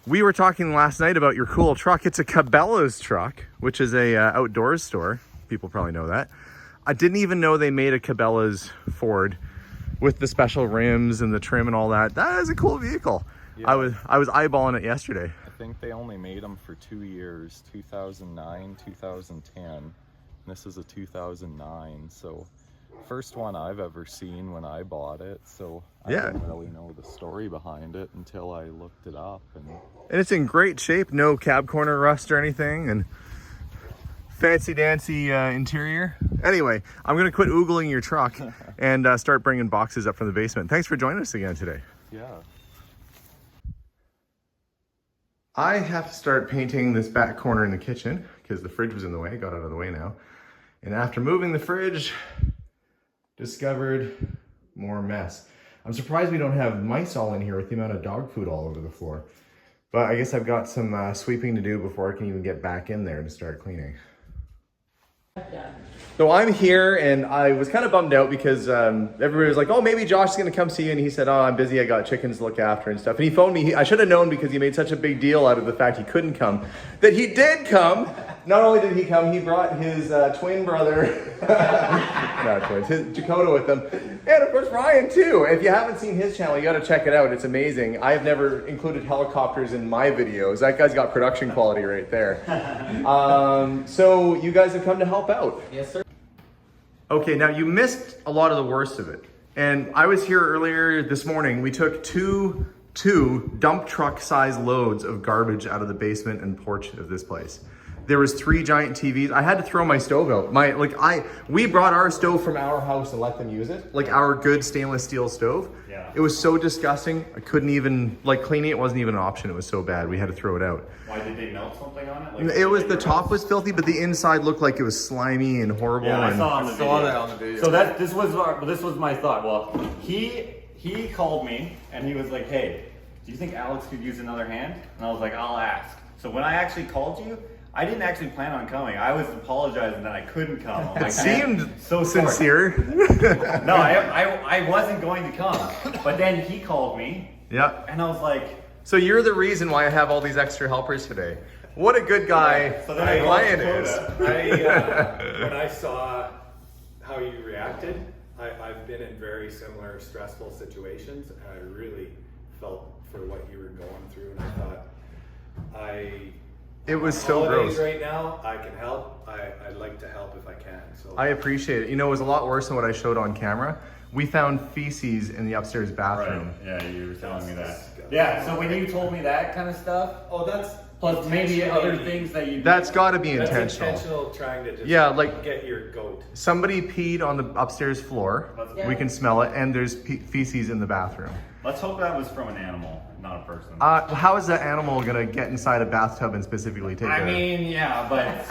we were talking last night about your cool truck. It's a Cabela's truck, which is a outdoors store. People probably know that. I didn't even know they made a Cabela's Ford with the special rims and the trim and all that. That is a cool vehicle. Yeah. I was eyeballing it yesterday. I think they only made them for 2 years, 2009, 2010. And this is a 2009, so first one I've ever seen when I bought it. So I didn't really know the story behind it until I looked it up. And it's in great shape, no cab corner rust or anything, and fancy dancy interior. Anyway, I'm gonna quit oogling your truck and start bringing boxes up from the basement. Thanks for joining us again today. Yeah. I have to start painting this back corner in the kitchen because the fridge was in the way. Got out of the way now. And after moving the fridge, discovered more mess. I'm surprised we don't have mice all in here with the amount of dog food all over the floor. But I guess I've got some sweeping to do before I can even get back in there to start cleaning. So I'm here and I was kind of bummed out because everybody was like, oh, maybe Josh is going to come see you. And he said, oh, I'm busy. I got chickens to look after and stuff. And he phoned me. I should have known because he made such a big deal out of the fact he couldn't come, that he did come. Not only did he come, he brought his twin brother, not twins, his Dakota with him. And of course, Ryan too. If you haven't seen his channel, you got to check it out. It's amazing. I have never included helicopters in my videos. That guy's got production quality right there. So you guys have come to help out. Yes, sir. Okay, now you missed a lot of the worst of it. And I was here earlier this morning. We took two dump truck size loads of garbage out of the basement and porch of this place. There was 3 giant TVs. I had to throw my stove out. We brought our stove from our house and let them use it. Like our good stainless steel stove. Yeah. It was so disgusting. I couldn't even, cleaning it wasn't even an option. It was so bad. We had to throw it out. Why did they melt something on it? It was, the top was filthy, but the inside looked like it was slimy and horrible. Yeah, and I saw that on the video. So this was my thought. Well, he called me and he was like, hey, do you think Alex could use another hand? And I was like, I'll ask. So when I actually called you, I didn't actually plan on coming. I was apologizing that I couldn't come. It seemed so sincere. No, I wasn't going to come. But then he called me. Yeah. And I was like, so you're the reason why I have all these extra helpers today. What a good guy Ryan is. When I saw how you reacted, I've been in very similar stressful situations, and I really felt for what you were going through, and I thought, it was so gross. Right now, I can help. I'd like to help if I can. So I appreciate it. You know, it was a lot worse than what I showed on camera. We found feces in the upstairs bathroom. Right. Yeah, you were telling me that. Yeah, so when you told me that kind of stuff, oh, that's plus maybe other things that you That's got to be that's intentional. intentional trying to just like get your goat. somebody peed on the upstairs floor. We can smell it, and there's feces in the bathroom. Let's hope that was from an animal, not a person. How is that animal gonna get inside a bathtub and specifically take I mean, yeah, but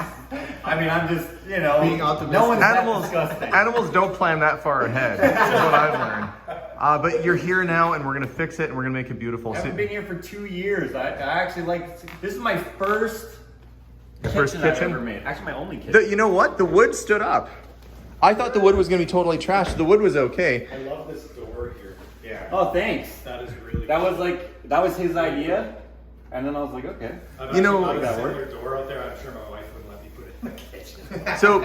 I mean, I'm just, you know, Being optimistic. no one's animals? that disgusting. Animals don't plan that far ahead. That's what I've learned. But you're here now, and we're gonna fix it, and we're gonna make it beautiful. I haven't been here for 2 years. I actually this is my first first I've kitchen? ever made. Actually, my only kitchen. You know what? The wood stood up. I thought the wood was gonna be totally trashed. The wood was okay. I love this door here. Yeah. Oh, thanks. That is really. That was his idea, and then I was like, okay. I've You know- got a that similar door out there. I'm sure my wife wouldn't let me put it in the kitchen. So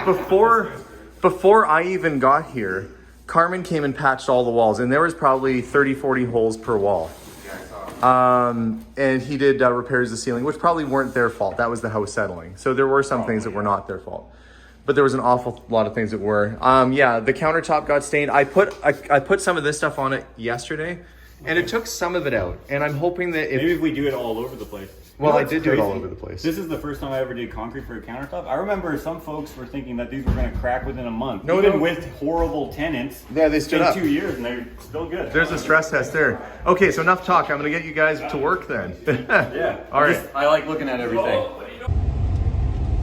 before I even got here, Carmen came and patched all the walls, and there was probably 30, 40 holes per wall. And he did repairs to the ceiling, which probably weren't their fault. That was the house settling. So there were some things that were not their fault, but there was an awful lot of things that were. Yeah, the countertop got stained. I put some of this stuff on it yesterday, and it took some of it out. And I'm hoping that Maybe if we do it all over the place. Well, You know I what's did do it all crazy? over the place. This is the first time I ever did concrete for a countertop. I remember some folks were thinking that these were going to crack within a month. No, Even no. with horrible tenants. Yeah, they stood it's up. been 2 years and they're still good. There's a stress test there. Okay, so enough talk. I'm gonna get you guys to work then. Yeah. All right. I like looking at everything.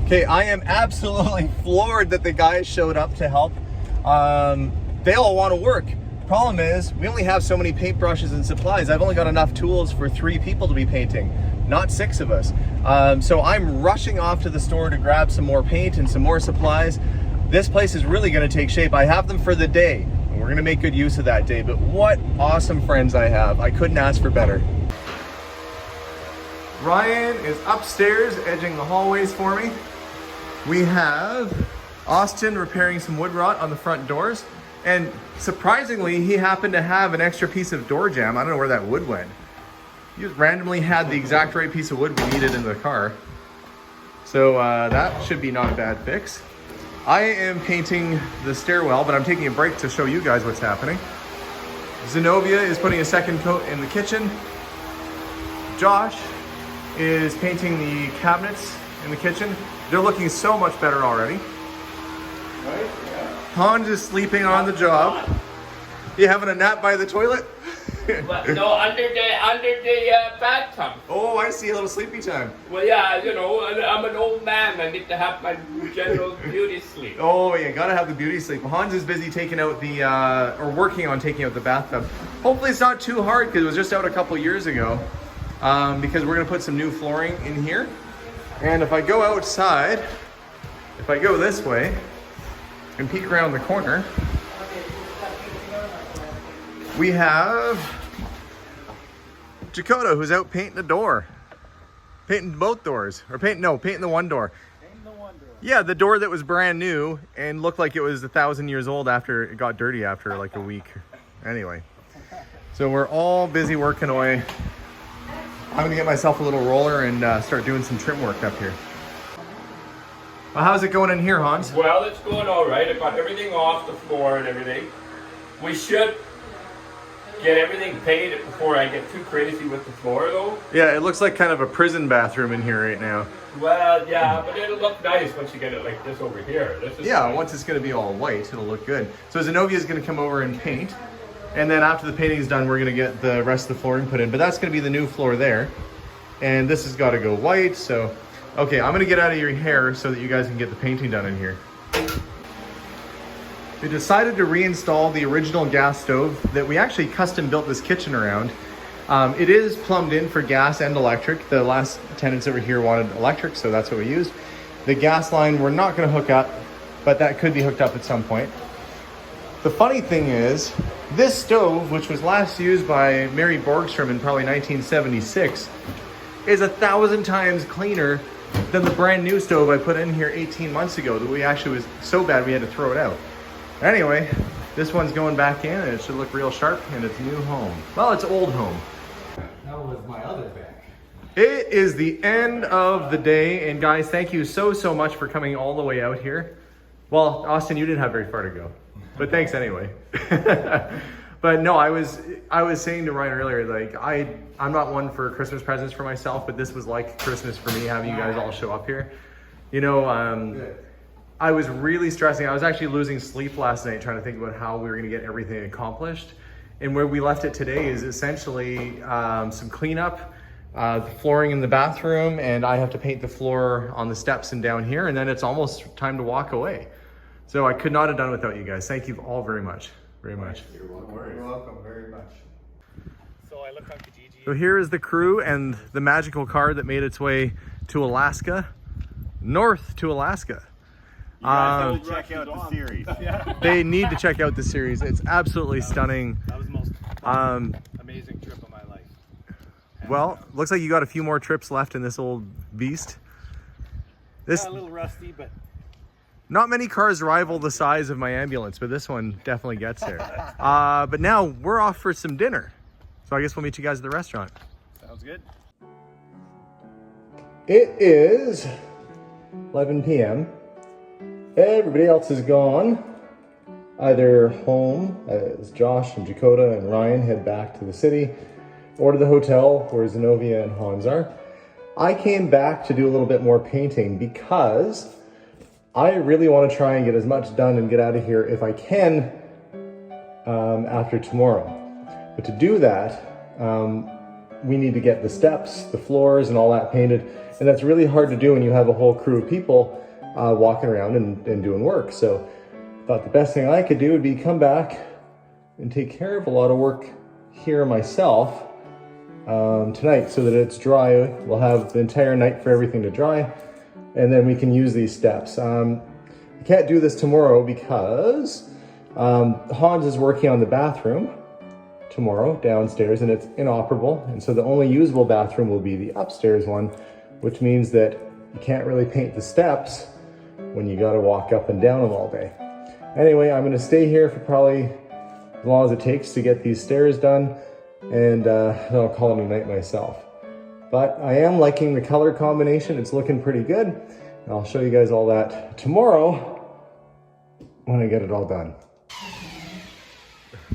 Okay, I am absolutely floored that the guys showed up to help. They all want to work. Problem is, we only have so many paintbrushes and supplies. I've only got enough tools for 3 people to be painting, not 6 of us. So I'm rushing off to the store to grab some more paint and some more supplies. This place is really going to take shape. I have them for the day, and we're going to make good use of that day. But what awesome friends I have. I couldn't ask for better. Ryan is upstairs edging the hallways for me. We have Austin repairing some wood rot on the front doors. And surprisingly, he happened to have an extra piece of door jamb. I don't know where that wood went. He just randomly had the exact right piece of wood we needed in the car. So that should be not a bad fix. I am painting the stairwell, but I'm taking a break to show you guys what's happening. Zenobia is putting a second coat in the kitchen. Josh is painting the cabinets in the kitchen. They're looking so much better already. Right? Hans is sleeping on the job. You having a nap by the toilet? But no, under the bathtub. Oh, I see, a little sleepy time. Well, yeah, you know, I'm an old man. I need to have my general beauty sleep. Oh, you gotta have the beauty sleep. Hans is busy taking out the, or working on taking out the bathtub. Hopefully it's not too hard because it was just out a couple years ago. Because we're gonna put some new flooring in here. And if I go outside, if I go this way and peek around the corner, we have Dakota, who's out painting the door. Painting both doors. Or painting the one door. Yeah, the door that was brand new and looked like it was 1,000 years old after it got dirty after like a week. Anyway, so we're all busy working away. I'm gonna get myself a little roller and start doing some trim work up here. Well, how's it going in here, Hans? Well, it's going all right. I got everything off the floor and everything. We should get everything painted before I get too crazy with the floor, though. Yeah, it looks like kind of a prison bathroom in here right now. Well, yeah, but it'll look nice once you get it like this over here. This is Yeah, nice. once it's gonna be all white, it'll look good. So Zenobia is gonna come over and paint. And then after the painting is done, we're gonna get the rest of the flooring put in. But that's gonna be the new floor there. And this has gotta go white, so. Okay, I'm gonna get out of your hair so that you guys can get the painting done in here. We decided to reinstall the original gas stove that we actually custom built this kitchen around. It is plumbed in for gas and electric. The last tenants over here wanted electric, so that's what we used. The gas line we're not gonna hook up, but that could be hooked up at some point. The funny thing is, this stove, which was last used by Mary Borgstrom in probably 1976, is 1,000 times cleaner than the brand new stove I put in here 18 months ago that we actually was so bad we had to throw it out. Anyway, this one's going back in and it should look real sharp in its new home. Well, it's old home. That was my other bag. It is the end of the day, and guys, thank you so much for coming all the way out here. Well, Austin, you didn't have very far to go, but thanks anyway. But no, I was saying to Ryan earlier, like I'm not one for Christmas presents for myself, but this was like Christmas for me, having you guys all show up here. You know, I was really stressing. I was actually losing sleep last night trying to think about how we were going to get everything accomplished. And where we left it today is essentially some cleanup, the flooring in the bathroom, and I have to paint the floor on the steps and down here, and then it's almost time to walk away. So I could not have done without you guys. Thank you all very much. Very much. You're welcome very much. So I look on Kijiji. So here is the crew and the magical car that made its way to Alaska, north to Alaska. Check out the series. They need to check out the series. It's absolutely stunning. That was the most amazing trip of my life. Well, looks like you got a few more trips left in this old beast. This A little rusty, but not many cars rival the size of my ambulance, but this one definitely gets there. But now we're off for some dinner. So I guess we'll meet you guys at the restaurant. sounds good. It is 11 p.m. Everybody else is gone, either home as Josh and Dakota and Ryan head back to the city, or to the hotel where Zenobia and Hans are. I came back to do a little bit more painting because I really want to try and get as much done and get out of here if I can after tomorrow. But to do that, we need to get the steps, the floors, and all that painted. And that's really hard to do when you have a whole crew of people walking around and doing work. So I thought the best thing I could do would be come back and take care of a lot of work here myself tonight so that it's dry. We'll have the entire night for everything to dry, and then we can use these steps. I can't do this tomorrow because Hans is working on the bathroom tomorrow downstairs, and it's inoperable, and so the only usable bathroom will be the upstairs one, which means that you can't really paint the steps when you got to walk up and down them all day. Anyway, I'm going to stay here for probably as long as it takes to get these stairs done, and then I'll call it a night myself. But I am liking the color combination. It's looking pretty good, and I'll show you guys all that tomorrow when I get it all done.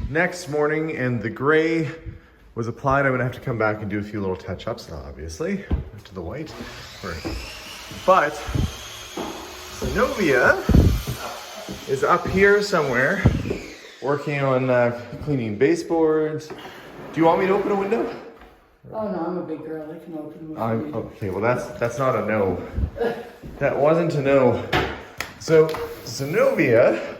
Next morning, and the gray was applied. I'm gonna have to come back and do a few little touch-ups, obviously, to the white. But Zenobia is up here somewhere working on cleaning baseboards. Do you want me to open a window? Oh no, I'm a big girl. I can open the window. Okay, well that's not a no. That wasn't a no. So Zenobia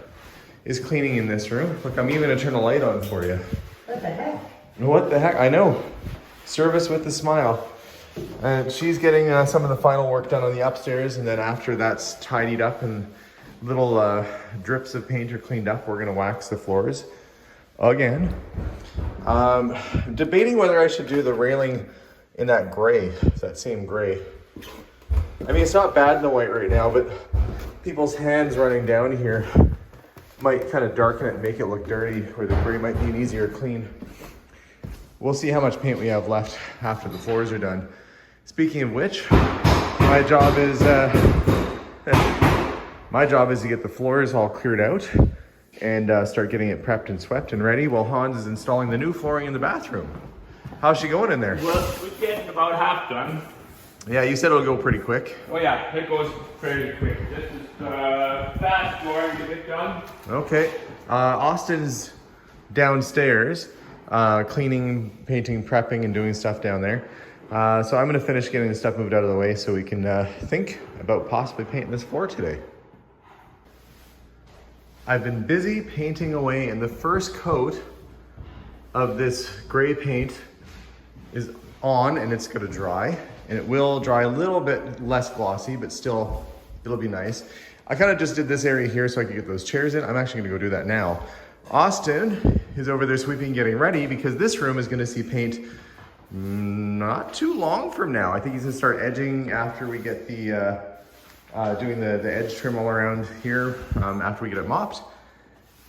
is cleaning in this room. Look, I'm even gonna turn a light on for you. What the heck? What the heck? I know. Service with a smile. And she's getting some of the final work done on the upstairs, and then after that's tidied up and little drips of paint are cleaned up, we're gonna wax the floors again. Debating whether I should do the railing in that gray, that same gray. I mean, it's not bad in the white right now, but people's hands running down here might kind of darken it and make it look dirty, where the gray might be an easier clean. We'll see how much paint we have left after the floors are done. Speaking of which, my job is to get the floors all cleared out and start getting it prepped and swept and ready while Hans is installing the new flooring in the bathroom. How's she going in there? Well, we're getting about half done. Yeah, you said it'll go pretty quick. Oh yeah, it goes pretty quick. This is fast flooring to get done. Okay. Austin's downstairs cleaning, painting, prepping, and doing stuff down there. So I'm going to finish getting the stuff moved out of the way so we can think about possibly painting this floor today. I've been busy painting away, and the first coat of this gray paint is on, and it's going to dry. And it will dry a little bit less glossy, but still it'll be nice. I kind of just did this area here so I could get those chairs in. I'm actually going to go do that now. Austin is over there sweeping, getting ready, because this room is going to see paint not too long from now. I think he's going to start edging after we get the doing the edge trim all around here after we get it mopped.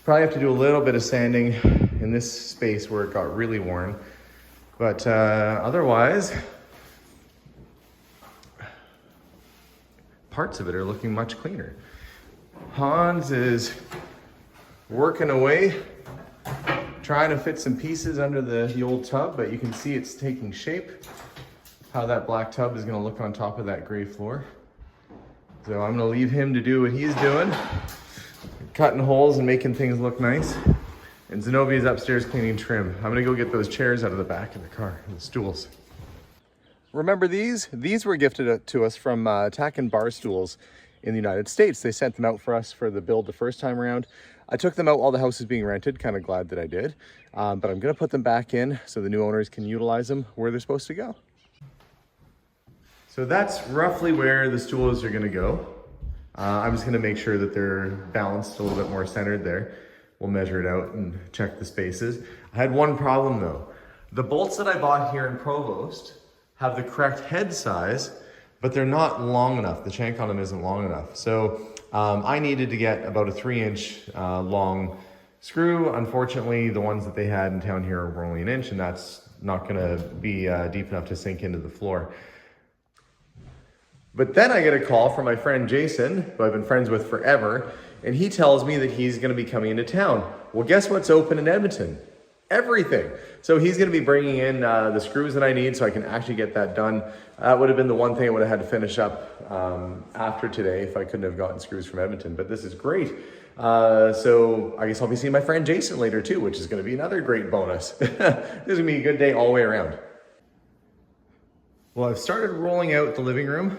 Probably have to do a little bit of sanding in this space where it got really worn. But otherwise, parts of it are looking much cleaner. Hans is working away, trying to fit some pieces under the old tub, but you can see it's taking shape. How that black tub is gonna look on top of that gray floor. So I'm gonna leave him to do what he's doing, cutting holes and making things look nice. And Zenobia's upstairs cleaning trim. I'm gonna go get those chairs out of the back of the car, and the stools. Remember these? These were gifted to us from Tack and Bar Stools in the United States. They sent them out for us for the build the first time around. I took them out while the house was being rented, kind of glad that I did. But I'm gonna put them back in so the new owners can utilize them where they're supposed to go. So that's roughly where the stools are gonna go. I'm just gonna make sure that they're balanced a little bit more centered there. We'll measure it out and check the spaces. I had one problem though. The bolts that I bought here in Provost have the correct head size, but they're not long enough. The shank on them isn't long enough. So I needed to get about a 3-inch long screw. Unfortunately, the ones that they had in town here were only 1 inch, and that's not gonna be deep enough to sink into the floor. But then I get a call from my friend Jason, who I've been friends with forever, and he tells me that he's gonna be coming into town. Well, guess what's open in Edmonton? Everything. So he's gonna be bringing in the screws that I need so I can actually get that done. That would have been the one thing I would have had to finish up after today if I couldn't have gotten screws from Edmonton, but this is great. So I guess I'll be seeing my friend Jason later too, which is gonna be another great bonus. This is gonna be a good day all the way around. Well, I've started rolling out the living room,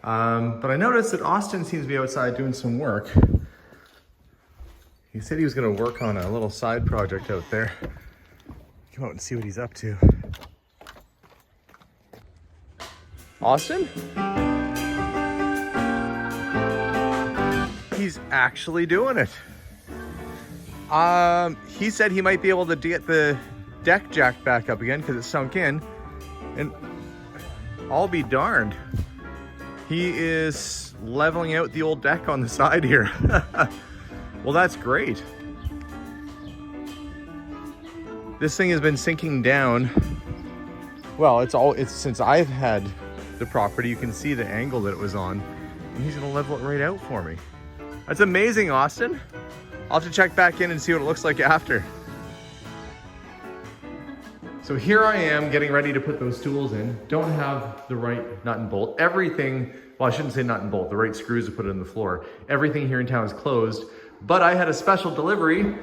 but I noticed that Austin seems to be outside doing some work. He said he was going to work on a little side project out there. Come out and see what he's up to. Austin? He's actually doing it. He said he might be able to get the deck jacked back up again because it sunk in. And I'll be darned. He is leveling out the old deck on the side here. Well, that's great. This thing has been sinking down. Well, it's since I've had the property. You can see the angle that it was on. And he's gonna level it right out for me. That's amazing, Austin. I'll have to check back in and see what it looks like after. So here I am getting ready to put those stools in. Don't have the right nut and bolt. Everything, well, I shouldn't say nut and bolt, the right screws to put it in the floor. Everything here in town is closed, but I had a special delivery.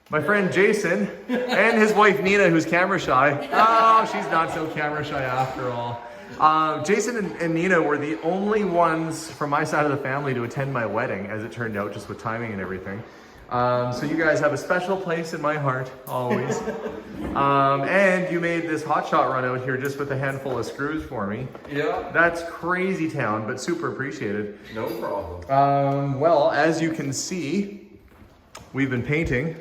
My friend Jason and his wife Nina, who's camera shy. Oh, she's not so camera shy after all. Jason and Nina were the only ones from my side of the family to attend my wedding, as it turned out, just with timing and everything. So you guys have a special place in my heart, always. And you made this hotshot run out here just with a handful of screws for me. Yeah. That's crazy town, but super appreciated. No problem. Well, as you can see, we've been painting.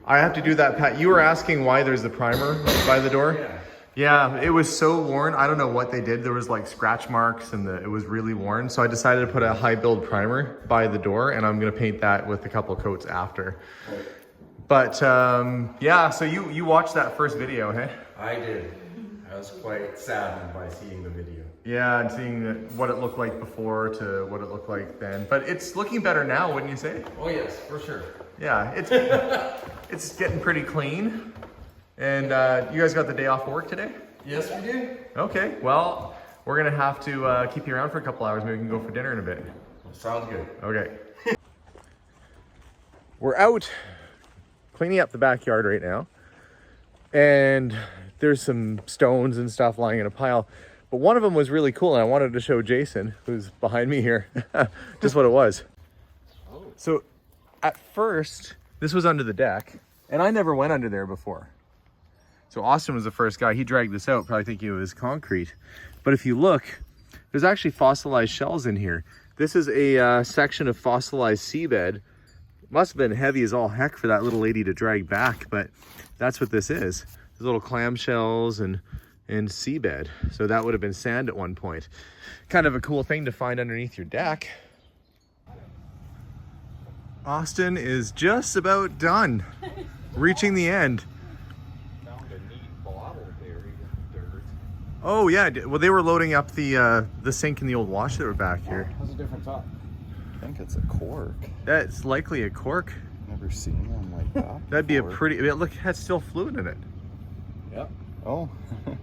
I have to do that. You were asking why there's the primer by the door? Yeah. Yeah, it was so worn. I don't know what they did. There was like scratch marks and it was really worn. So I decided to put a high build primer by the door, and I'm gonna paint that with a couple coats after. Right. But yeah, so you watched that first video, hey? I did. I was quite saddened by seeing the video. Yeah, and seeing what it looked like before to what it looked like then. But it's looking better now, wouldn't you say? Oh yes, for sure. Yeah, it's getting pretty clean. And you guys got the day off work today? Yes, we do. Okay, well, we're gonna have to keep you around for a couple hours. Maybe we can go for dinner in a bit. Sounds good. Okay. We're out cleaning up the backyard right now. And there's some stones and stuff lying in a pile. But one of them was really cool, and I wanted to show Jason, who's behind me here, just what it was. Oh. So at first, this was under the deck, and I never went under there before. So Austin was the first guy. He dragged this out, probably thinking it was concrete. But if you look, there's actually fossilized shells in here. This is a section of fossilized seabed. Must have been heavy as all heck for that little lady to drag back, but that's what this is. There's little clamshells and seabed. So that would have been sand at one point. Kind of a cool thing to find underneath your deck. Austin is just about done, reaching the end. Found a neat bottle buried in the dirt. Oh yeah, well they were loading up the sink and the old wash that were back here. Has a different top. I think it's a cork. That's likely a cork. Never seen one like that. That'd be a before. pretty, look, it has still fluid in it. Yep. Oh.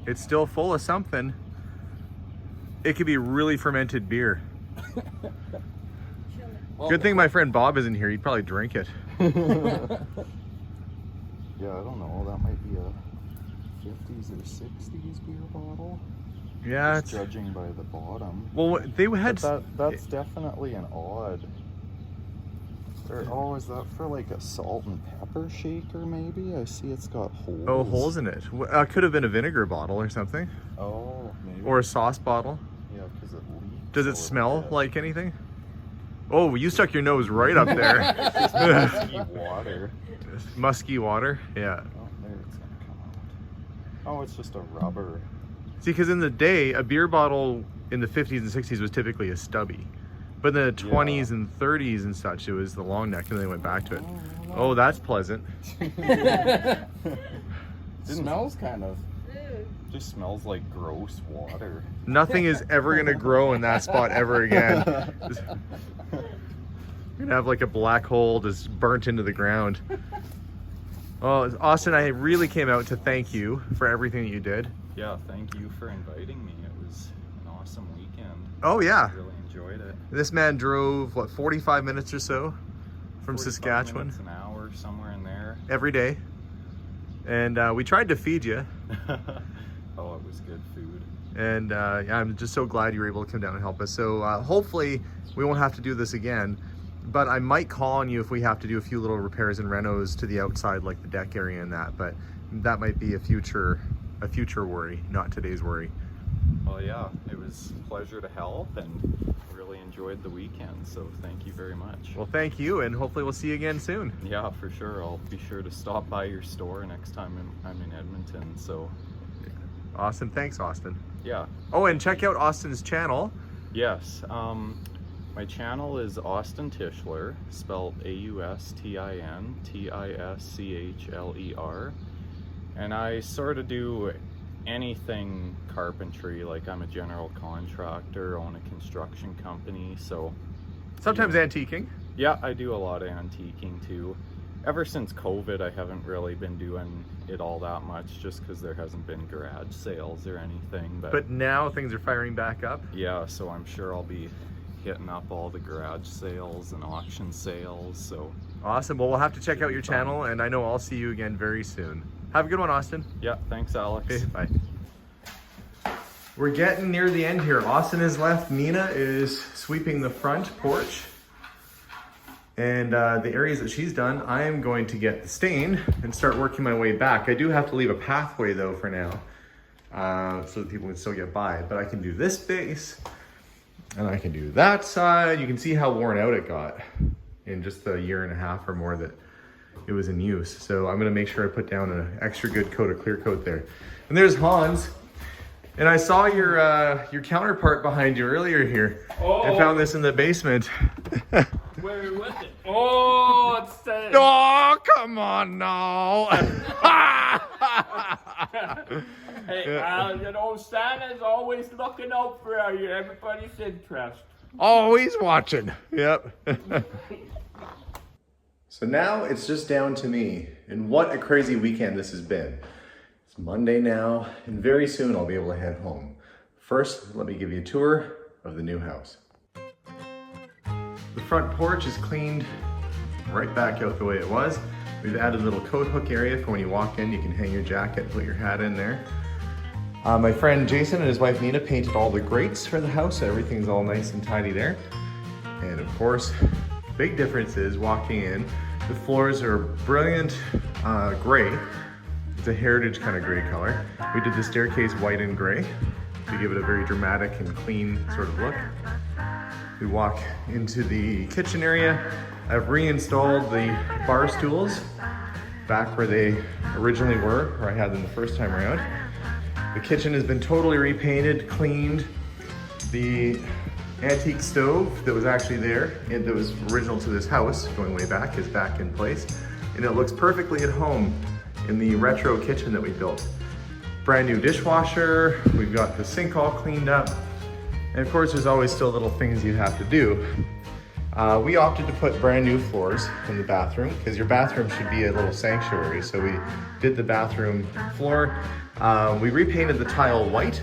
It's still full of something. It could be really fermented beer. Good thing my friend Bob isn't here. He'd probably drink it. Yeah, I don't know. That might be a 50s or 60s beer bottle. Yeah, Just judging by the bottom. well, they had. But that's definitely an odd. Oh, is that for like a salt and pepper shaker? Maybe I see it's got holes. Oh, holes in it. Could have been a vinegar bottle or something, Oh, maybe. or a sauce bottle. Yeah, because it leaks. Does a it little smell bit. like anything? Oh, you stuck your nose right up there. It's musky water. Musky water. Yeah. Oh, there it's gonna come out. Oh, it's just a rubber. See, because in the day, a beer bottle in the 50s and 60s was typically a stubby. But in the 20s and 30s and such, it was the long neck, and then they went back to it. Oh, that's pleasant. Smells kind of. Just smells like gross water. Nothing is ever going to grow in that spot ever again. You're going to have like a black hole just burnt into the ground. Oh, Austin, I really came out to thank you for everything that you did. Yeah, thank you for inviting me. It was an awesome weekend. Oh, yeah. I really enjoyed it. This man drove, what, 45 minutes or so from 45 Saskatchewan? minutes, an hour, somewhere in there. Every day. And we tried to feed you. Oh, it was good food. And yeah, I'm just so glad you were able to come down and help us. So hopefully we won't have to do this again, but I might call on you if we have to do a few little repairs and renos to the outside, like the deck area and that, but that might be a future worry, not today's worry. Well, yeah, it was a pleasure to help and really enjoyed the weekend, so thank you very much. Well, thank you, and hopefully we'll see you again soon. Yeah, for sure. I'll be sure to stop by your store next time I'm in Edmonton, so. Awesome, thanks Austin. Yeah. Oh, and check out Austin's channel. Yes, my channel is Austin Tischler, spelled AustinTischler, and I sort of do anything carpentry. Like, I'm a general contractor, own a construction company, so. Sometimes antiquing. Yeah, I do a lot of antiquing too. Ever since COVID, I haven't really been doing it all that much, just because there hasn't been garage sales or anything. But now things are firing back up. Yeah, so I'm sure I'll be hitting up all the garage sales and auction sales, so. Awesome, well, we'll have to check out your channel, and I know I'll see you again very soon. Have a good one, Austin. Yeah, thanks, Alex. Okay, bye. We're getting near the end here. Austin is left. Nina is sweeping the front porch. And the areas that she's done, I am going to get the stain and start working my way back. I do have to leave a pathway though for now, so that people can still get by. But I can do this base, and I can do that side. You can see how worn out it got in just a year and a half or more that it was in use. So I'm gonna make sure I put down an extra good coat of clear coat there. And there's Hans. And I saw your counterpart behind you earlier here. Oh. I found this in the basement. Where was it? Oh, it's Oh, come on now. Hey, you know, Santa's always looking out for everybody's interest. Always watching. Yep. So now it's just down to me. And what a crazy weekend this has been. It's Monday now, and very soon I'll be able to head home. First, let me give you a tour of the new house. The front porch is cleaned right back out the way it was. We've added a little coat hook area for when you walk in. You can hang your jacket, put your hat in there. My friend Jason and his wife Nina painted all the grates for the house, so everything's all nice and tidy there. And of course, big difference is walking in, the floors are brilliant gray. It's a heritage kind of gray color. We did the staircase white and gray to give it a very dramatic and clean sort of look. We walk into the kitchen area. I've reinstalled the bar stools back where they originally were, where I had them the first time around. The kitchen has been totally repainted, cleaned. The antique stove that was actually there, and that was original to this house, going way back, is back in place. And it looks perfectly at home in the retro kitchen that we built. brand new dishwasher. We've got the sink all cleaned up. And of course, there's always still little things you have to do. We opted to put brand new floors in the bathroom because your bathroom should be a little sanctuary. So we did the bathroom floor. We repainted the tile white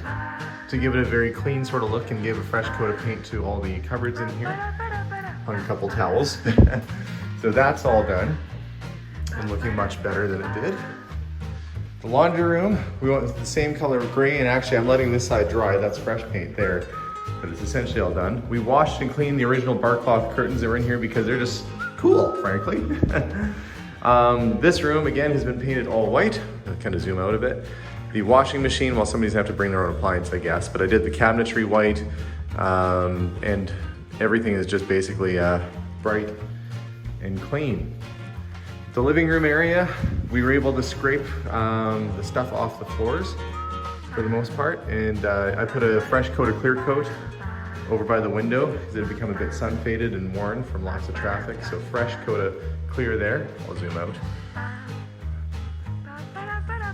to give it a very clean sort of look and gave a fresh coat of paint to all the cupboards in here. Hung a couple towels. So that's all done and looking much better than it did. The laundry room, we went with the same color of gray, and actually I'm letting this side dry. That's fresh paint there, but it's essentially all done. We washed and cleaned the original bar cloth curtains that were in here because they're just cool, frankly. This room, again, has been painted all white. I'll kind of zoom out a bit. The washing machine, well, somebody's gonna have to bring their own appliance, I guess, but I did the cabinetry white, and everything is just basically bright and clean. The living room area, we were able to scrape the stuff off the floors for the most part, and I put a fresh coat of clear coat over by the window because it had become a bit sun faded and worn from lots of traffic. So fresh coat of clear there. I'll zoom out.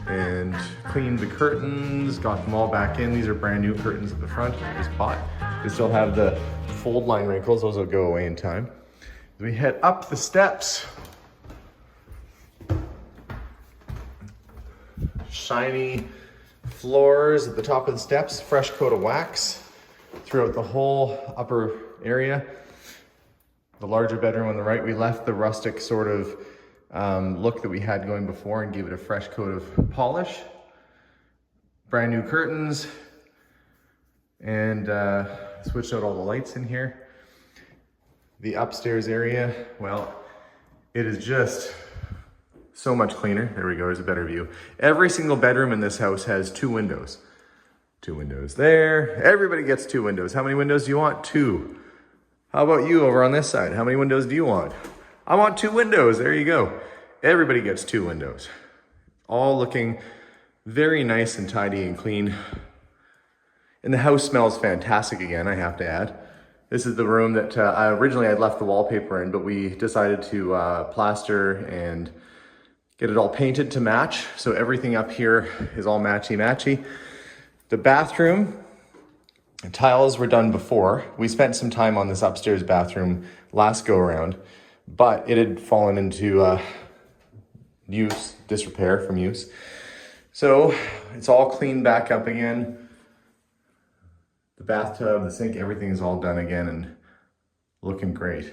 And cleaned the curtains, got them all back in. These are brand new curtains at the front I just bought. They still have the fold line wrinkles. Those will go away in time. We head up the steps. Shiny floors at the top of the steps, fresh coat of wax throughout the whole upper area. The larger bedroom on the right, we left the rustic sort of look that we had going before and gave it a fresh coat of polish. Brand new curtains, and switched out all the lights in here. The upstairs area, well, it is just so much cleaner. There we go, there's a better view. Every single bedroom in this house has 2 windows. 2 windows there. Everybody gets 2 windows. How many windows do you want? 2. How about you over on this side? How many windows do you want? I want 2 windows. There you go. Everybody gets 2 windows. All looking very nice and tidy and clean. And the house smells fantastic again, I have to add. This is the room that originally I'd left the wallpaper in, but we decided to plaster and get it all painted to match. So everything up here is all matchy-matchy. The bathroom, the tiles were done before. We spent some time on this upstairs bathroom last go around, but it had fallen into disrepair from use. So it's all cleaned back up again. The bathtub, the sink, everything is all done again and looking great.